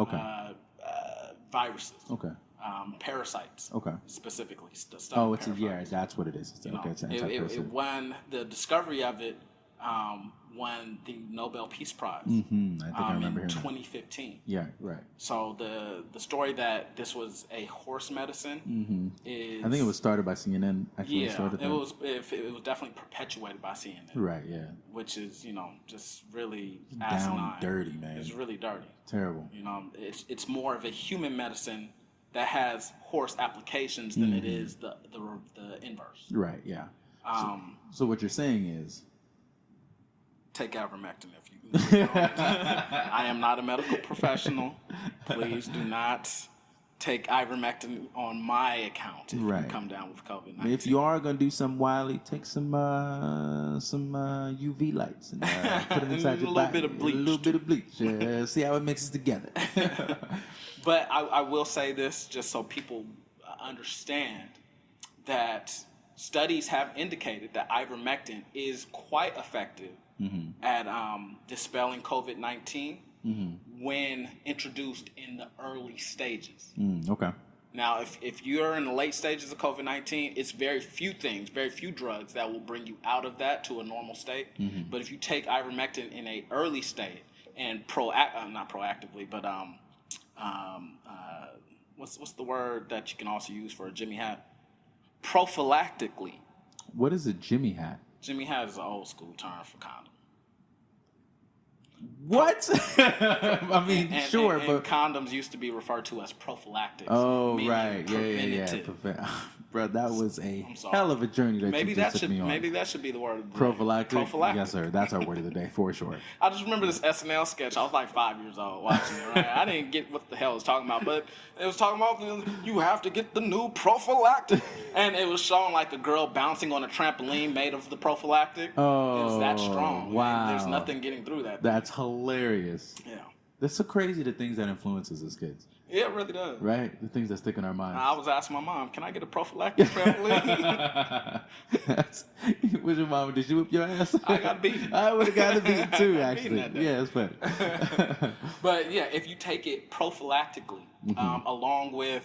S4: viruses.
S5: Okay.
S4: Parasites.
S5: Okay.
S4: Specifically.
S5: That's what it is. It's antiparasitic.
S4: When the discovery of it won the Nobel Peace Prize.
S5: I think I remember
S4: in 2015.
S5: Yeah, right.
S4: So the story that this was a horse medicine is.
S5: I think it was started by CNN. Actually,
S4: it was definitely perpetuated by CNN.
S5: Right. Yeah.
S4: Which is just really asinine.
S5: Down dirty, man.
S4: It's really dirty.
S5: Terrible.
S4: It's more of a human medicine that has horse applications than it is the inverse.
S5: Right. Yeah. So what you're saying is,
S4: take ivermectin if you can. I am not a medical professional. Please do not take ivermectin on my account if you come down with COVID-19.
S5: If you are gonna do something wildly, take some UV lights and put them inside your body. A little bit of bleach. See how it mixes together.
S4: But I will say this, just so people understand, that studies have indicated that ivermectin is quite effective at dispelling COVID-19 when introduced in the early stages.
S5: Okay.
S4: Now, if you're in the late stages of COVID-19, it's very few drugs that will bring you out of that to a normal state. But if you take ivermectin in a early state and not proactively, but what's the word that you can also use for a Jimmy hat? Prophylactically.
S5: What is a Jimmy hat?
S4: Jimmy hat is an old school term for condom.
S5: What? I mean, sure,
S4: and
S5: but
S4: condoms used to be referred to as prophylactics.
S5: oh,
S4: meaning
S5: right, yeah.
S4: preventative.
S5: Bro, that was a
S4: I'm sorry.
S5: hell of a journey that
S4: Maybe
S5: you
S4: that
S5: just took
S4: should
S5: me on.
S4: maybe that should be the word of the day.
S5: Prophylactic?
S4: Prophylactic.
S5: Yes, sir. That's our word of the day, for sure.
S4: I just remember this SNL sketch. I was like 5 years old watching it, right? I didn't get what the hell it was talking about, but it was talking about you have to get the new prophylactic. And it was showing like a girl bouncing on a trampoline made of the prophylactic.
S5: Oh,
S4: it was that strong.
S5: wow.
S4: There's nothing getting through that.
S5: That's hilarious.
S4: Yeah.
S5: That's so crazy, the things that influences us kids.
S4: Yeah, it really does.
S5: Right? The things that stick in our minds.
S4: I was asking my mom, can I get a prophylactic trampoline?
S5: What's your mama? Did she whip your ass?
S4: I got beaten.
S5: I would have got beaten too,
S4: Beaten
S5: actually.
S4: that day.
S5: Yeah, it's funny.
S4: But yeah, if you take it prophylactically, along with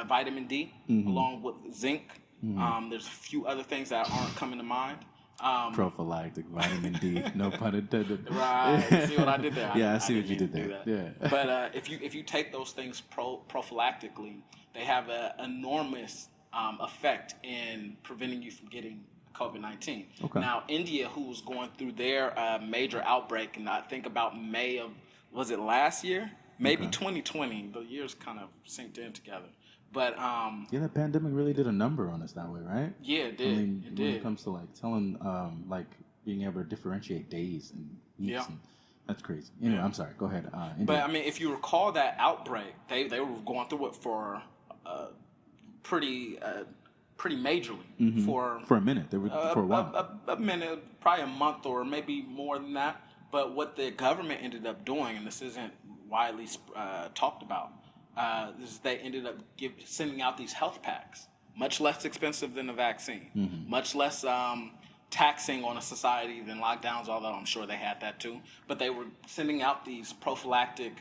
S4: vitamin D, along with zinc, there's a few other things that aren't coming to mind.
S5: Prophylactic vitamin D, no pun intended.
S4: Right. See what I did there?
S5: Yeah, I see what you
S4: didn't
S5: did
S4: even
S5: there.
S4: do
S5: Yeah.
S4: But if you take those things prophylactically, they have an enormous effect in preventing you from getting COVID-19.
S5: Okay.
S4: Now, India, who was going through their major outbreak, and I think about May of, was it last year? Maybe 2020. The years kind of synced in together. But
S5: yeah, that pandemic really did a number on us that way, right?
S4: yeah, it did.
S5: I mean,
S4: It
S5: when
S4: did.
S5: it comes to like telling, like being able to differentiate days and weeks,
S4: Yeah.
S5: and that's crazy. Anyway,
S4: Yeah.
S5: I'm sorry. Go ahead. India.
S4: But I mean, if you recall that outbreak, they were going through it for pretty majorly
S5: for a minute, they were for a while.
S4: a minute, probably a month or maybe more than that. But what the government ended up doing, and this isn't widely talked about, is they ended up sending out these health packs, much less expensive than the vaccine, much less taxing on a society than lockdowns, although I'm sure they had that too. But they were sending out these prophylactic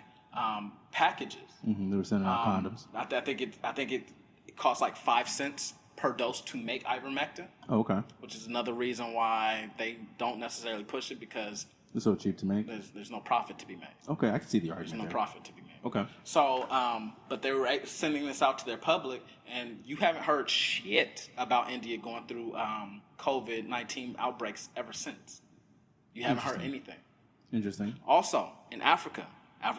S4: packages.
S5: They were sending out condoms.
S4: I think it costs like 5 cents per dose to make ivermectin,
S5: Oh, okay.
S4: which is another reason why they don't necessarily push it, because
S5: It's so cheap to make.
S4: there's no profit to be made.
S5: Okay, I can see the
S4: There's
S5: argument
S4: no
S5: there.
S4: profit to be made.
S5: Okay.
S4: So, but they were sending this out to their public, and you haven't heard shit about India going through COVID-19 outbreaks ever since. You haven't heard anything.
S5: Interesting.
S4: Also, in Africa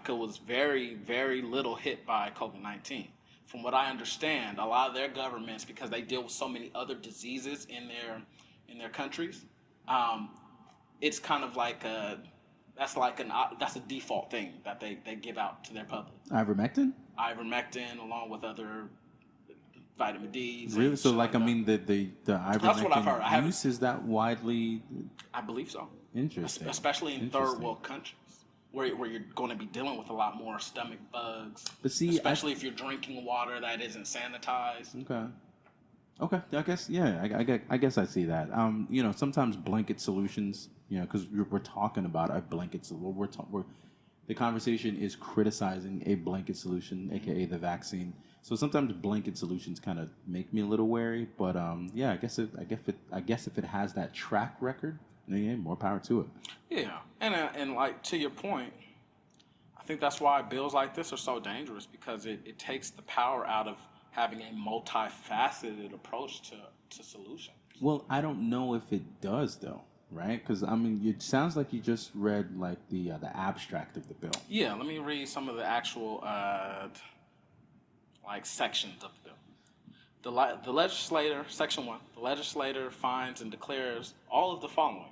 S4: was very, very little hit by COVID-19. From what I understand, a lot of their governments, because they deal with so many other diseases in their countries, it's kind of like that's a default thing that they give out to their public.
S5: Ivermectin?
S4: Ivermectin, along with other vitamin D.
S5: Really? So, like, I mean, the
S4: That's what I've heard.
S5: ivermectin use, is that widely
S4: I believe so.
S5: interesting?
S4: Especially in third
S5: Interesting.
S4: world countries, where you're going to be dealing with a lot more stomach bugs.
S5: But see,
S4: especially if you're drinking water that isn't sanitized.
S5: Okay. I guess, yeah. I guess I see that. You know, sometimes blanket solutions. You know, because we're talking about a blanket solution. The conversation is criticizing a blanket solution, aka the vaccine. So sometimes blanket solutions kind of make me a little wary. But yeah, I guess if it has that track record, then yeah, more power to it.
S4: Yeah, and like to your point, I think that's why bills like this are so dangerous, because it takes the power out of having a multifaceted approach to solutions.
S5: Well, I don't know if it does though, right? Because I mean, it sounds like you just read like the abstract of the bill.
S4: Yeah, let me read some of the actual like sections of the bill. The legislator, section 1, the legislator finds and declares all of the following: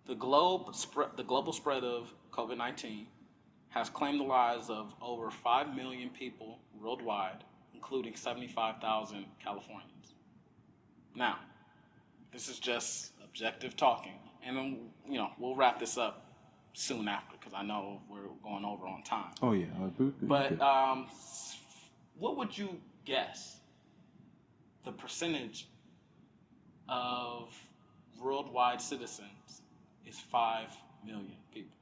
S4: the global spread of COVID-19 has claimed the lives of over 5 million people worldwide, including 75,000 Californians. Now, this is just objective talking, and then, we'll wrap this up soon after, because I know we're going over on time.
S5: Oh yeah,
S4: But what would you guess the percentage of worldwide citizens is 5 million people?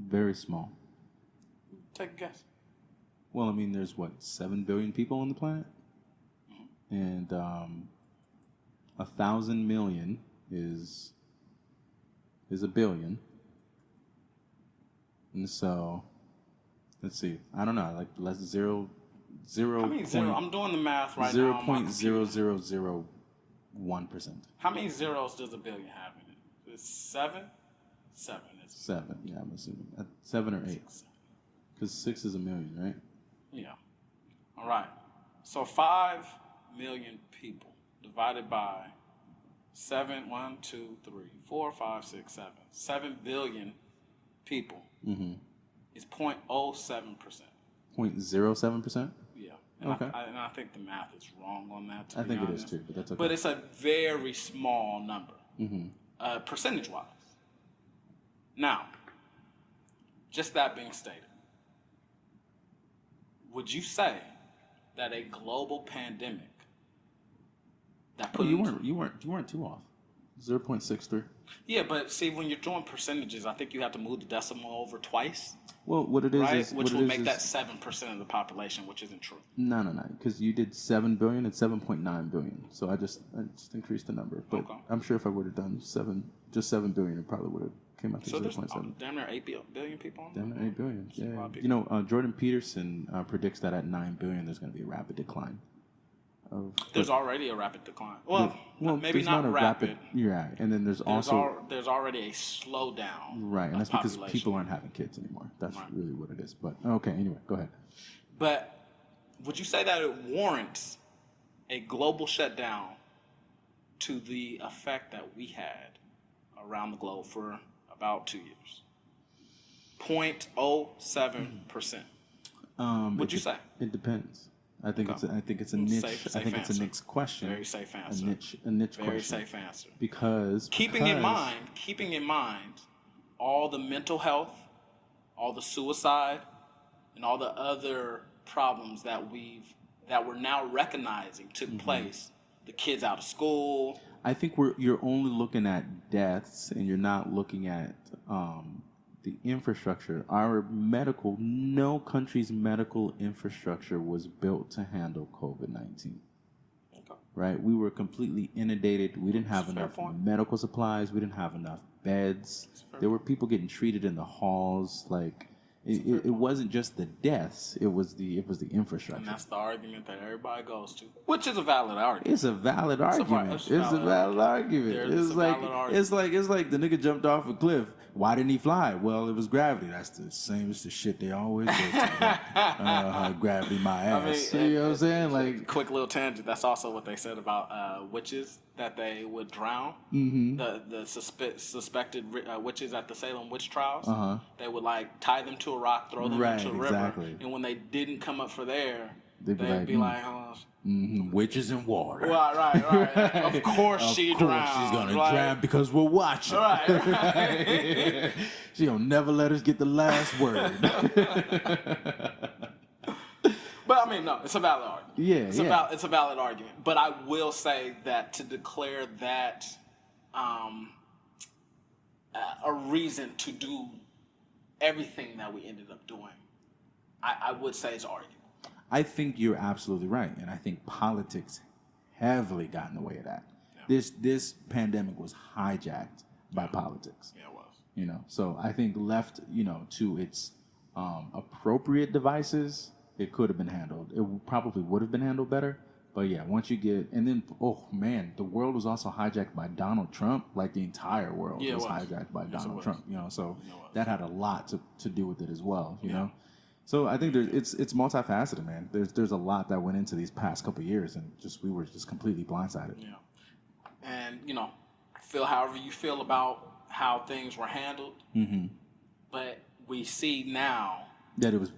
S5: very small.
S4: Take a guess.
S5: Well, I mean, there's 7 billion people on the planet, and 1,000 million is a billion, and so Let's see. I don't know. Like less zero.
S4: How many zero? I'm doing the math right now.
S5: 0.0001%.
S4: How many zeros does a billion have in it? It's 7? 7.
S5: 7. Yeah, I'm assuming 7 or 8. Because 6 is a million, right?
S4: Yeah. All right. So 5 million people divided by 7, 1, 2, 3, 4, 5, 6, 7. 7 billion people is 0.07%.
S5: 0.07%?
S4: Yeah. And
S5: Okay.
S4: I think the math is wrong on that.
S5: I think it is too, but that's okay.
S4: But it's a very small number, percentage-wise. Now, just that being stated, would you say that a global pandemic that put
S5: you weren't too off. 0.63.
S4: Yeah, but see, when you're doing percentages, I think you have to move the decimal over twice.
S5: Well, what it is
S4: right?
S5: is
S4: Which
S5: what
S4: will
S5: it
S4: make
S5: is,
S4: that 7% of the population, which isn't true.
S5: No, because you did 7 billion and 7.9 billion. So I just increased the number. But I'm sure if I would have done 7 billion, it probably would have came out to 0.7.
S4: Damn near 8 billion people on there.
S5: Damn near 8 billion. Yeah. You know, Jordan Peterson predicts that at 9 billion, there's going to be a rapid decline.
S4: There's already a rapid decline. Well, maybe
S5: not
S4: not rapid.
S5: Yeah, and then there's
S4: already a slowdown.
S5: Right, and that's because people aren't having kids anymore. That's really what it is. But okay, anyway, go ahead.
S4: But would you say that it warrants a global shutdown to the effect that we had around the globe for about 2 years? 0.07%. Would you say?
S5: It depends. I think it's a niche. I think it's a niche question.
S4: Very safe answer.
S5: A niche
S4: Very
S5: question.
S4: safe answer.
S5: Because
S4: keeping in mind all the mental health, all the suicide, and all the other problems that we're now recognizing took place. The kids out of school.
S5: I think you're only looking at deaths, and you're not looking at the infrastructure. No country's medical infrastructure was built to handle COVID-19. Okay. Right? We were completely inundated. We didn't have enough medical supplies. We didn't have enough beds. There were people getting treated in the halls. Like it wasn't just the deaths. It was the infrastructure.
S4: And that's the argument that everybody goes to, which is a valid argument.
S5: It's a valid argument. It's a valid argument. It's like the nigga jumped off a cliff. Why didn't he fly? Well, it was gravity. That's the same as the shit they always do. Gravity, my ass. You know what I'm saying? Like,
S4: quick little tangent. That's also what they said about witches, that they would drown. The suspected witches at the Salem witch trials. They would like tie them to a rock, throw them into a river, and when they didn't come up for there, they'd be like,
S5: witches in water.
S4: Right. Of course she drowned.
S5: She's gonna drown because we're watching.
S4: Right.
S5: She don't never let us get the last word.
S4: But I mean, no, it's a valid argument.
S5: Yeah,
S4: it's a valid argument. But I will say that to declare that a reason to do everything that we ended up doing, I would say is arguable.
S5: I think you're absolutely right, and I think politics heavily got in the way of that. Yeah. This pandemic was hijacked by politics.
S4: Yeah, it was.
S5: You know, so I think left, to its appropriate devices, it could have been handled. It probably would have been handled better. But yeah, once you get, and then, oh man, the world was also hijacked by Donald Trump. Like the entire world was hijacked by Donald Trump. So that had a lot to do with it as well. You know. So I think it's multifaceted, man. There's a lot that went into these past couple of years, and we were just completely blindsided.
S4: Yeah. And feel however you feel about how things were handled, but we see now
S5: that it was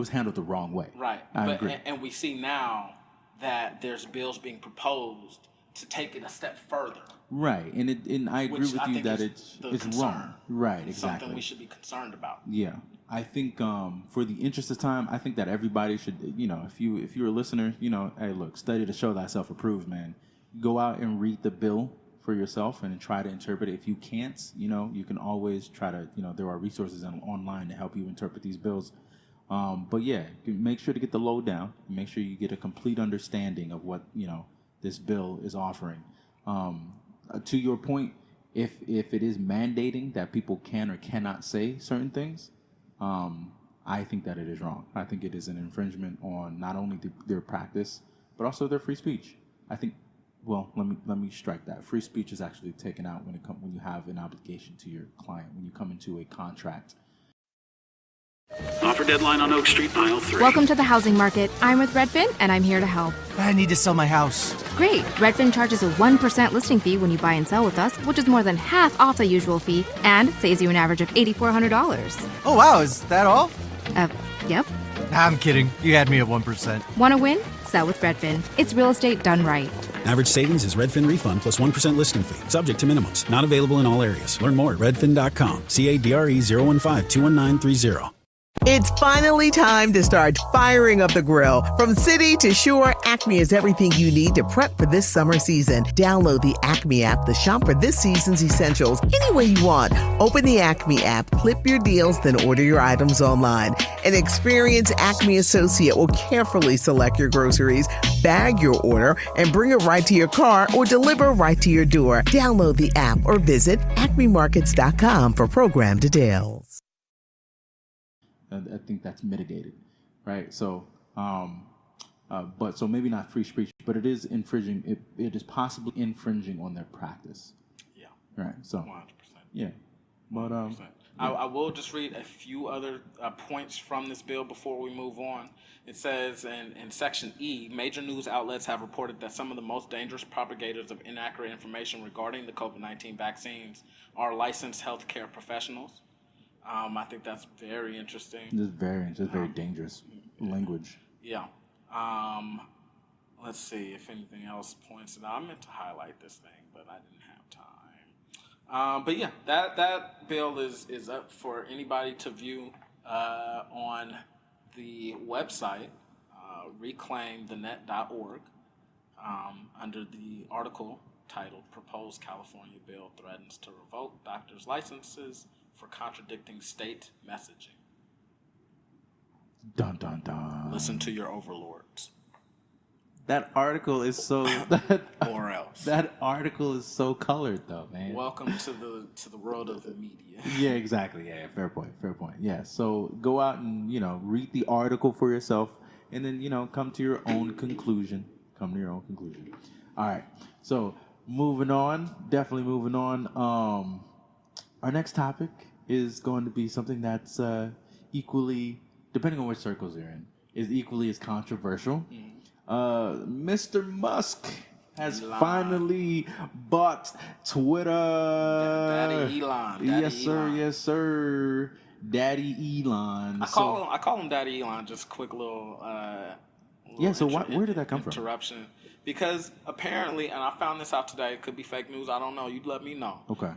S5: handled the wrong way.
S4: Right.
S5: I agree.
S4: And we see now that there's bills being proposed to take it a step further.
S5: Right, and I agree with you that it's wrong. Right, exactly.
S4: Something we should be concerned about.
S5: Yeah, I think for the interest of time, I think that everybody should, if you're a listener, hey, look, study to show thyself approved, man. Go out and read the bill for yourself and try to interpret it. If you can't, you can always try to, there are resources online to help you interpret these bills. But yeah, make sure to get the lowdown. Make sure you get a complete understanding of what this bill is offering. To your point, if it is mandating that people can or cannot say certain things, I think that it is wrong. I think it is an infringement on not only their practice, but also their free speech. I think, well, let me strike that. Free speech is actually taken out when you have an obligation to your client, when you come into a contract.
S10: Offer deadline on Oak Street, aisle 3.
S11: Welcome to the housing market. I'm with Redfin, and I'm here to help.
S13: I need to sell my house.
S11: Great. Redfin charges a 1% listing fee when you buy and sell with us, which is more than half off the usual fee, and saves you an average of $8,400.
S13: Oh, wow. Is that all?
S11: Yep.
S13: I'm kidding. You had me at 1%.
S11: Want to win? Sell with Redfin. It's real estate done right.
S10: Average savings is Redfin refund plus 1% listing fee. Subject to minimums. Not available in all areas. Learn more at redfin.com. CADRE 015-21930.
S9: It's finally time to start firing up the grill. From city to shore, Acme is everything you need to prep for this summer season. Download the Acme app to shop for this season's essentials any way you want. Open the Acme app, clip your deals, then order your items online. An experienced Acme associate will carefully select your groceries, bag your order, and bring it right to your car or deliver right to your door. Download the app or visit acmemarkets.com for program details.
S5: I think that's mitigated, right? So, but so maybe not free speech, but it is infringing. It is possibly infringing on their practice.
S4: Yeah.
S5: Right. So.
S4: 100%.
S5: Yeah. But
S4: I will just read a few other points from this bill before we move on. It says in Section E, major news outlets have reported that some of the most dangerous propagators of inaccurate information regarding the COVID-19 vaccines are licensed healthcare professionals. I think that's very interesting.
S5: It's very dangerous language.
S4: Yeah. Let's see if anything else points it out. I meant to highlight this thing, but I didn't have time. But yeah, that bill is up for anybody to view on the website, reclaimthenet.org, under the article titled "Proposed California Bill Threatens to Revoke Doctors' Licenses for Contradicting State Messaging."
S5: Dun dun dun.
S4: Listen to your overlords.
S5: That article is so
S4: or else.
S5: That article is so colored though, man.
S4: Welcome to the world of the media.
S5: Yeah, exactly. Yeah, fair point. Yeah. So go out and, read the article for yourself and then, come to your own conclusion. All right. So definitely moving on. Our next topic is going to be something that's equally, depending on which circles you're in, is equally as controversial. Mr. Musk has finally bought Twitter.
S4: Daddy Elon.
S5: Yes, sir. Daddy Elon.
S4: I call him Daddy Elon. Just quick little.
S5: So where did that come from?
S4: Interruption. Because apparently, and I found this out today, it could be fake news, I don't know, you'd let me know.
S5: Okay.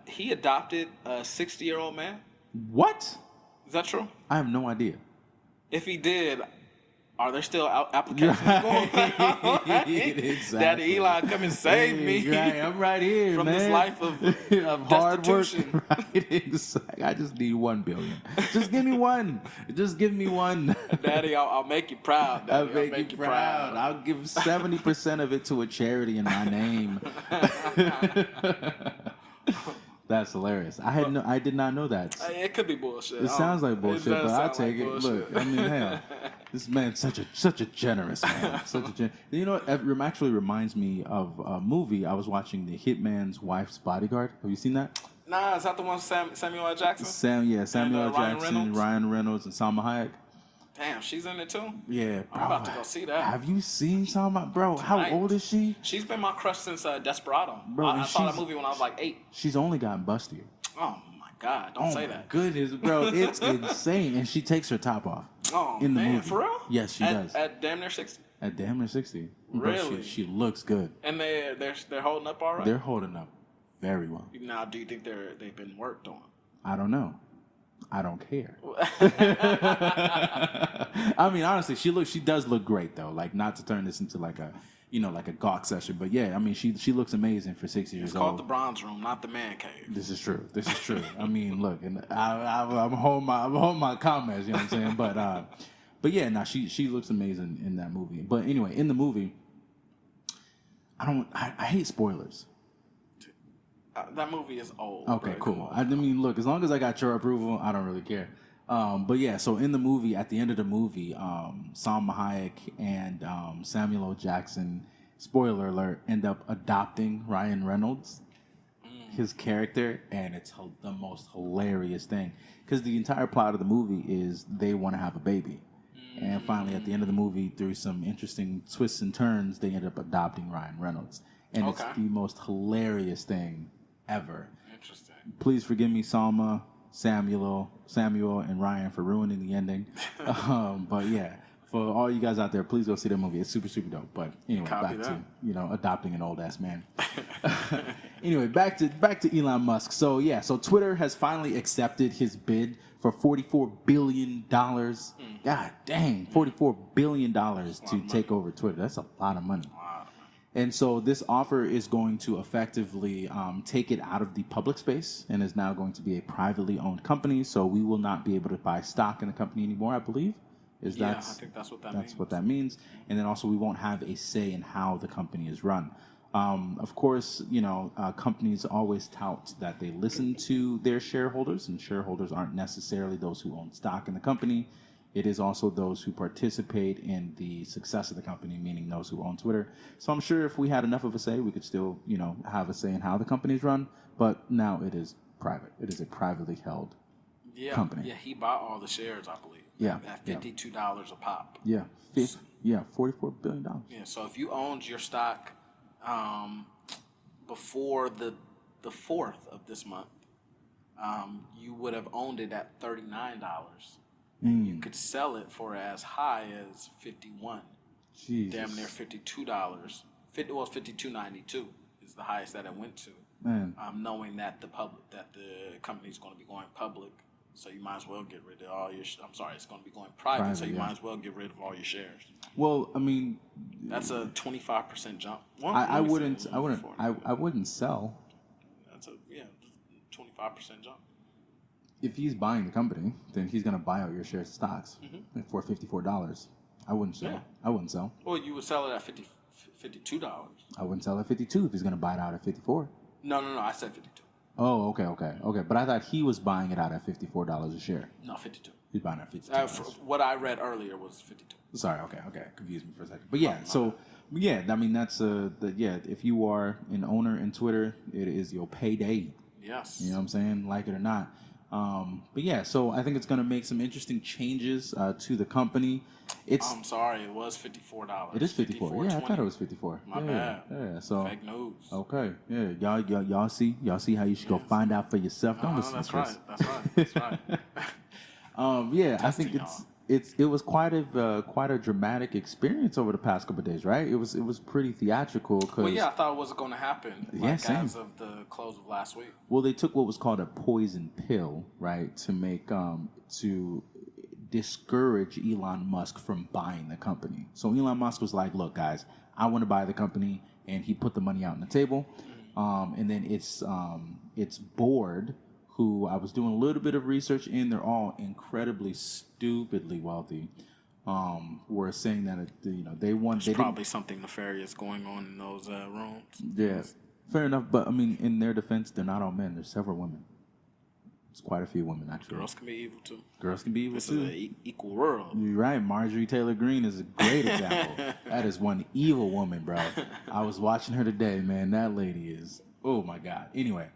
S4: He adopted a 60-year-old man.
S5: What?
S4: Is that true?
S5: I have no idea.
S4: If he did, are there still applications going on?
S5: Exactly.
S4: Daddy Elon, come and save me.
S5: Right, I'm right here,
S4: from
S5: man.
S4: this life of
S5: hard work.
S4: destitution.
S5: Right, exactly. I just need $1 billion. Just give me one. Just give me one.
S4: Daddy, I'll make you proud. Daddy.
S5: I'll make you proud. I'll give 70% of it to a charity in my name. That's hilarious. I did not know that.
S4: It could be bullshit.
S5: It sounds like bullshit, but I'll take it.
S4: Bullshit.
S5: Look, I mean, hell, this man's such a generous man. You know, it actually reminds me of a movie. I was watching The Hitman's Wife's Bodyguard. Have you seen that?
S4: Nah, is that the one with Samuel L. Jackson?
S5: Samuel L.
S4: Ryan
S5: Jackson, Ryan Reynolds, and Salma Hayek.
S4: Damn, she's in it too?
S5: Yeah, bro.
S4: I'm about to go see that.
S5: Have you seen Salma? Bro, how old is she?
S4: She's been my crush since Desperado.
S5: Bro,
S4: I saw that movie when I was like 8.
S5: She's only gotten bustier.
S4: Oh my God, don't say that.
S5: Oh my goodness, bro. It's insane. And she takes her top off in the movie.
S4: For real?
S5: Yes, she does.
S4: At damn near 60?
S5: At damn near 60.
S4: Really?
S5: Bro, she looks good.
S4: And they're holding up all right?
S5: They're holding up very well.
S4: Now, do you think they've been worked on?
S5: I don't know. I don't care. I mean, honestly, she does look great though. Like, not to turn this into like a gawk session, but yeah, I mean, she looks amazing for 6 years old.
S4: It's called the Bronze Room, not the Man Cave.
S5: This is true. I mean, look, and I'm holding my comments. You know what I'm saying? But yeah, now she looks amazing in that movie. But anyway, in the movie, I hate spoilers.
S4: That movie is old.
S5: Okay, cool. I mean, look, as long as I got your approval, I don't really care. But yeah, so in the movie, at the end of the movie, Salma Hayek and Samuel L. Jackson, spoiler alert, end up adopting Ryan Reynolds, his character, and it's the most hilarious thing. Because the entire plot of the movie is they want to have a baby. And finally, at the end of the movie, through some interesting twists and turns, they end up adopting Ryan Reynolds. And it's the most hilarious thing ever.
S4: Interesting.
S5: Please forgive me, Salma, Samuel, and Ryan for ruining the ending. But yeah, for all you guys out there, please go see that movie. It's super, super dope. But anyway, back to adopting an old ass man. Anyway, back to Elon Musk. So yeah, so Twitter has finally accepted his bid for $44 billion. God dang, $44 billion to take over Twitter. That's a lot of money. And so this offer is going to effectively take it out of the public space and is now going to be a privately owned company. So we will not be able to buy stock in the company anymore, I believe.
S4: I think that's what that means.
S5: That's what that means. And then also we won't have a say in how the company is run. Of course, companies always tout that they listen to their shareholders, and shareholders aren't necessarily those who own stock in the company. It is also those who participate in the success of the company, meaning those who own Twitter. So I'm sure if we had enough of a say, we could still, have a say in how the company is run. But now it is private. It is a privately held company.
S4: Yeah, he bought all the shares, I believe.
S5: Yeah.
S4: At $52 a pop.
S5: Yeah. $44 billion.
S4: Yeah, so if you owned your stock before the 4th of this month, you would have owned it at $39. And you could sell it for as high as $51.
S5: Jesus.
S4: Damn near $52. $52.92 is the highest that it went to.
S5: Man.
S4: Knowing that the company's going to be going public, so you might as well get rid of all your. I'm sorry, it's going to be going private, so you might as well get rid of all your shares.
S5: Well, I mean,
S4: that's a 25% jump.
S5: I wouldn't sell.
S4: That's a 25% jump.
S5: If he's buying the company, then he's going to buy out your shares of stocks for $54. I wouldn't sell.
S4: Yeah.
S5: I wouldn't sell.
S4: Well, you would sell it at $52.
S5: I wouldn't sell at $52 if he's going to buy it out at $54.
S4: No, I said $52.
S5: Oh, okay. But I thought he was buying it out at $54 a share.
S4: No, $52.
S5: He's buying it at $52.
S4: What I read earlier was $52.
S5: Sorry, okay. Confused me for a second. But yeah, I mean, that's if you are an owner in Twitter, it is your payday.
S4: Yes.
S5: You know what I'm saying? Like it or not. But yeah, so I think it's going to make some interesting changes to the company.
S4: I'm sorry, it was $54.
S5: It is $54. Yeah, I thought it was $54.
S4: My bad.
S5: Yeah, so
S4: fake news.
S5: Okay, yeah, y'all see how you should go find out for yourself. Don't listen to Chris.
S4: That's right.
S5: Yeah, I think it was quite a dramatic experience over the past couple of days, right? It was pretty theatrical.
S4: Well, yeah, I thought it wasn't going to happen.
S5: Same.
S4: As of the close of last week.
S5: Well, they took what was called a poison pill, right, to make to discourage Elon Musk from buying the company. So Elon Musk was like, "Look, guys, I want to buy the company," and he put the money out on the table. And then its board, who I was doing a little bit of research in, they're all incredibly stupidly wealthy. Were saying that they want.
S4: There's probably something nefarious going on in those rooms.
S5: Yeah, fair enough. But I mean, in their defense, they're not all men. There's several women. There's quite a few women actually.
S4: Girls can be evil too.
S5: Girls can be evil too.
S4: This is an equal world.
S5: You're right. Marjorie Taylor Greene is a great example. That is one evil woman, bro. I was watching her today, man. That lady is. Oh my God. Anyway,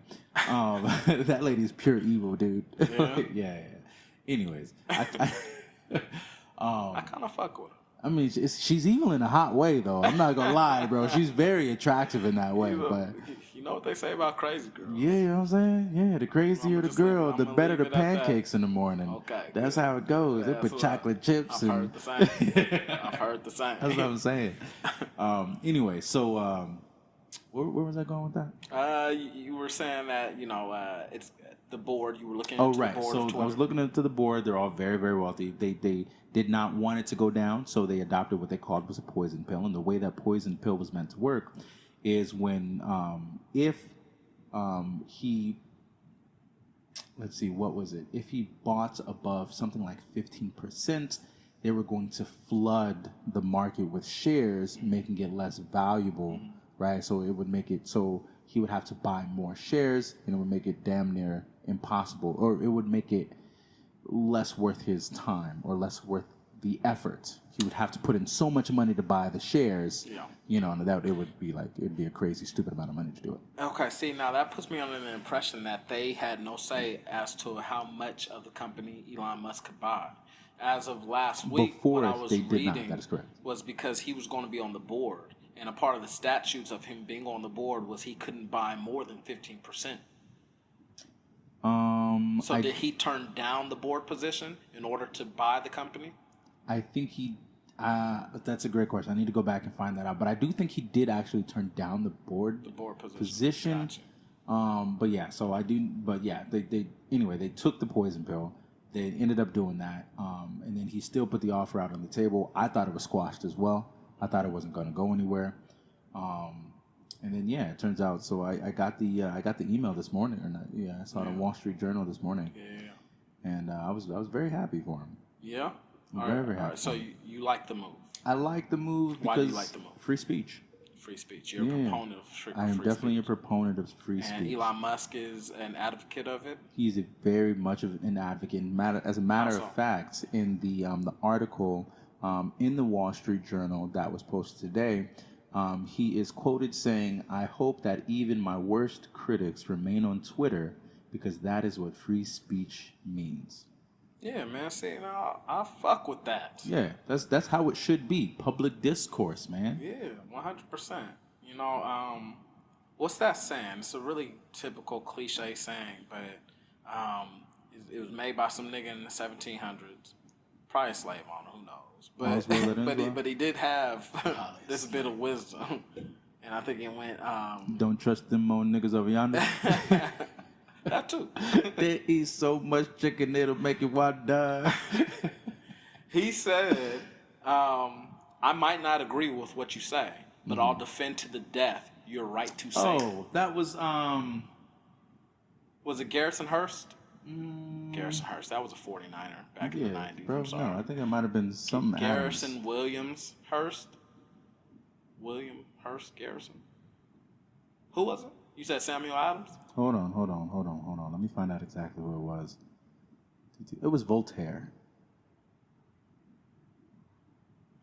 S5: that lady is pure evil, dude.
S4: Yeah.
S5: Yeah. Anyways, I
S4: kind of fuck with her.
S5: I mean, she's evil in a hot way, though. I'm not gonna lie, bro. She's very attractive in that way. But
S4: you know what they say about crazy girls?
S5: Yeah, you know what I'm saying? Yeah, the crazier the girl, the better the pancakes in the morning. Okay, that's how it goes. They put chocolate chips
S4: I've
S5: and.
S4: Heard the same. I've heard the same.
S5: That's what I'm saying. Anyway, so where was I going with that?
S4: You were saying that it's the board. You were looking.
S5: Oh,
S4: into
S5: right.
S4: The board
S5: So
S4: of
S5: I was looking into the board. They're all very, very wealthy. They did not want it to go down, so they adopted what they called was a poison pill. And the way that poison pill was meant to work is when if he, let's see, what was it? If he bought above something like 15%, they were going to flood the market with shares, making it less valuable, right? So it would make it so he would have to buy more shares, and it would make it damn near impossible, or it would make it less worth his time or less worth the effort. He would have to put in so much money to buy the shares.
S4: Yeah.
S5: You know, and that it'd be a crazy, stupid amount of money to do it.
S4: Okay, see, now that puts me under the impression that they had no say as to how much of the company Elon Musk could buy. As of last week,
S5: Before
S4: what I was
S5: they did
S4: reading
S5: not. That is correct.
S4: was because he was going to be on the board. And a part of the statutes of him being on the board was he couldn't buy more than 15%. So did he turn down the board position in order to buy the company?
S5: I think he. That's a great question. I need to go back and find that out. But I do think he did actually turn down the board position.
S4: Gotcha.
S5: But yeah, so I do. But yeah, they took the poison pill. They ended up doing that, and then he still put the offer out on the table. I thought it was squashed as well. I thought it wasn't going to go anywhere. And then yeah, it turns out. So I got the email this morning, or not? Yeah, I saw it in Wall Street Journal this morning.
S4: Yeah.
S5: And I was very happy for him.
S4: Yeah.
S5: Very happy.
S4: So you like the move?
S5: I like the move because
S4: why do you like the move?
S5: Free speech.
S4: Free speech. You're a proponent of free speech.
S5: I am definitely a proponent of free speech.
S4: And Elon Musk is an advocate of it.
S5: He's a very much of an advocate. As a matter of fact, in the article in the Wall Street Journal that was posted today, he is quoted saying, "I hope that even my worst critics remain on Twitter because that is what free speech means."
S4: Yeah, man. See, now I fuck with that.
S5: Yeah, that's how it should be. Public discourse, man.
S4: Yeah, 100%. You know, what's that saying? It's a really typical cliche saying, but it was made by some nigga in the 1700s. Probably a slave owner, who knows? But he did have this bit of wisdom, and I think it went.
S5: Don't trust them old niggas over yonder.
S4: That too.
S5: They eat so much chicken it'll make you want to die.
S4: He said, I might not agree with what you say, but I'll defend to the death your right to say it.
S5: Oh, that was
S4: it Garrison Hearst? Garrison Hearst. That was a 49er back in the 90s.
S5: Bro,
S4: I'm sorry.
S5: no, I think it might have been some
S4: Garrison Williams Hearst. William Hearst Garrison. Who was it? You said Samuel Adams?
S5: Hold on. Let me find out exactly who it was. It was Voltaire.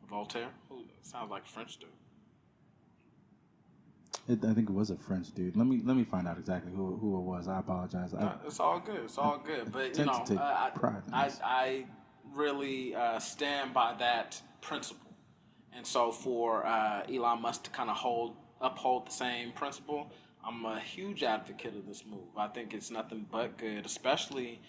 S4: Voltaire? Who? Sounds like a French dude.
S5: I think it was a French dude. Let me find out exactly who it was. I apologize.
S4: It's all good. It's all good. But you know, I really stand by that principle. And so for Elon Musk to kind of uphold the same principle, I'm a huge advocate of this move. I think it's nothing but good, especially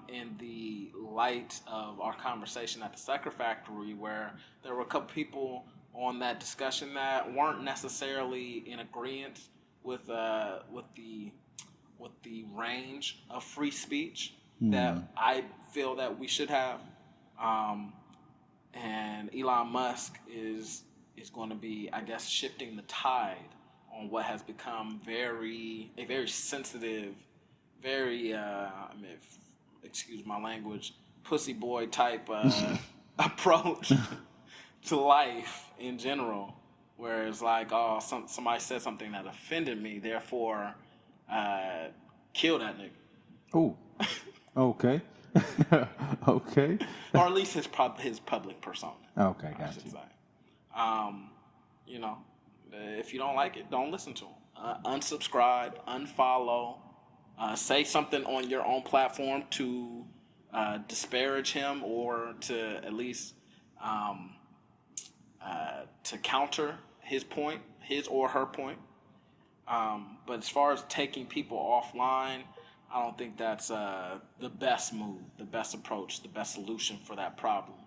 S4: in the light of our conversation at the Sucker Factory, where there were a couple people on that discussion that weren't necessarily in agreement with the range of free speech that I feel that we should have. And Elon Musk is going to be, I guess, shifting the tide on what has become a very sensitive, very excuse my language, pussy boy type approach to life in general, where it's like, oh, somebody said something that offended me, therefore kill that nigga.
S5: Oh, okay. Okay.
S4: Or at least his public persona.
S5: Okay, got you.
S4: You know, if you don't like it, don't listen to him. Unsubscribe, unfollow, say something on your own platform to disparage him or to at least to counter his or her point. But as far as taking people offline, I don't think that's the best move, the best approach, the best solution for that problem.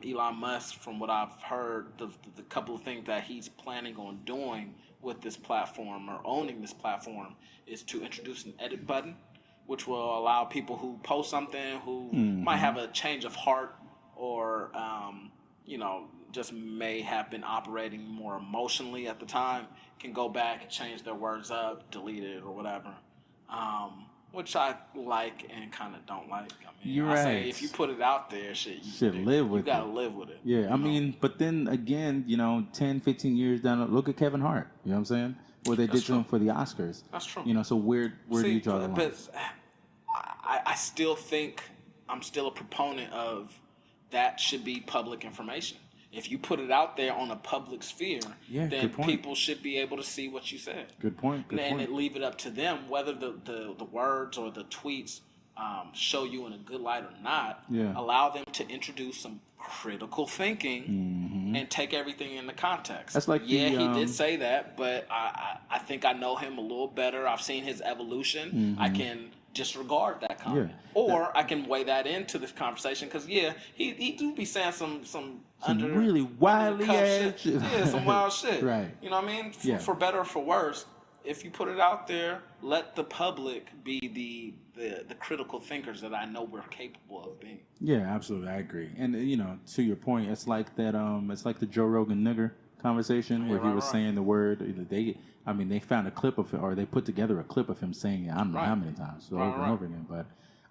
S4: Elon Musk, from what I've heard, the couple of things that he's planning on doing with this platform or owning this platform is to introduce an edit button, which will allow people who post something who might have a change of heart or, just may have been operating more emotionally at the time, can go back, change their words up, delete it or whatever. Which I like and kind of don't like. I mean,
S5: You're
S4: say
S5: right.
S4: if you put it out there, you gotta live with it.
S5: Yeah, I mean, but then again, 10, 15 years down, look at Kevin Hart. You know what I'm saying? What they did to him for the Oscars.
S4: That's true.
S5: So where do you draw the line?
S4: But I still think I'm still a proponent of that should be public information. If you put it out there on a public sphere, then people should be able to see what you said.
S5: Good point.
S4: And leave it up to them whether the words or the tweets show you in a good light or not.
S5: Yeah.
S4: Allow them to introduce some critical thinking and take everything into context.
S5: That's like
S4: he did say that, but I think I know him a little better. I've seen his evolution. I can disregard that comment, or I can weigh that into this conversation because he do be saying some under
S5: really wildly
S4: shit. Some wild shit.
S5: Right.
S4: You know what I mean? For better or for worse, if you put it out there, let the public be the critical thinkers that I know we're capable of being.
S5: Yeah, absolutely, I agree. And to your point, it's like that. It's like the Joe Rogan nigger conversation where he was saying the word. They found a clip of it, or they put together a clip of him saying it. I don't know how many times, over and over again. But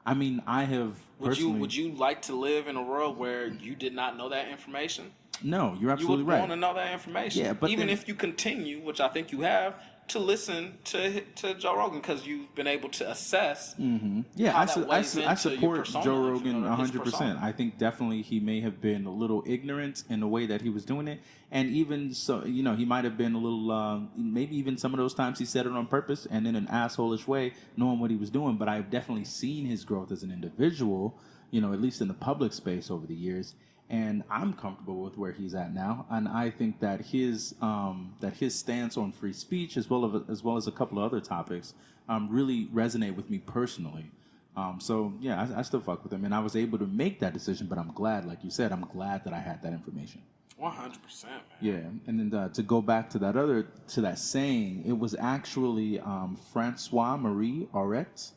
S5: I have.
S4: Would you like to live in a world where you did not know that information?
S5: No, you're absolutely right.
S4: You would want to know that information.
S5: Yeah, but
S4: even if you continue, which I think you have, to listen to Joe Rogan because you've been able to assess.
S5: Yeah, I support
S4: persona,
S5: Joe Rogan
S4: 100%.
S5: I think definitely he may have been a little ignorant in the way that he was doing it, and even so, he might have been a little, maybe even some of those times he said it on purpose and in an asshole-ish way, knowing what he was doing. But I've definitely seen his growth as an individual, at least in the public space over the years. And I'm comfortable with where he's at now, and I think that his stance on free speech, as well as a couple of other topics, really resonate with me personally. So yeah, I still fuck with him, and I was able to make that decision. But I'm glad, like you said, I'm glad that I had that information.
S4: 100%, man.
S5: Yeah, and then to go back to that saying, it was actually Francois Marie Aret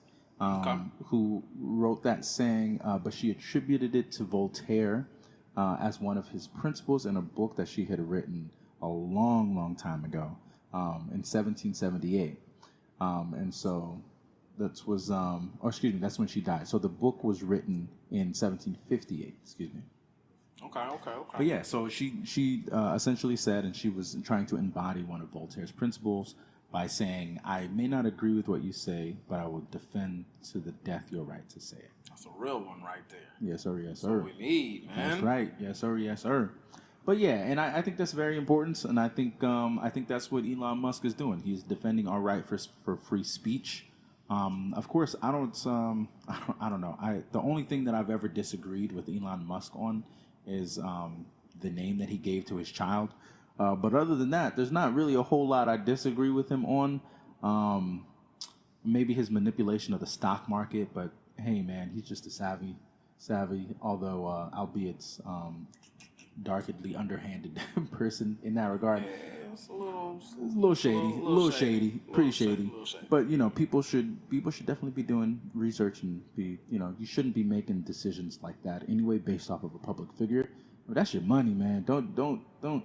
S5: who wrote that saying, but she attributed it to Voltaire. As one of his principles in a book that she had written a long, long time ago, in 1778. And so that's when she died. So the book was written in 1758, excuse me.
S4: Okay.
S5: But yeah, so she essentially said, and she was trying to embody one of Voltaire's principles by saying, I may not agree with what you say, but I will defend to the death your right to say it.
S4: That's a real one right there.
S5: Yes, sir. Yes, sir.
S4: That's what we need, man.
S5: That's right. Yes, sir. Yes, sir. But yeah, and I think that's very important, and I think that's what Elon Musk is doing. He's defending our right for free speech. Of course, I don't know. The only thing that I've ever disagreed with Elon Musk on is the name that he gave to his child. But other than that, there's not really a whole lot I disagree with him on. Maybe his manipulation of the stock market, but hey, man, he's just a savvy, although albeit darkly underhanded person in that regard.
S4: Yeah, it's a
S5: little shady, pretty shady. But people should definitely be doing research and be, you shouldn't be making decisions like that anyway based off of a public figure. But that's your money, man. Don't.
S4: I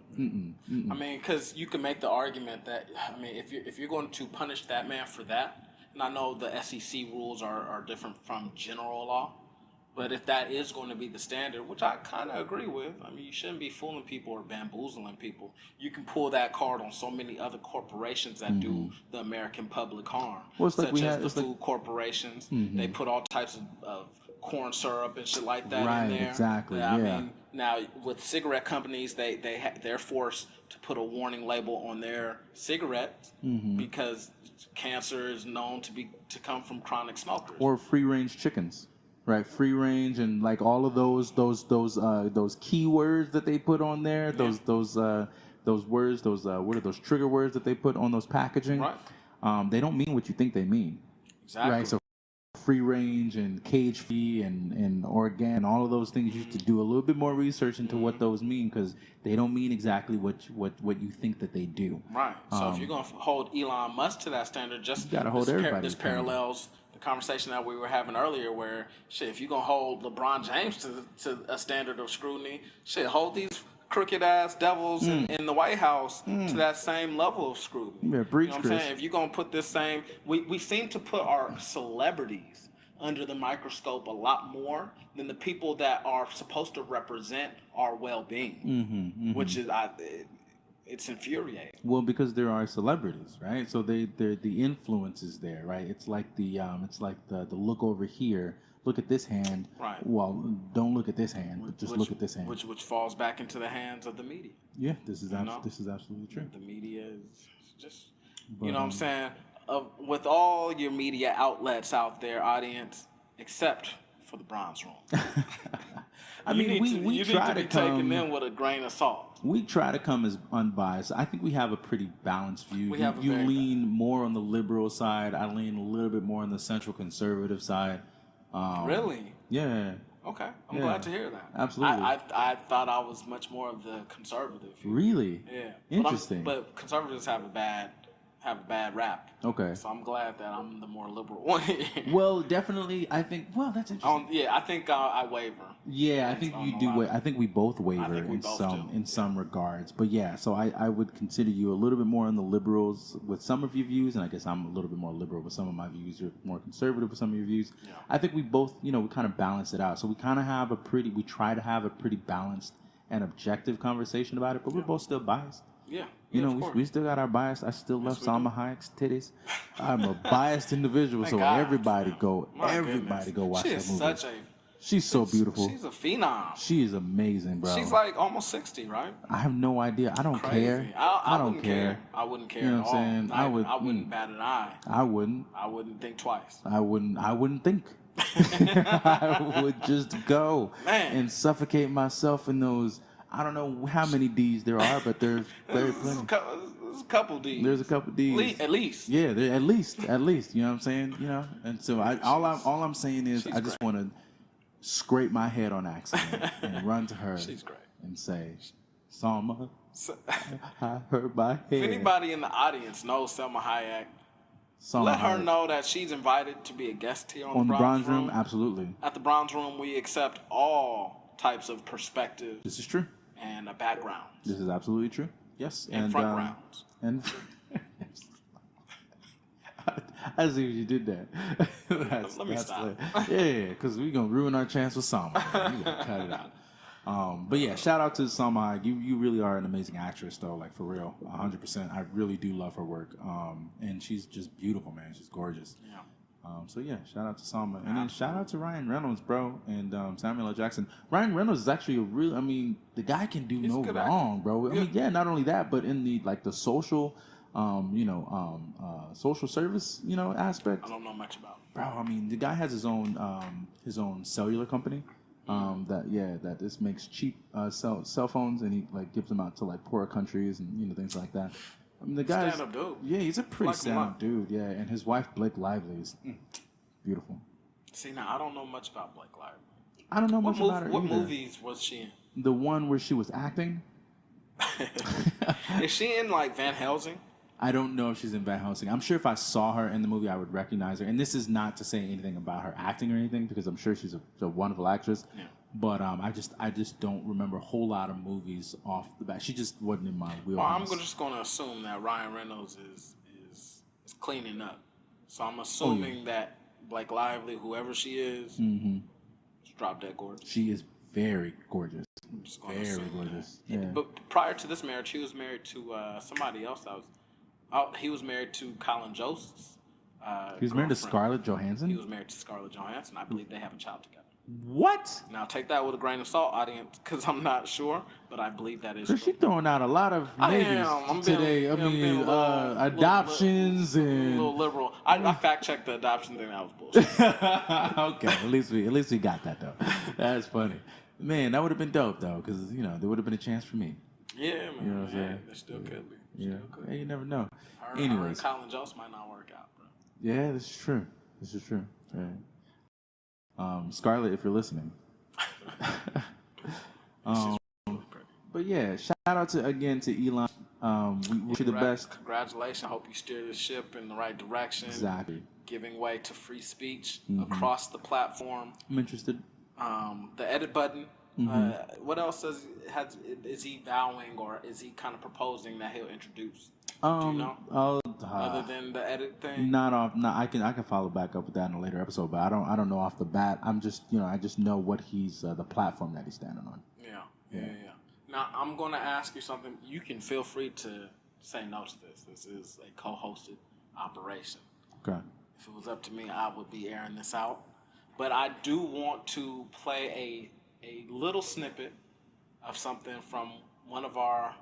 S4: mean, because you can make the argument that, if you're going to punish that man for that, and I know the SEC rules are different from general law, but if that is going to be the standard, which I kind of agree with, you shouldn't be fooling people or bamboozling people. You can pull that card on so many other corporations that do the American public harm, such as the food corporations. They put all types of corn syrup and shit like that in there.
S5: Exactly.
S4: Now with cigarette companies, they're forced to put a warning label on their cigarettes because cancer is known to come from chronic smokers.
S5: Or free range chickens, right? Free range and like all of those keywords that they put on there. Those words. What are those trigger words that they put on those packaging?
S4: Right.
S5: They don't mean what you think they mean.
S4: Exactly.
S5: Right. So free range and cage free and organic, all of those things, you have to do a little bit more research into what those mean, because they don't mean exactly what you think that they do.
S4: Right. So if you're going to hold Elon Musk to that standard, just
S5: gotta hold everybody.
S4: This parallels the conversation that we were having earlier, where if you're going to hold LeBron James to a standard of scrutiny, hold these crooked ass devils in the White House to that same level of scrutiny.
S5: Yeah, breach,
S4: you know what I'm saying? If you're gonna put this same, we seem to put our celebrities under the microscope a lot more than the people that are supposed to represent our well-being, which is it's infuriating.
S5: Well, because there are celebrities, right? So they're the influence is there, right? It's like the look over here, look at this hand.
S4: Right.
S5: Well, don't look at this hand, but just look at this hand.
S4: Which falls back into the hands of the media.
S5: Yeah, this is absolutely true.
S4: The media is just, you know what I'm saying? With all your media outlets out there, audience, except for the Bronze Room.
S5: I mean, we try to
S4: be taken in with a grain of salt.
S5: We try to come as unbiased. I think we have a pretty balanced view. You lean more on the liberal side. I lean a little bit more on the central conservative side.
S4: Really?
S5: Yeah.
S4: Okay, I'm glad to hear that.
S5: Absolutely.
S4: I thought I was much more of the conservative.
S5: Really?
S4: Yeah.
S5: Interesting.
S4: But conservatives have a bad rap.
S5: Okay.
S4: So I'm glad that I'm the more liberal one.
S5: Well, definitely, I think. Well, that's interesting.
S4: Yeah, I think I waver.
S5: Yeah, I think you do. I think we both waver in some regards. But yeah, so I would consider you a little bit more on the liberals with some of your views, and I guess I'm a little bit more liberal with some of my views. You're more conservative with some of your views. Yeah. I think we both, we kind of balance it out. So we kind of have we try to have a pretty balanced and objective conversation about it, but we're both still biased.
S4: Yeah.
S5: We still got our bias. I still love Salma Hayek's titties. I'm a biased individual, so everybody go watch that movie. She's so beautiful.
S4: She's a phenom.
S5: She is amazing, bro.
S4: She's like almost 60, right?
S5: I have no idea. I don't care. I don't care.
S4: I wouldn't care.
S5: You know
S4: at
S5: what I'm saying?
S4: all. I wouldn't bat an eye.
S5: I wouldn't.
S4: I wouldn't think twice.
S5: I wouldn't think. I would just go and suffocate myself in those. I don't know how many D's there are, but there's very plenty.
S4: There's a couple D's.
S5: There's a couple D's.
S4: At least.
S5: Yeah, at least. You know what I'm saying? And so all I'm saying is I just want to scrape my head on accident and run to her and say, Salma, I hurt my head.
S4: If anybody in the audience knows Salma Hayek, let her know that she's invited to be a guest here on the Bronze Room.
S5: Absolutely.
S4: At the Bronze Room, we accept all types of perspectives.
S5: This is true.
S4: And backgrounds.
S5: This is absolutely true. Yes.
S4: And front grounds.
S5: And I see what you did there.
S4: Let me stop.
S5: Yeah, because we're going to ruin our chance with Salma. You got to cut it out. But yeah, shout out to Salma Hayek. You really are an amazing actress, though, like for real. 100%. I really do love her work. And she's just beautiful, man. She's gorgeous. Yeah. So yeah, shout out to Salma. And then shout out to Ryan Reynolds, bro, and Samuel L. Jackson. Ryan Reynolds is actually the guy can do no wrong, bro. I mean, yeah, not only that, but in the social social service, aspect.
S4: I don't know much about.
S5: Bro, I mean, the guy has his own cellular company. That just makes cheap cell phones, and he gives them out to poorer countries and things like that. I mean, the guy's
S4: stand-up dude.
S5: Yeah, he's a pretty stand-up dude. Yeah, and his wife Blake Lively is beautiful.
S4: See, now I don't know much about Blake Lively.
S5: I don't know much about her
S4: What
S5: either.
S4: movies was she in?
S5: The one where she was acting.
S4: Is she in Van Helsing?
S5: I don't know if she's in Van Helsing. I'm sure if I saw her in the movie, I would recognize her. And this is not to say anything about her acting or anything, because I'm sure she's a wonderful actress. Yeah. But I just don't remember a whole lot of movies off the bat. She just wasn't in my wheelhouse.
S4: Well, I'm just going to assume that Ryan Reynolds is cleaning up. So I'm assuming that Blake Lively, whoever she is, is drop dead gorgeous.
S5: She is very gorgeous. Very gorgeous. Yeah.
S4: But prior to this marriage, he was married to somebody else. He was married to Colin Jost's
S5: He was married to Scarlett Johansson?
S4: He was married to Scarlett Johansson. I believe they have a child together.
S5: What?
S4: Now, take that with a grain of salt, audience, because I'm not sure, but I believe that is true.
S5: She's throwing out a lot of names today. Adoptions and...
S4: A little liberal. I fact-checked the adoption thing. That was bullshit.
S5: Okay, at least we got that, though. That's funny. Man, that would have been dope, though, because, there would have been a chance for me.
S4: Yeah, man.
S5: You know what I'm saying?
S4: There still could be.
S5: Yeah. Hey, you never know.
S4: Anyways. Colin Jost might not work out, bro.
S5: Yeah, this is true. Yeah. Scarlett, if you're listening. But yeah, shout out to Elon. We wish you the best.
S4: Congratulations. I hope you steer the ship in the right direction.
S5: Exactly.
S4: Giving way to free speech across the platform.
S5: I'm interested.
S4: The edit button. What else is he vowing, or is he kind of proposing that he'll introduce? Do you know? Other than the edit thing?
S5: I can follow back up with that in a later episode, but I don't know off the bat. I'm just I just know what he's the platform that he's standing on.
S4: Yeah. Now I'm gonna ask you something. You can feel free to say no to this. This is a co-hosted operation.
S5: Okay.
S4: If it was up to me, I would be airing this out. But I do want to play a little snippet of something from one of our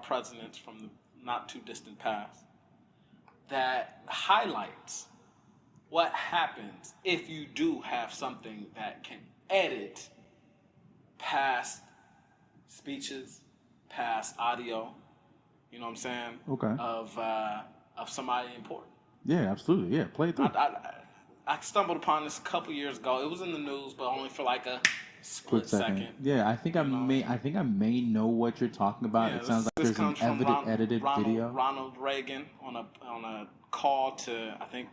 S4: presidents from the not too distant past that highlights what happens if you do have something that can edit past speeches, past audio, you know what I'm saying?
S5: Okay.
S4: Of somebody important.
S5: Yeah, absolutely. Yeah, play it through.
S4: I stumbled upon this a couple years ago. It was in the news, but only for like a
S5: Quick
S4: split second.
S5: Yeah, I think I may know what you're talking about.
S4: Yeah,
S5: it sounds like
S4: this
S5: there's an
S4: comes from
S5: edited video.
S4: Ronald Reagan on a call to, I think,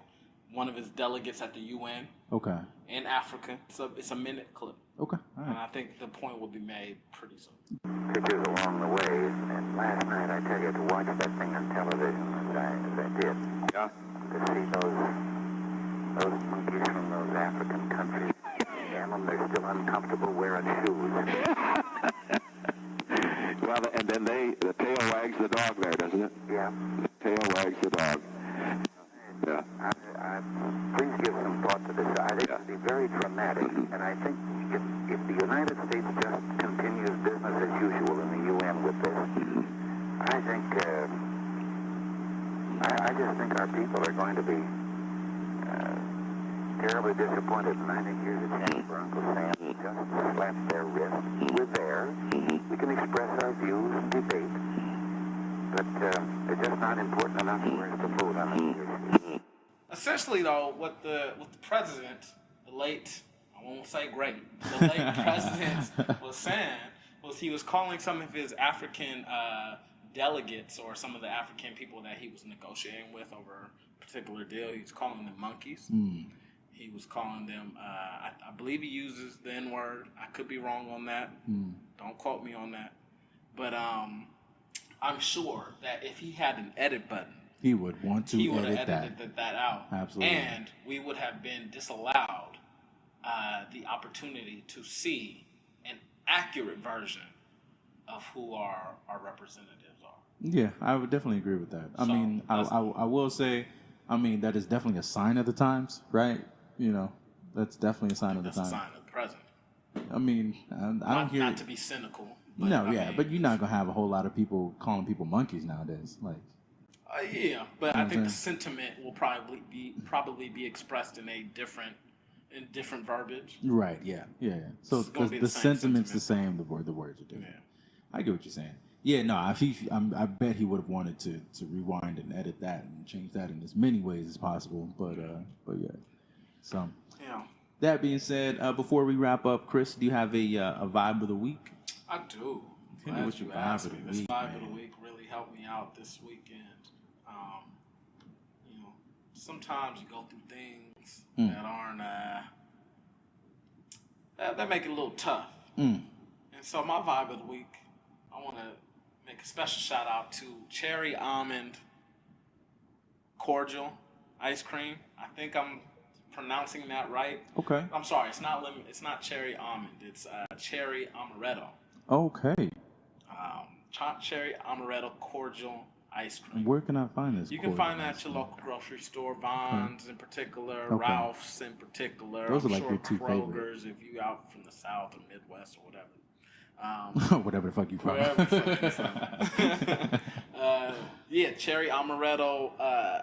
S4: one of his delegates at the UN.
S5: Okay.
S4: In Africa. It's a minute clip.
S5: Okay. All right.
S4: And I think the point will be made pretty soon.
S14: Pictures along the way, and last night I tell you to watch that thing on television as I did. Yeah. To see those monkeys from those African countries. Damn them, they're still uncomfortable wearing shoes.
S15: Well, and then the tail wags the dog there, doesn't it?
S14: Yeah.
S15: The tail wags the dog. Yeah.
S14: Please give some thought to this. I think it would be very dramatic, and I think if the United States just continues business as usual in the UN with this, I think, I just think our people are going to be terribly disappointed, and I think here's a chance for Uncle Sam to just slap their wrist. We're there. We can express our views and debate, but it's just not important enough for us to vote on the issue.
S4: Essentially, though, what the president, the late, I won't say great, the late president was saying was he was calling some of his African delegates or some of the African people that he was negotiating with over a particular deal. He was calling them monkeys. He was calling them, I believe he uses the N-word. I could be wrong on that. Don't quote me on that. But I'm sure that if he had an edit button,
S5: he would want to
S4: he would
S5: edit
S4: have edited that out.
S5: Absolutely.
S4: And we would have been disallowed the opportunity to see an accurate version of who our representatives are.
S5: Yeah, I would definitely agree with that. I mean, I will say, I mean, that is definitely a sign of the times, right? You know, that's definitely a sign of the times.
S4: That's a sign of the present.
S5: I mean, I don't hear...
S4: Not to be cynical. But
S5: No, yeah, but you're not going to have a whole lot of people calling people monkeys nowadays. Like,
S4: yeah, but I think the sentiment will probably be expressed in different verbiage.
S5: Right. Yeah. So the sentiment's the same. The words are different. Yeah. I get what you're saying. Yeah. No. I bet he would have wanted to rewind and edit that and change that in as many ways as possible. But yeah. So.
S4: Yeah.
S5: That being said, before we wrap up, Chris, do you have a vibe of the week?
S4: I do.
S5: What's your vibe of the week?
S4: This vibe of the week really helped me out this weekend. You know, sometimes you go through things that aren't that make it a little tough. And so my vibe of the week, I want to make a special shout out to Cherry Almond Cordial Ice Cream. I think I'm pronouncing that right.
S5: Okay.
S4: I'm sorry. It's not cherry almond. It's cherry amaretto.
S5: Okay.
S4: Cherry amaretto cordial ice cream.
S5: Where can I find this?
S4: You can find that at your local grocery store, Vons in particular, Ralph's in particular.
S5: Those are
S4: I'm
S5: like
S4: sure
S5: your two
S4: Kroger's
S5: favorites.
S4: if you out from the South or Midwest or whatever.
S5: Whatever the fuck you from.
S4: Yeah, cherry amaretto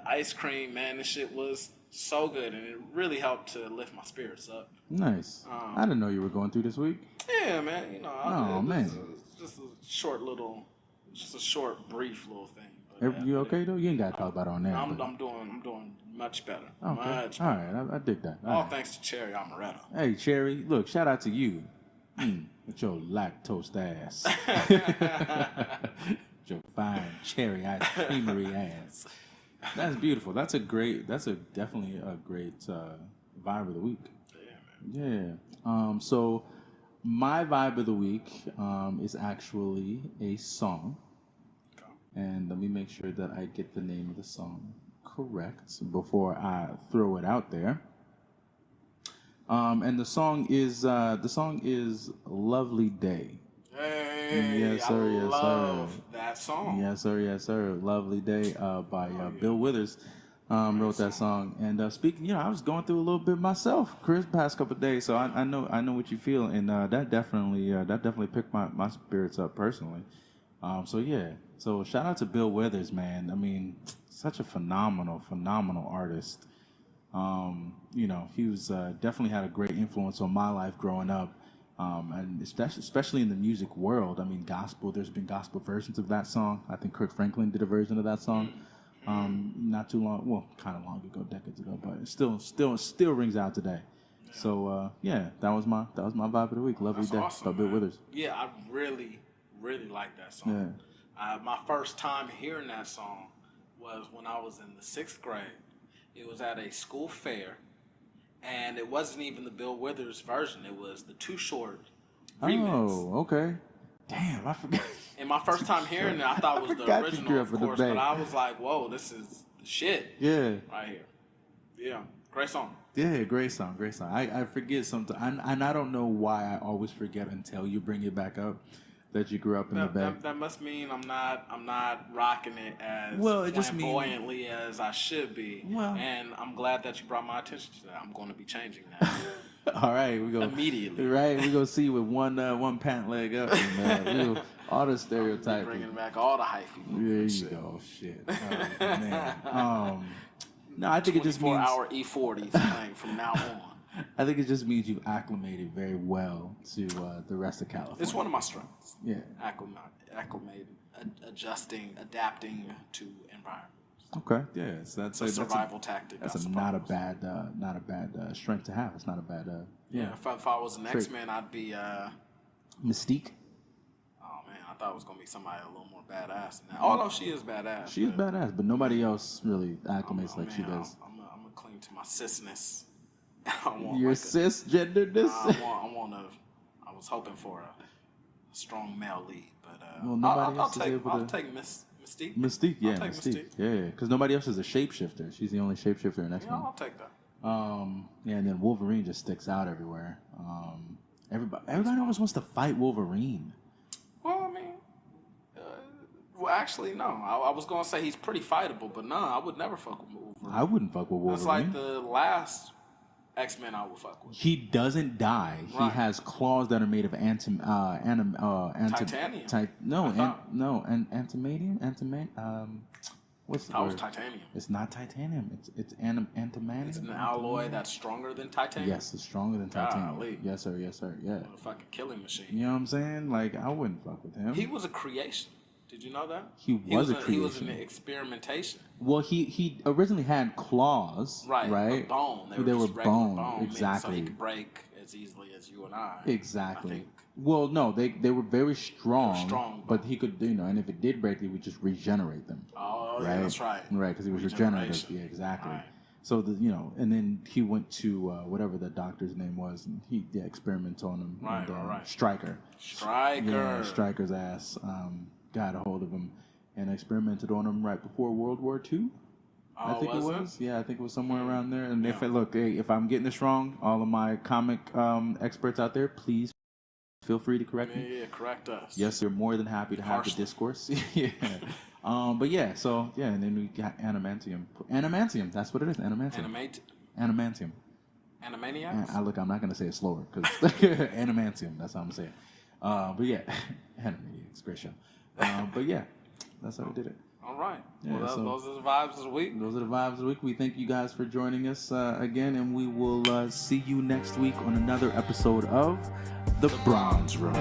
S4: ice cream, man. This shit was so good, and it really helped to lift my spirits up.
S5: Nice. I didn't know you were going through this week.
S4: Yeah, man. You know, just a short, brief little thing. But,
S5: you okay though? You ain't got to talk about it on there.
S4: I'm doing much better.
S5: Okay.
S4: Much
S5: All
S4: better.
S5: right, I dig that.
S4: All thanks to cherry amaretto.
S5: Hey, Cherry, look, shout out to you. With your lactose ass. Your fine cherry ice creamery ass. That's beautiful. That's definitely a great vibe of the week. Yeah, man. Yeah. So my vibe of the week is actually a song. And let me make sure that I get the name of the song correct before I throw it out there. And the song is "Lovely Day."
S4: Hey,
S5: yes, sir.
S4: I love that song.
S5: Yes, sir. "Lovely Day" by Bill Withers. wrote that song. And speaking, I was going through a little bit myself, Chris, past couple of days. So I know what you feel, and that definitely picked my spirits up personally. So shout out to Bill Withers, man. I mean, such a phenomenal artist. He was definitely had a great influence on my life growing up, and especially in the music world. I mean, gospel. There's been gospel versions of that song. I think Kirk Franklin did a version of that song, not too long. Well, kind of long ago, decades ago, but it still rings out today. Yeah. So that was my vibe of the week. Lovely Day by Bill Withers.
S4: Yeah, I really like that song. Yeah. My first time hearing that song was when I was in the 6th grade. It was at a school fair, and it wasn't even the Bill Withers version. It was the Too Short remix.
S5: Oh, okay. Damn, I forgot.
S4: And my first time hearing it, I thought it was the original, of course, but I was like, whoa, this is the shit.
S5: Yeah.
S4: Right here. Yeah, great song.
S5: Yeah, great song. I forget sometimes, and I don't know why I always forget until you bring it back up. That you grew up in the back.
S4: That must mean I'm not rocking it as flamboyantly as I should be. Well, and I'm glad that you brought my attention to that. I'm going to be changing that.
S5: All right, we go
S4: immediately.
S5: Right, we go see you with one pant leg up, and all the stereotypes.
S4: Bringing back all the hyphy.
S5: There you go. Shit. Oh, man. No, I think it just means
S4: 24-hour E40s playing from now on.
S5: I think it just means you've acclimated very well to the rest of California.
S4: It's one of my strengths.
S5: Yeah.
S4: Acclimated, adjusting, adapting to environments.
S5: Okay. Yeah. So that's
S4: a survival tactic.
S5: That's not a bad strength to have. It's not a bad.
S4: If I was an X-Men, I'd be
S5: Mystique.
S4: Oh man, I thought it was gonna be somebody a little more badass than that. Although she is badass.
S5: She is badass, but nobody else really acclimates like she does.
S4: I'm gonna cling to my cisness.
S5: Your cisgenderness.
S4: I was hoping for a strong male lead, but I'll take Mystique.
S5: Mystique, yeah, Mystique. Yeah, because nobody else is a shapeshifter. She's the only shapeshifter in X-Men.
S4: Yeah, I'll take that.
S5: And then Wolverine just sticks out everywhere. Everybody always wants to fight Wolverine.
S4: Well, I mean, actually, no. I was gonna say he's pretty fightable, but no, I would never fuck with Wolverine.
S5: I wouldn't fuck with Wolverine.
S4: It's like the last X-Men I would fuck with.
S5: He doesn't die. Right. He has claws that are made of
S4: titanium.
S5: Antimanium. What's the word?
S4: Titanium.
S5: It's not titanium. It's antimanium.
S4: It's an alloy that's stronger than titanium.
S5: Yes, it's stronger than titanium.
S4: Golly.
S5: Yes, sir. Yeah.
S4: What a fucking killing machine.
S5: You know what I'm saying? Like, I wouldn't fuck with him.
S4: He was a creation. Did you know that?
S5: He was a creation.
S4: He was an experimentation.
S5: Well, he originally had claws, right?
S4: Bone.
S5: They were bone, exactly.
S4: So he could break as easily as you and I.
S5: Exactly.
S4: I think.
S5: Well, no, they were very strong. But he could, and if it did break, he would just regenerate them.
S4: Oh, yeah, that's right.
S5: Right, because he was regenerative. Yeah, exactly. Right. So and then he went to whatever the doctor's name was, and he experimented on him.
S4: Right.
S5: Striker.
S4: Yeah,
S5: Striker's ass. Got a hold of him and experimented on him right before World War II. I think it was. Yeah, I think it was somewhere around there. And if I'm getting this wrong, all of my comic experts out there, please feel free to correct me.
S4: Yeah, correct us.
S5: Yes, you're more than happy to have the discourse. Yeah. And then we got Adamantium. Adamantium, that's what it is. Adamantium. Adamantium.
S4: Animaniacs?
S5: I'm not going to say it slower because Adamantium, that's how I'm saying. Animaniacs, great show. That's how we did it.
S4: All right. Yeah, those are the vibes of the week.
S5: Those are the vibes of the week. We thank you guys for joining us again, and we will see you next week on another episode of The Bronze Room.